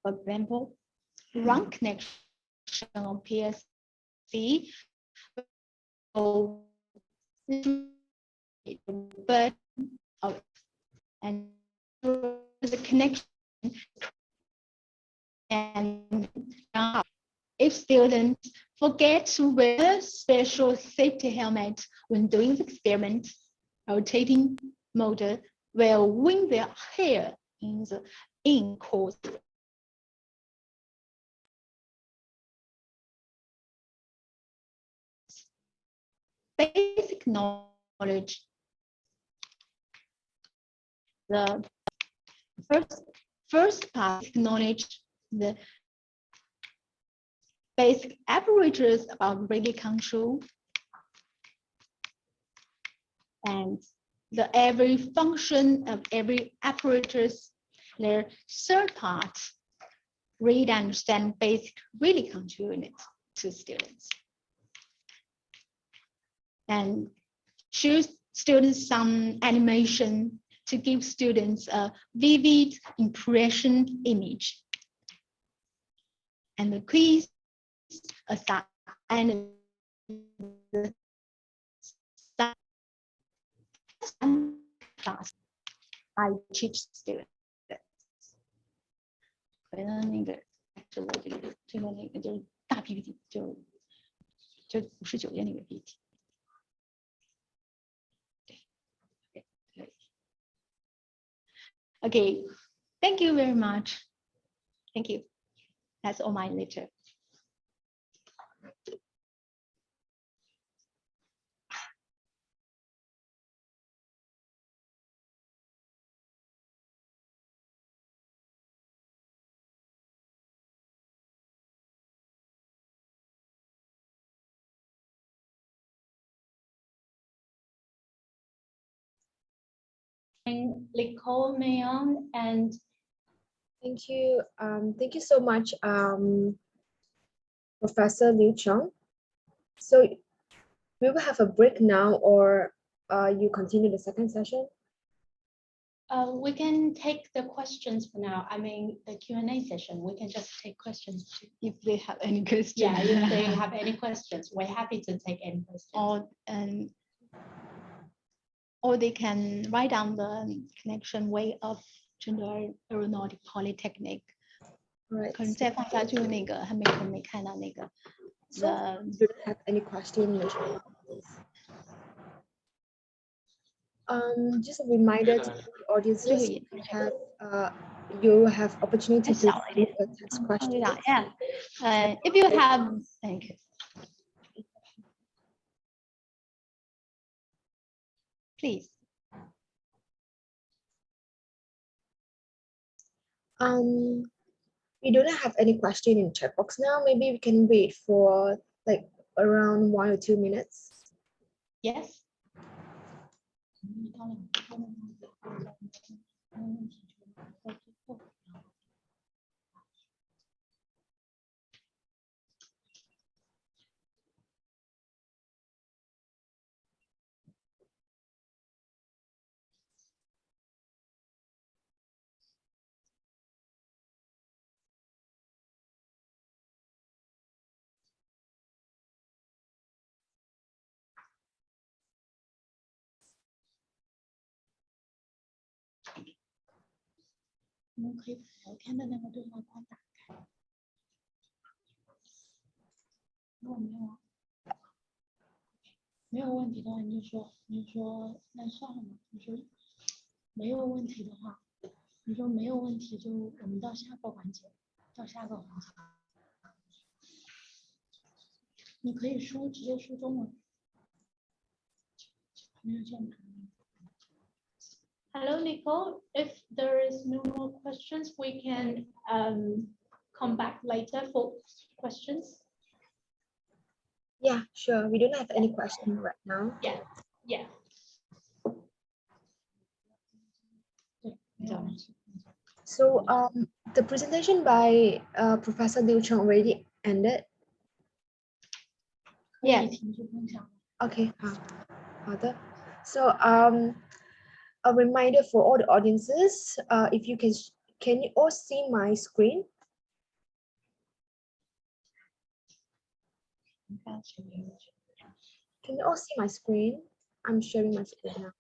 For example, wrong connection on PLC but and the connection and if students forget to wear special safety helmet when doing the experiment, rotating motor will wing their hair in the course. Basic knowledge. The first part knowledge the basic apparatus about relay control and the every function of every apparatus. Their third part, read and understand basic relay control unit to students. And choose students some animation to give students a vivid impression image. And the quiz and the class I teach students. 回到那个这个就是大 PPT 就59页那个 PPT。Okay, thank you very much. Thank you. That's all my lecture. Nicole Mayon and thank you so much, Professor Liu Cheng. So we will have a break now, or you continue the second session? We can take the questions for now. I mean, the Q&A session, we can just take questions if they have any questions. Yeah, if they have any questions, we're happy to take any questions. Or they can write down the connection way of Chengdu Aeronautic Polytechnic. Right. 可能再放下去那个还没看到那个。So, do you have any question? Just a reminder to the audience, you have opportunity to text questions. Yeah. If you have, thank you. Please. We don't have any question in chat box now. Maybe we can wait for like around 1 or 2 minutes. Yes.可以把聊天的那个对话框打开。如果没有问题的话，你就说那算了嘛。你说没有问题的话，你说没有问题就我们到下个环节，你可以直接说中文。没有键盘。Hello, Nicole. If there is no more questions, we can come back later for questions. Yeah, sure. We don't have any question right now. Yeah. So the presentation by Professor Liu Cheng already ended. Yeah. Okay. So a reminder for all the audiences, if you can you all see my screen? Can you all see my screen? I'm sharing my screen now.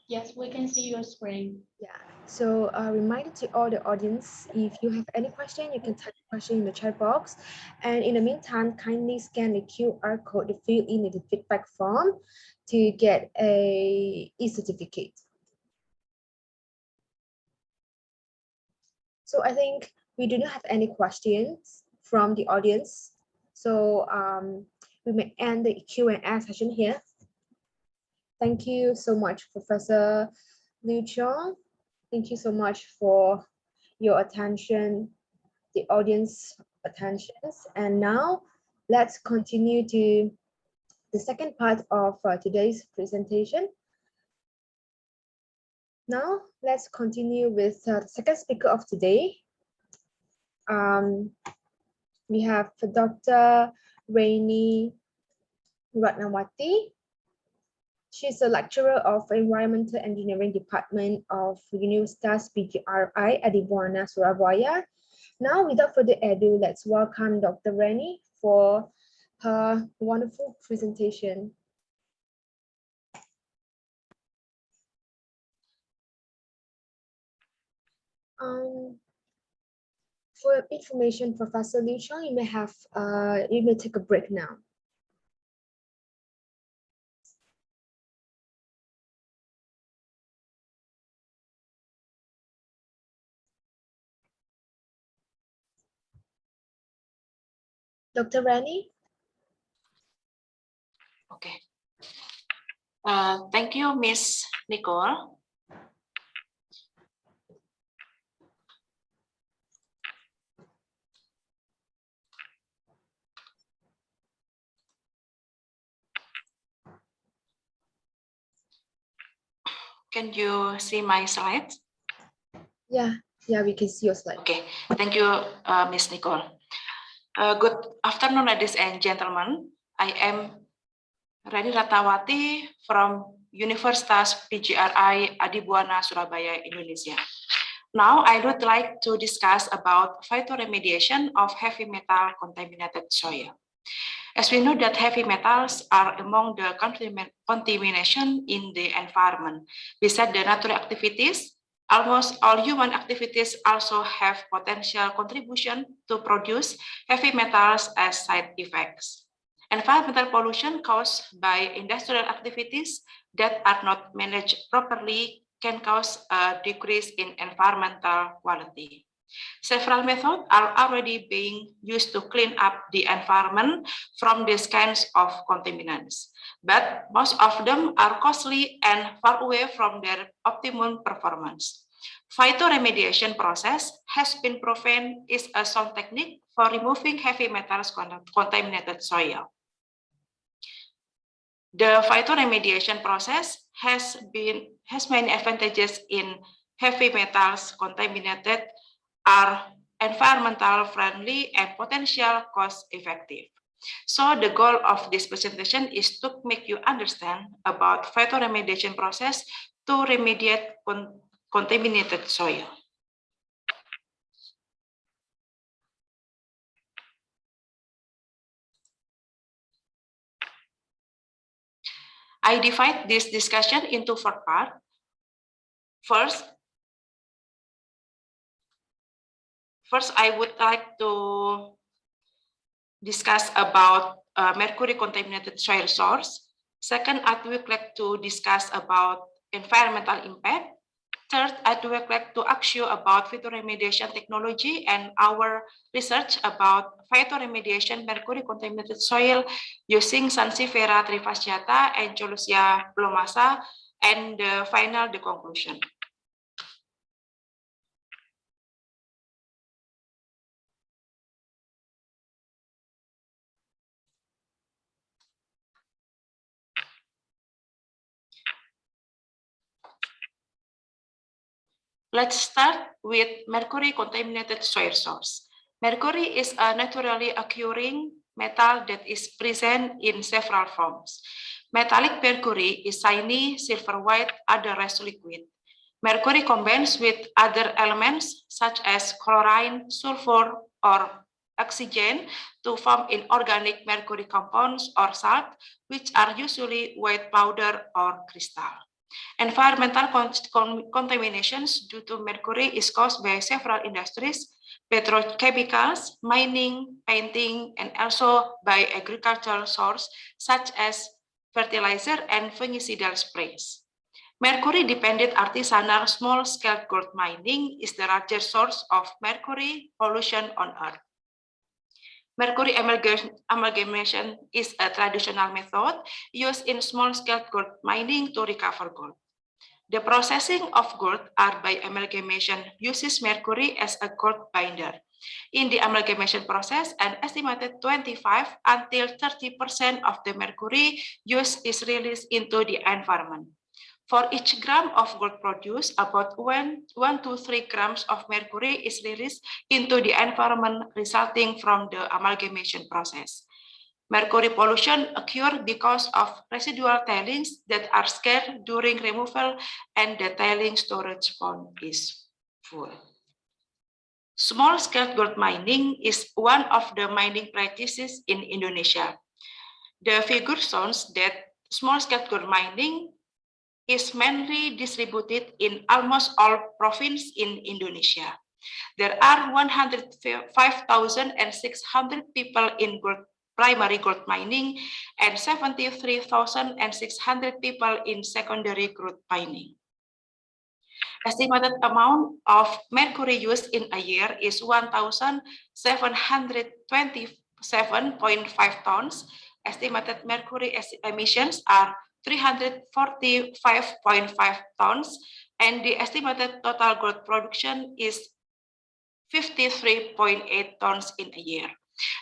Yes, we can see your screen. Yeah. So a reminder to all the audience, if you have any question, you can type the question in the chat box. And in the meantime, kindly scan the QR code to fill in the feedback form to get a e-certificate. So I think we do not have any questions from the audience. So we may end the Q&A session here. Thank you so much, Professor Liu Cheng. Thank you so much for your attention, the audience attentions. And now let's continue to the second part of today's presentation. Now let's continue with the second speaker of today. We have Dr. Rainey Ratnawati. She's a lecturer of Environmental Engineering Department of Universitas PGRI at Buana, Surabaya. Now, without further ado, let's welcome Dr. Rainey for her wonderful presentation. For information, Professor Liu Cheng, you may take a break now. Dr. Rainey? Okay. Thank you, Miss Nicole. Can you see my slides? Yeah, we can see your slide. Okay, thank you, Miss Nicole. Good afternoon, ladies and gentlemen. I am Rainey Ratnawati from Universitas PGRI Buana, Surabaya, Indonesia. Now, I would like to discuss about phytoremediation of heavy metal contaminated soil. As we know that heavy metals are among the contamination in the environment. Besides the natural activities, almost all human activities also have potential contribution to produce heavy metals as side effects. Environmental pollution caused by industrial activities that are not managed properly can cause a decrease in environmental quality. Several methods are already being used to clean up the environment from these kinds of contaminants, but most of them are costly and far away from their optimum performance. phytoremediation process has been proven is a sound technique for removing heavy metals contaminated soil. The phytoremediation process has many advantages in heavy metals contaminated, are environmental friendly and potential cost effective. So the goal of this presentation is to make you understand about phytoremediation process to remediate contaminated soil. I divide this discussion into 4 parts. First, I would like to discuss about mercury contaminated soil source. Second, I would like to discuss about environmental impact. Third, I would like to ask you about phytoremediation technology and our research about phytoremediation mercury contaminated soil using Sansevieria trifasciata and Cholosia plomasa, and the conclusion. Let's start with mercury contaminated soil source. Mercury is a naturally occurring metal that is present in several forms. Metallic mercury is shiny, silver white, odorless liquid. Mercury combines with other elements such as chlorine, sulfur, or oxygen to form inorganic mercury compounds or salt, which are usually white powder or crystal. Environmental contaminations due to mercury is caused by several industries, petrochemicals, mining, painting, and also by agricultural sources such as fertilizer and fungicidal sprays. Mercury-dependent artisanal small-scale gold mining is the largest source of mercury pollution on Earth. Mercury amalgamation is a traditional method used in small-scale gold mining to recover gold. The processing of gold by amalgamation uses mercury as a gold binder. In the amalgamation process, an estimated 25 until 30% of the mercury used is released into the environment. For each gram of gold produced, about 1 to 3 grams of mercury is released into the environment resulting from the amalgamation process. Mercury pollution occurs because of residual tailings that are scarce during removal and the tailing storage pond is full. Small-scale gold mining is one of the mining practices in Indonesia. The figure shows that small-scale gold mining is mainly distributed in almost all provinces in Indonesia. There are 105,600 people in primary gold mining and 73,600 people in secondary gold mining. Estimated amount of mercury used in a year is 1,727.5 tons. Estimated mercury emissions are 345.5 tons, and the estimated total gold production is 53.8 tons in a year.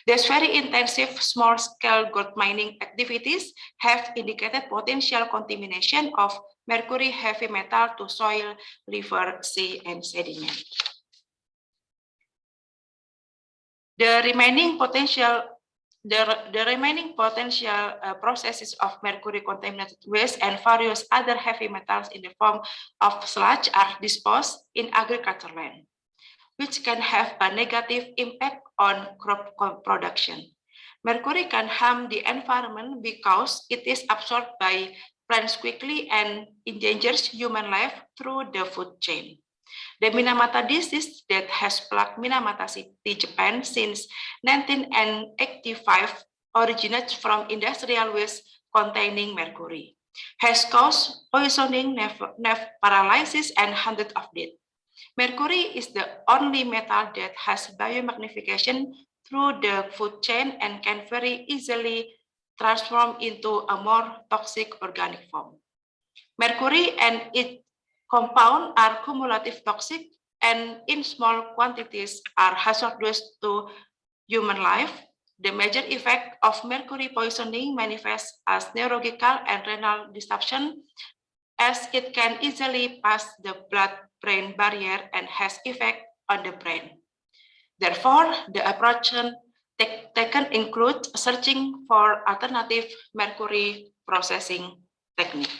These very intensive small-scale gold mining activities have indicated potential contamination of mercury heavy metal to soil, river, sea, and sediment. The remaining potential processes of mercury contaminated waste and various other heavy metals in the form of sludge are disposed in agricultural land, which can have a negative impact on crop production. Mercury can harm the environment because it is absorbed by plants quickly and endangers human life through the food chain. The Minamata disease that has plagued Minamata City, Japan since 1985 originates from industrial waste containing mercury, has caused poisoning, nerve paralysis, and hundreds of deaths. Mercury is the only metal that has biomagnification through the food chain and can very easily transform into a more toxic organic form. Mercury and its compounds are cumulative toxic and in small quantities are hazardous to human life. The major effect of mercury poisoning manifests as neurological and renal disruption, as it can easily pass the blood-brain barrier and has effect on the brain. Therefore, the approach taken includes searching for alternative mercury processing technique.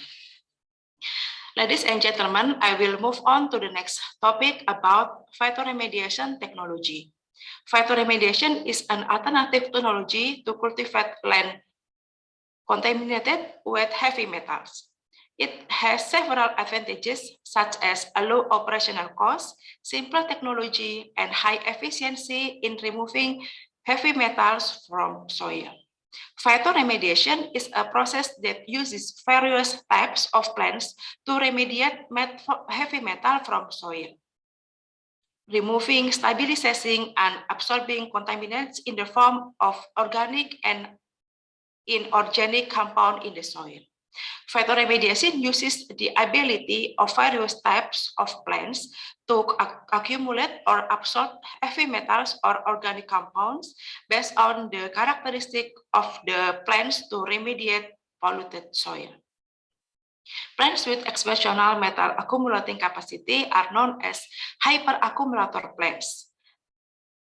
Ladies and gentlemen, I will move on to the next topic about phytoremediation technology. Phytoremediation is an alternative technology to cultivate land contaminated with heavy metals. It has several advantages, such as a low operational cost, simple technology, and high efficiency in removing heavy metals from soil. Phytoremediation is a process that uses various types of plants to remediate heavy metal from soil, removing, stabilizing, and absorbing contaminants in the form of organic and inorganic compound in the soil. Phytoremediation uses the ability of various types of plants to accumulate or absorb heavy metals or organic compounds based on the characteristic of the plants to remediate polluted soil. Plants with exceptional metal accumulating capacity are known as hyperaccumulator plants.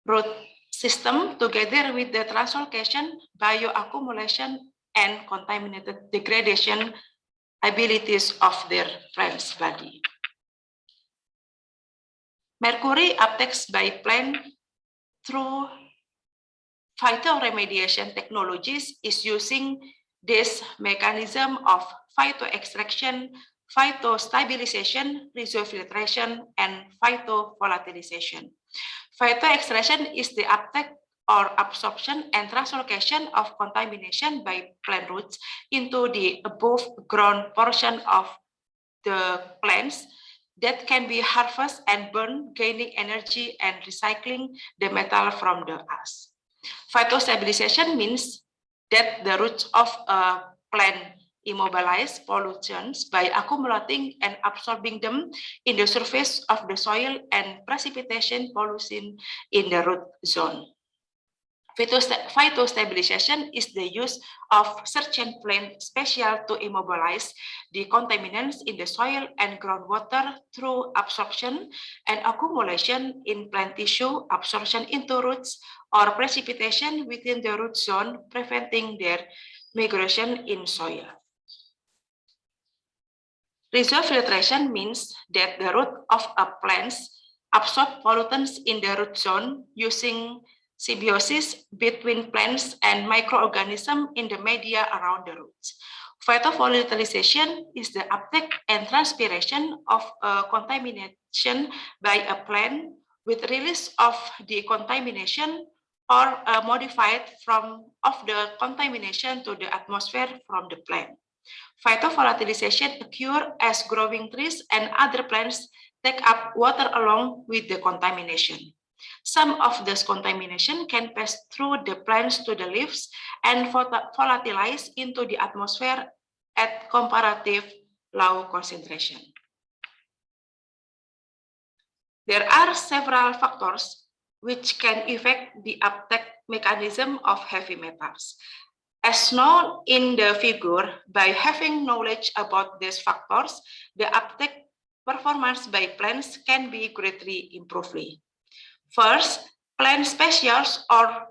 Root system, together with the translocation, bioaccumulation, and contaminated degradation abilities of their plant's body. Mercury uptakes by plant through phytoremediation technologies is using this mechanism of phytoextraction, phytostabilization, rhizofiltration, and phytovolatilization. Phytoextraction is the uptake or absorption and translocation of contamination by plant roots into the above ground portion of the plants that can be harvested and burned, gaining energy and recycling the metal from the ash. Phytostabilization means that the roots of a plant immobilize pollutants by accumulating and absorbing them in the surface of the soil and precipitation pollution in the root zone. Phytostabilization is the use of certain plant special to immobilize the contaminants in the soil and groundwater through absorption and accumulation in plant tissue, absorption into roots, or precipitation within the root zone, preventing their migration in soil. Rhizofiltration means that the root of a plant absorb pollutants in the root zone using symbiosis between plants and microorganisms in the media around the roots. Phytovolatilization is the uptake and transpiration of a contamination by a plant with release of the contamination or modified of the contamination to the atmosphere from the plant. Phytovolatilization occurs as growing trees and other plants take up water along with the contamination. Some of this contamination can pass through the plants to the leaves and volatilize into the atmosphere at comparative low concentration. There are several factors which can affect the uptake mechanism of heavy metals. As known in the figure, by having knowledge about these factors, the uptake performance by plants can be greatly improved. First, plant species or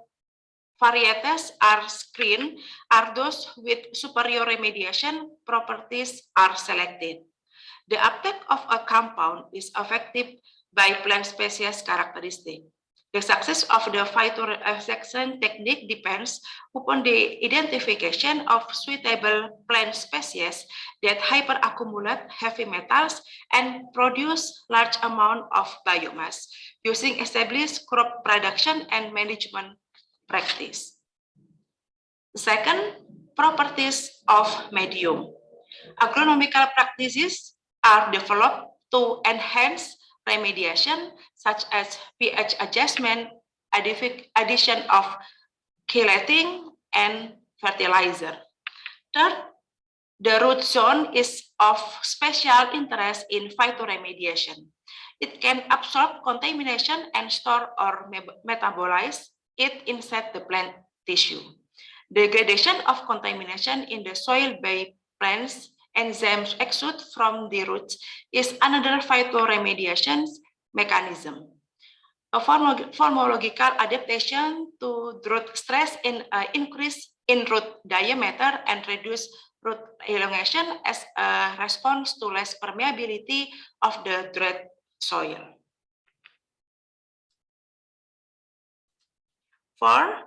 varieties are screened, are those with superior remediation properties are selected. The uptake of a compound is affected by plant species characteristic. The success of the phytoremediation technique depends upon the identification of suitable plant species that hyperaccumulate heavy metals and produce large amount of biomass using established crop production and management practice. Second, properties of medium. Agronomical practices are developed to enhance remediation, such as pH adjustment, addition of chelating, and fertilizer. Third, The root zone is of special interest in phytoremediation. It can absorb contamination and store or metabolize it inside the plant tissue. Degradation of contamination in the soil by plants enzymes exude from the roots is another phytoremediation mechanism. A formological adaptation to root stress in increase in root diameter and reduce root elongation as a response to less permeability of the dry soil. 4.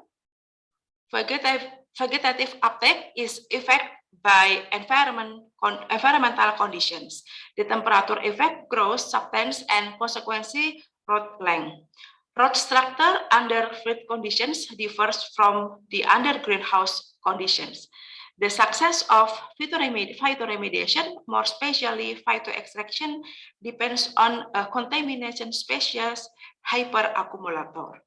Vegetative uptake is affected by environmental conditions. The temperature effect grows substance and consequently root length. Root structure under fluid conditions differs from the under greenhouse conditions. The success of phytoremediation, more especially phytoextraction, depends on a contamination species hyperaccumulator.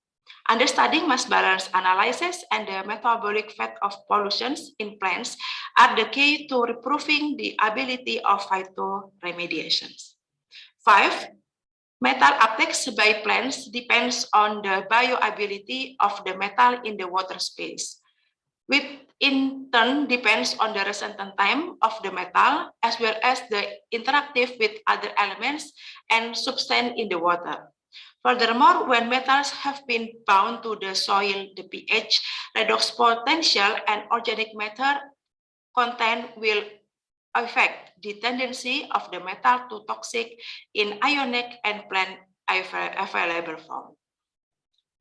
Understanding mass balance analysis and the metabolic effect of pollutions in plants are the key to improving the ability of phytoremediations. 5. Metal uptake by plants depends on the bioavailability of the metal in the water space, which in turn depends on the resistance time of the metal as well as the interactive with other elements and substance in the water. Furthermore, when metals have been bound to the soil, the pH, redox potential, and organic matter content will affect the tendency of the metal to toxic in ionic and plant available form.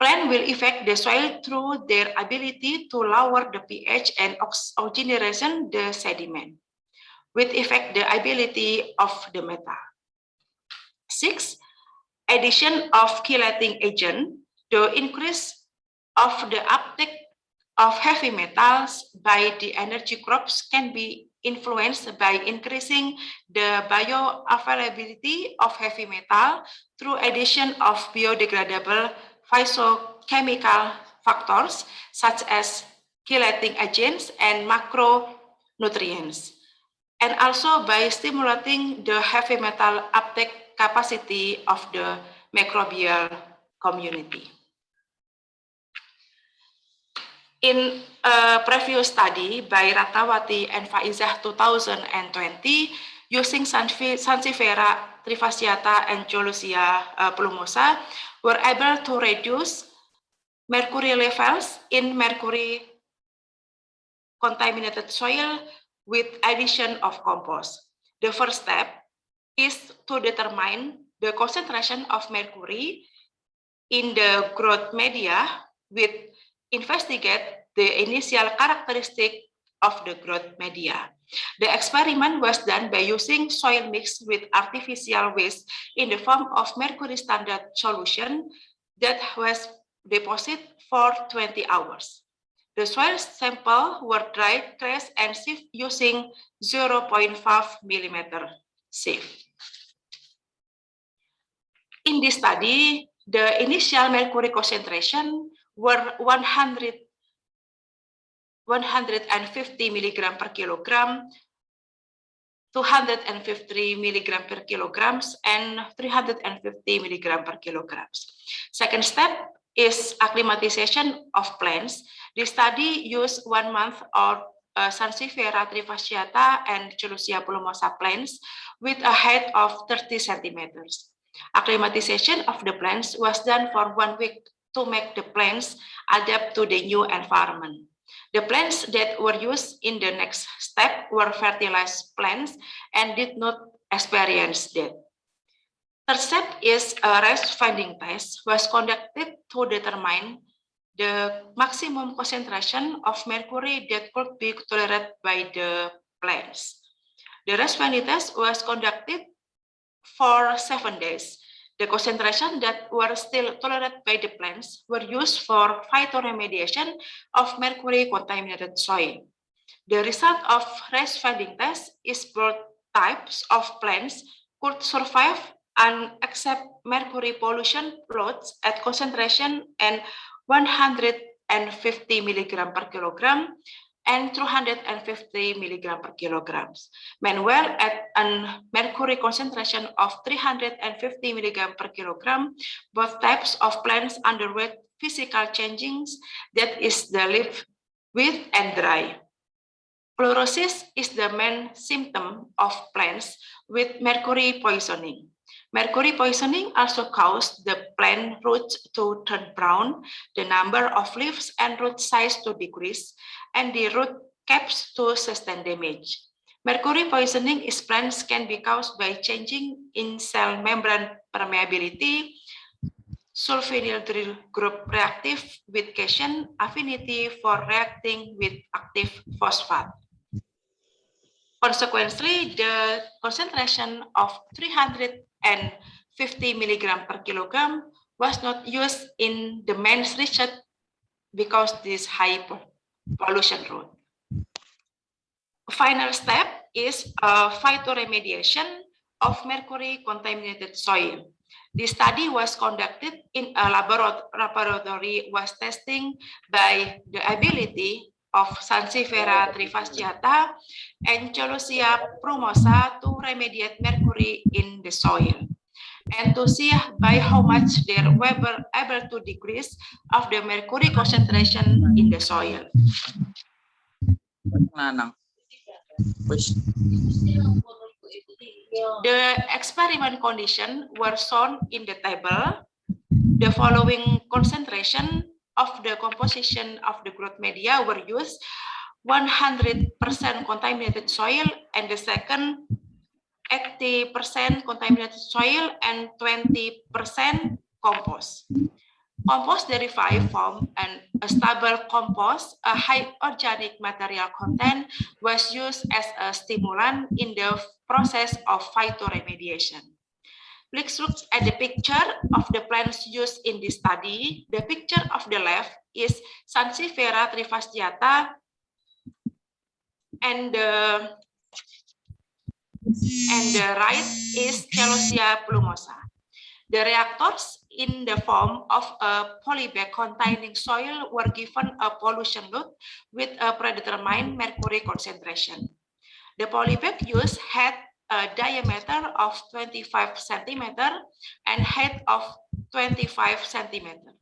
Plant will affect the soil through their ability to lower the pH and oxygenation the sediment, which affect the ability of the metal. 6. Addition of chelating agent, the increase of the uptake of heavy metals by the energy crops can be influenced by increasing the bioavailability of heavy metal through addition of biodegradable phytochemical factors such as chelating agents and macronutrients, and also by stimulating the heavy metal uptake capacity of the microbial community. In a previous study by Ratawati and Faizah 2020, using Sansevieria trifasciata and Cholusia plumosa, were able to reduce mercury levels in mercury contaminated soil with addition of compost. The first step is to determine the concentration of mercury in the growth media with investigate the initial characteristic of the growth media. The experiment was done by using soil mixed with artificial waste in the form of mercury standard solution that was deposited for 20 hours. The soil sample were dried, crushed, and sieved using 0.5 millimeter sieve. In this study, the initial mercury concentration were 150 milligram per kilogram, 250 milligram per kilograms, and 350 milligram per kilograms. Second step is acclimatization of plants. The study used 1 month of Sansevieria trifasciata and Cholusia plumosa plants with a height of 30 centimeters. Acclimatization of the plants was done for 1 week to make the plants adapt to the new environment. The plants that were used in the next step were fertilized plants and did not experience that. Third step is a rice finding test was conducted to determine the maximum concentration of mercury that could be tolerated by the plants. The rice finding test was conducted for 7 days. The concentration that were still tolerated by the plants were used for phytoremediation of mercury contaminated soil. The result of rice finding test is both types of plants could survive and accept mercury pollution loads at concentration and 150 milligram per kilogram, and 250 milligram per kilograms. Meanwhile, at a mercury concentration of 350 milligram per kilogram, both types of plants underwent physical changes, that is the leaf width and dry. Fluorosis is the main symptom of plants with mercury poisoning. Mercury poisoning also causes the plant roots to turn brown, the number of leaves and root size to decrease, and the root caps to sustain damage. Mercury poisoning in plants can be caused by changing in cell membrane permeability, sulfonyl group reactive with cation affinity for reacting with active phosphate. Consequently, the concentration of 350 milligram per kilogram was not used in the main research because this high pollution route. Final step is phytoremediation of mercury contaminated soil. The study was conducted in a laboratory was testing by the ability of Sansevieria trifasciata and Cholosia prumosa to remediate mercury in the soil, and to see by how much they were able to decrease of the mercury concentration in the soil. The experiment conditions were shown in the table. The following concentration of the composition of the growth media were used: 100% contaminated soil, and the second 80% contaminated soil and 20% compost. Compost derived from a stable compost, a high organic material content was used as a stimulant in the process of phytoremediation. Please look at the picture of the plants used in this study. The picture of the left is Sansevieria trifasciata, and the right is Cholosia plumosa. The reactors in the form of a polybag containing soil were given a pollution load with a predetermined mercury concentration. The polybag used had a diameter of 25 centimeter and height of 25 centimeter.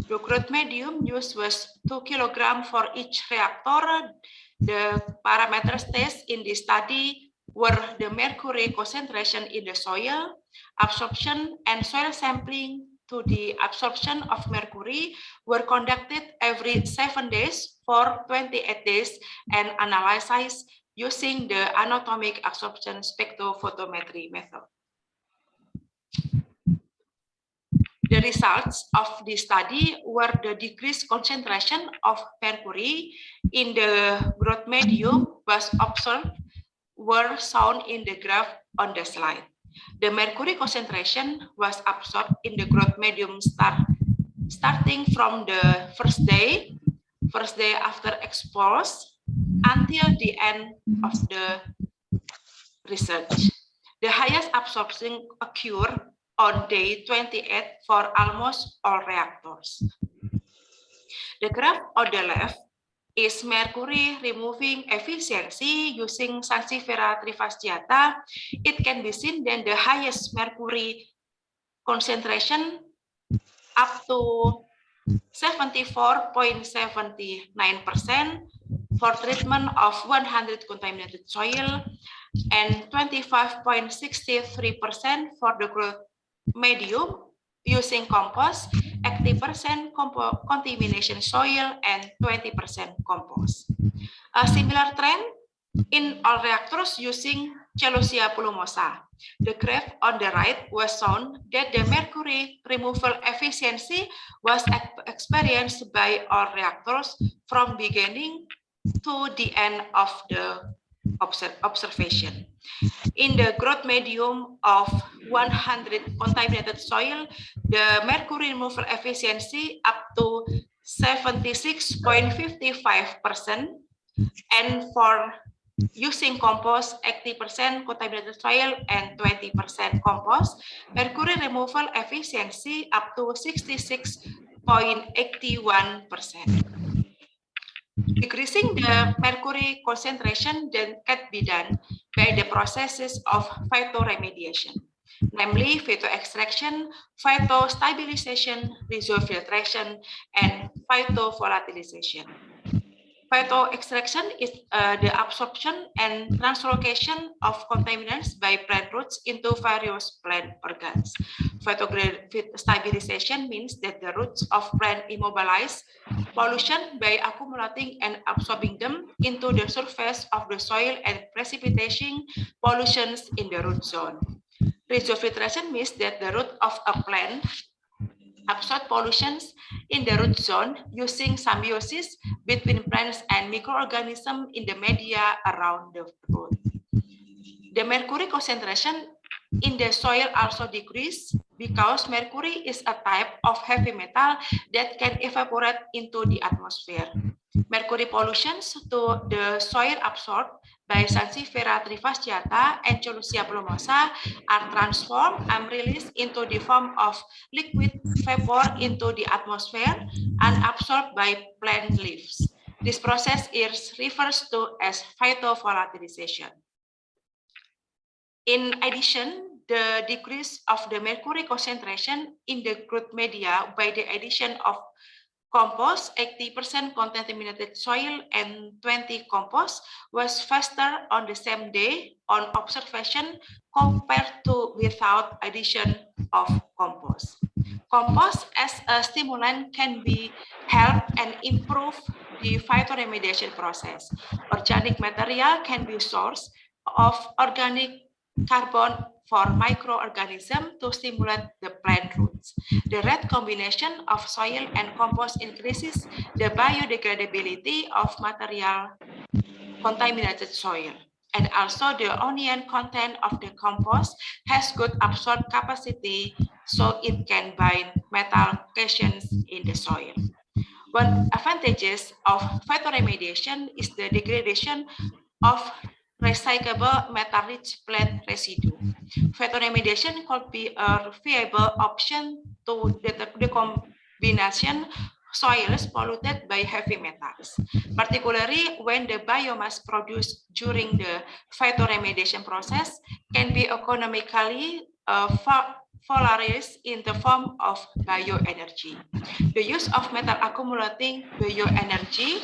The growth medium used was 2 kilograms for each reactor. The parameters tested in the study were the mercury concentration in the soil, absorption, and soil sampling to the absorption of mercury were conducted every 7 days for 28 days and analyzed using the anatomic absorption spectrophotometry method. The results of the study were the decreased concentration of mercury in the growth medium was observed were shown in the graph on the slide. The mercury concentration was absorbed in the growth medium starting from the first day after exposure until the end of the research. The highest absorption occurred on day 28 for almost all reactors. The graph on the left is mercury removing efficiency using Sansevieria trifasciata. It can be seen that the highest mercury concentration up to 74.79% for treatment of 100 contaminated soil and 25.63% for the growth medium using compost, 80% contamination soil, and 20% compost. A similar trend in all reactors using Cholosia plumosa. The graph on the right was shown that the mercury removal efficiency was experienced by all reactors from beginning to the end of the observation. In the growth medium of 100 contaminated soil, the mercury removal efficiency up to 76.55%, and for using compost, 80% contaminated soil and 20% compost, mercury removal efficiency up to 66.81%. Decreasing the mercury concentration then can be done by the processes of phytoremediation, namely phytoextraction, phytostabilization, reservoir filtration, and phytovolatilization. Phytoextraction is the absorption and translocation of contaminants by plant roots into various plant organs. Phytostabilization means that the roots of plant immobilize pollution by accumulating and absorbing them into the surface of the soil and precipitating pollutions in the root zone. Reservoir filtration means that the root of a plant absorb pollutions in the root zone using symbiosis between plants and microorganisms in the media around the root. The mercury concentration in the soil also decreases because mercury is a type of heavy metal that can evaporate into the atmosphere. Mercury pollutions to the soil absorbed by Sansevieria trifasciata and Cholusia plumosa are transformed and released into the form of liquid vapor into the atmosphere and absorbed by plant leaves. This process is referred to as phytovolatilization. In addition, the decrease of the mercury concentration in the root media by the addition of compost, 80% contaminated soil and 20 compost was faster on the same day on observation compared to without addition of compost. Compost as a stimulant can be help and improve the phytoremediation process. Organic material can be source of organic carbon for microorganisms to stimulate the plant roots. The right combination of soil and compost increases the biodegradability of material contaminated soil. And also the onion content of the compost has good absorb capacity so it can bind metal cations in the soil. One advantages of phytoremediation is the degradation of recyclable metal-rich plant residue. Phytoremediation could be a viable option to the combination soils polluted by heavy metals, particularly when the biomass produced during the phytoremediation process can be economically valorized in the form of bioenergy. The use of metal accumulating bioenergy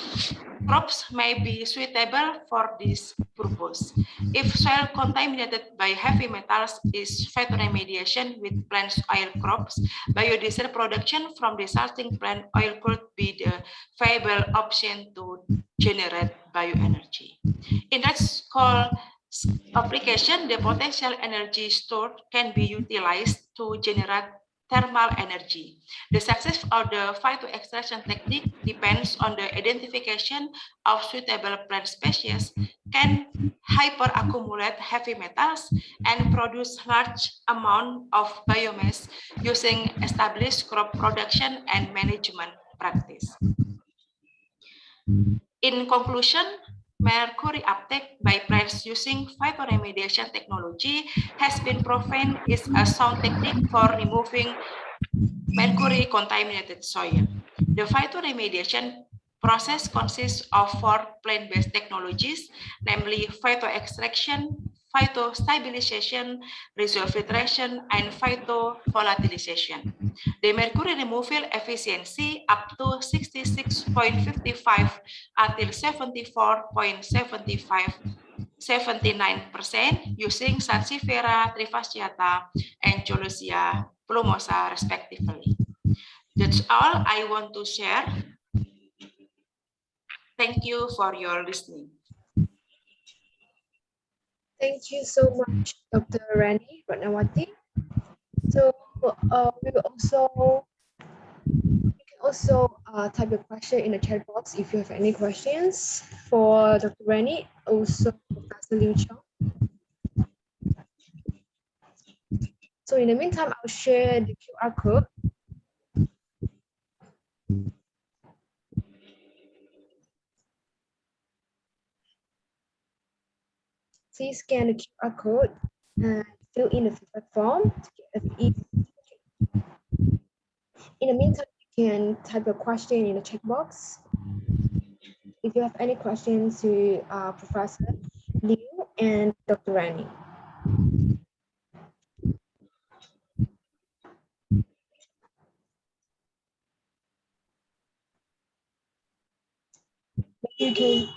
crops may be suitable for this purpose. If soil contaminated by heavy metals is phytoremediation with plant oil crops, biodiesel production from the salting plant oil could be the viable option to generate bioenergy. In that called application, the potential energy stored can be utilized to generate thermal energy. The success of the phytoextraction technique depends on the identification of suitable plant species can hyperaccumulate heavy metals and produce large amount of biomass using established crop production and management practice. In conclusion, mercury uptake by plants using phytoremediation technology has been proven is a sound technique for removing mercury contaminated soil. The phytoremediation process consists of 4 plant-based technologies, namely phytoextraction, phytostabilization, reservoir filtration, and phytovolatilization. The mercury removal efficiency up to 66.55 until 79% using Sansevieria trifasciata and Cholusia plumosa respectively. That's all I want to share. Thank you for your listening. Thank you so much, Dr. Rani Ratnawati. So we can also type your question in the chat box if you have any questions for Dr. Rani, also Professor Liu Chong. So in the meantime, I'll share the QR code. Please scan the QR code and fill in the feedback form to get an easy. In the meantime, you can type your question in the chat box. if you have any questions to Professor Liu and Dr. Rani. Maybe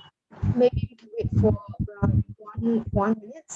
we can wait for around one minute.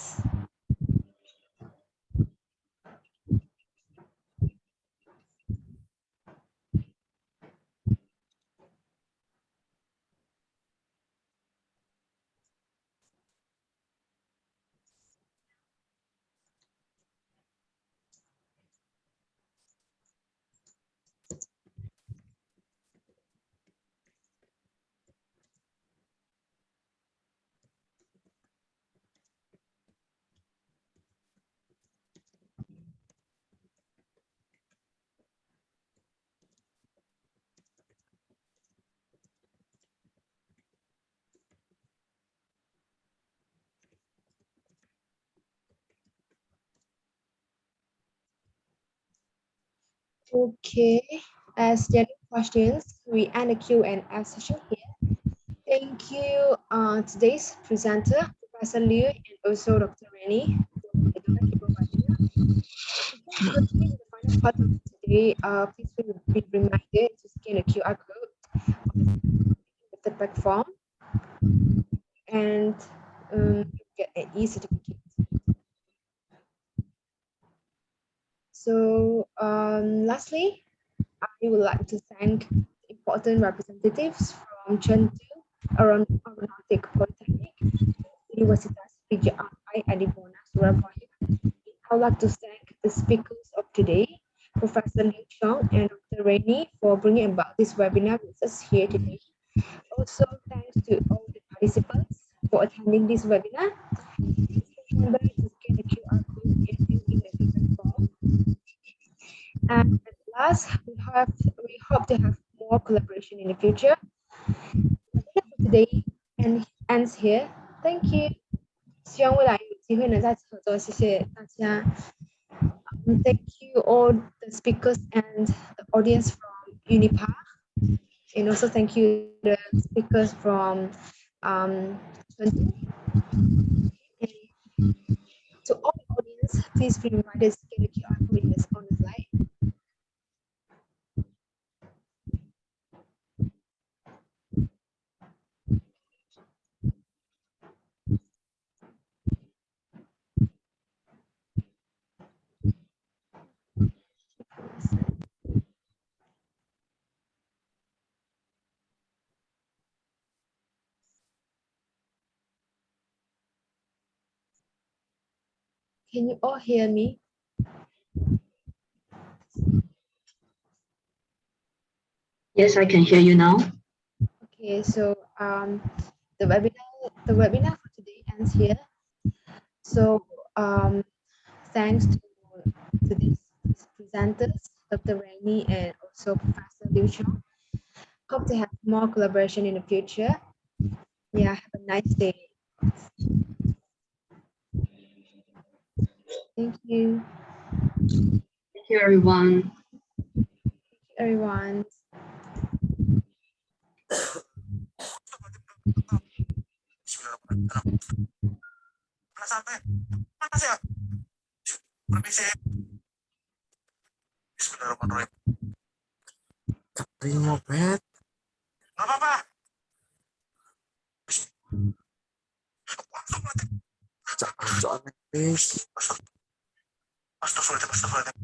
Okay, as there are no questions, we end the Q&A session here. Thank you, today's presenter, Professor Liu, and also Dr. Rani. Before proceeding to the final part of today, please be reminded to scan the QR code on the feedback form and get an e-certificate. So lastly, I would like to thank important representatives from Chengdu Aeronautic Polytechnic, Universitas PGRI at Buana, Surabaya. I would like to thank the speakers of today, Professor Liu Chong and Dr. Rani, for bringing about this webinar with us here today. Also, thanks to all the participants for attending this webinar. Please remember to scan the QR code and fill in the feedback form. And at last, we hope to have more collaboration in the future. Today ends here. Thank you. 希望未来有机会能再次合作，谢谢大家。Thank you all the speakers and the audience from Unipa, and also thank you the speakers from Chengdu. To all the audience, please be reminded to scan the QR code on the slide. Can you all hear me? Yes, I can hear you now. Okay, so the webinar for today ends here. So thanks to today's presenters, Dr. Rani and also Professor Liu Chong. Hope to have more collaboration in the future. Yeah, have a nice day. Thank you. Thank you, everyone. Thank you, everyone. Moped. Nggak apa-apa. Jangan, please. Astagfirullahaladzim.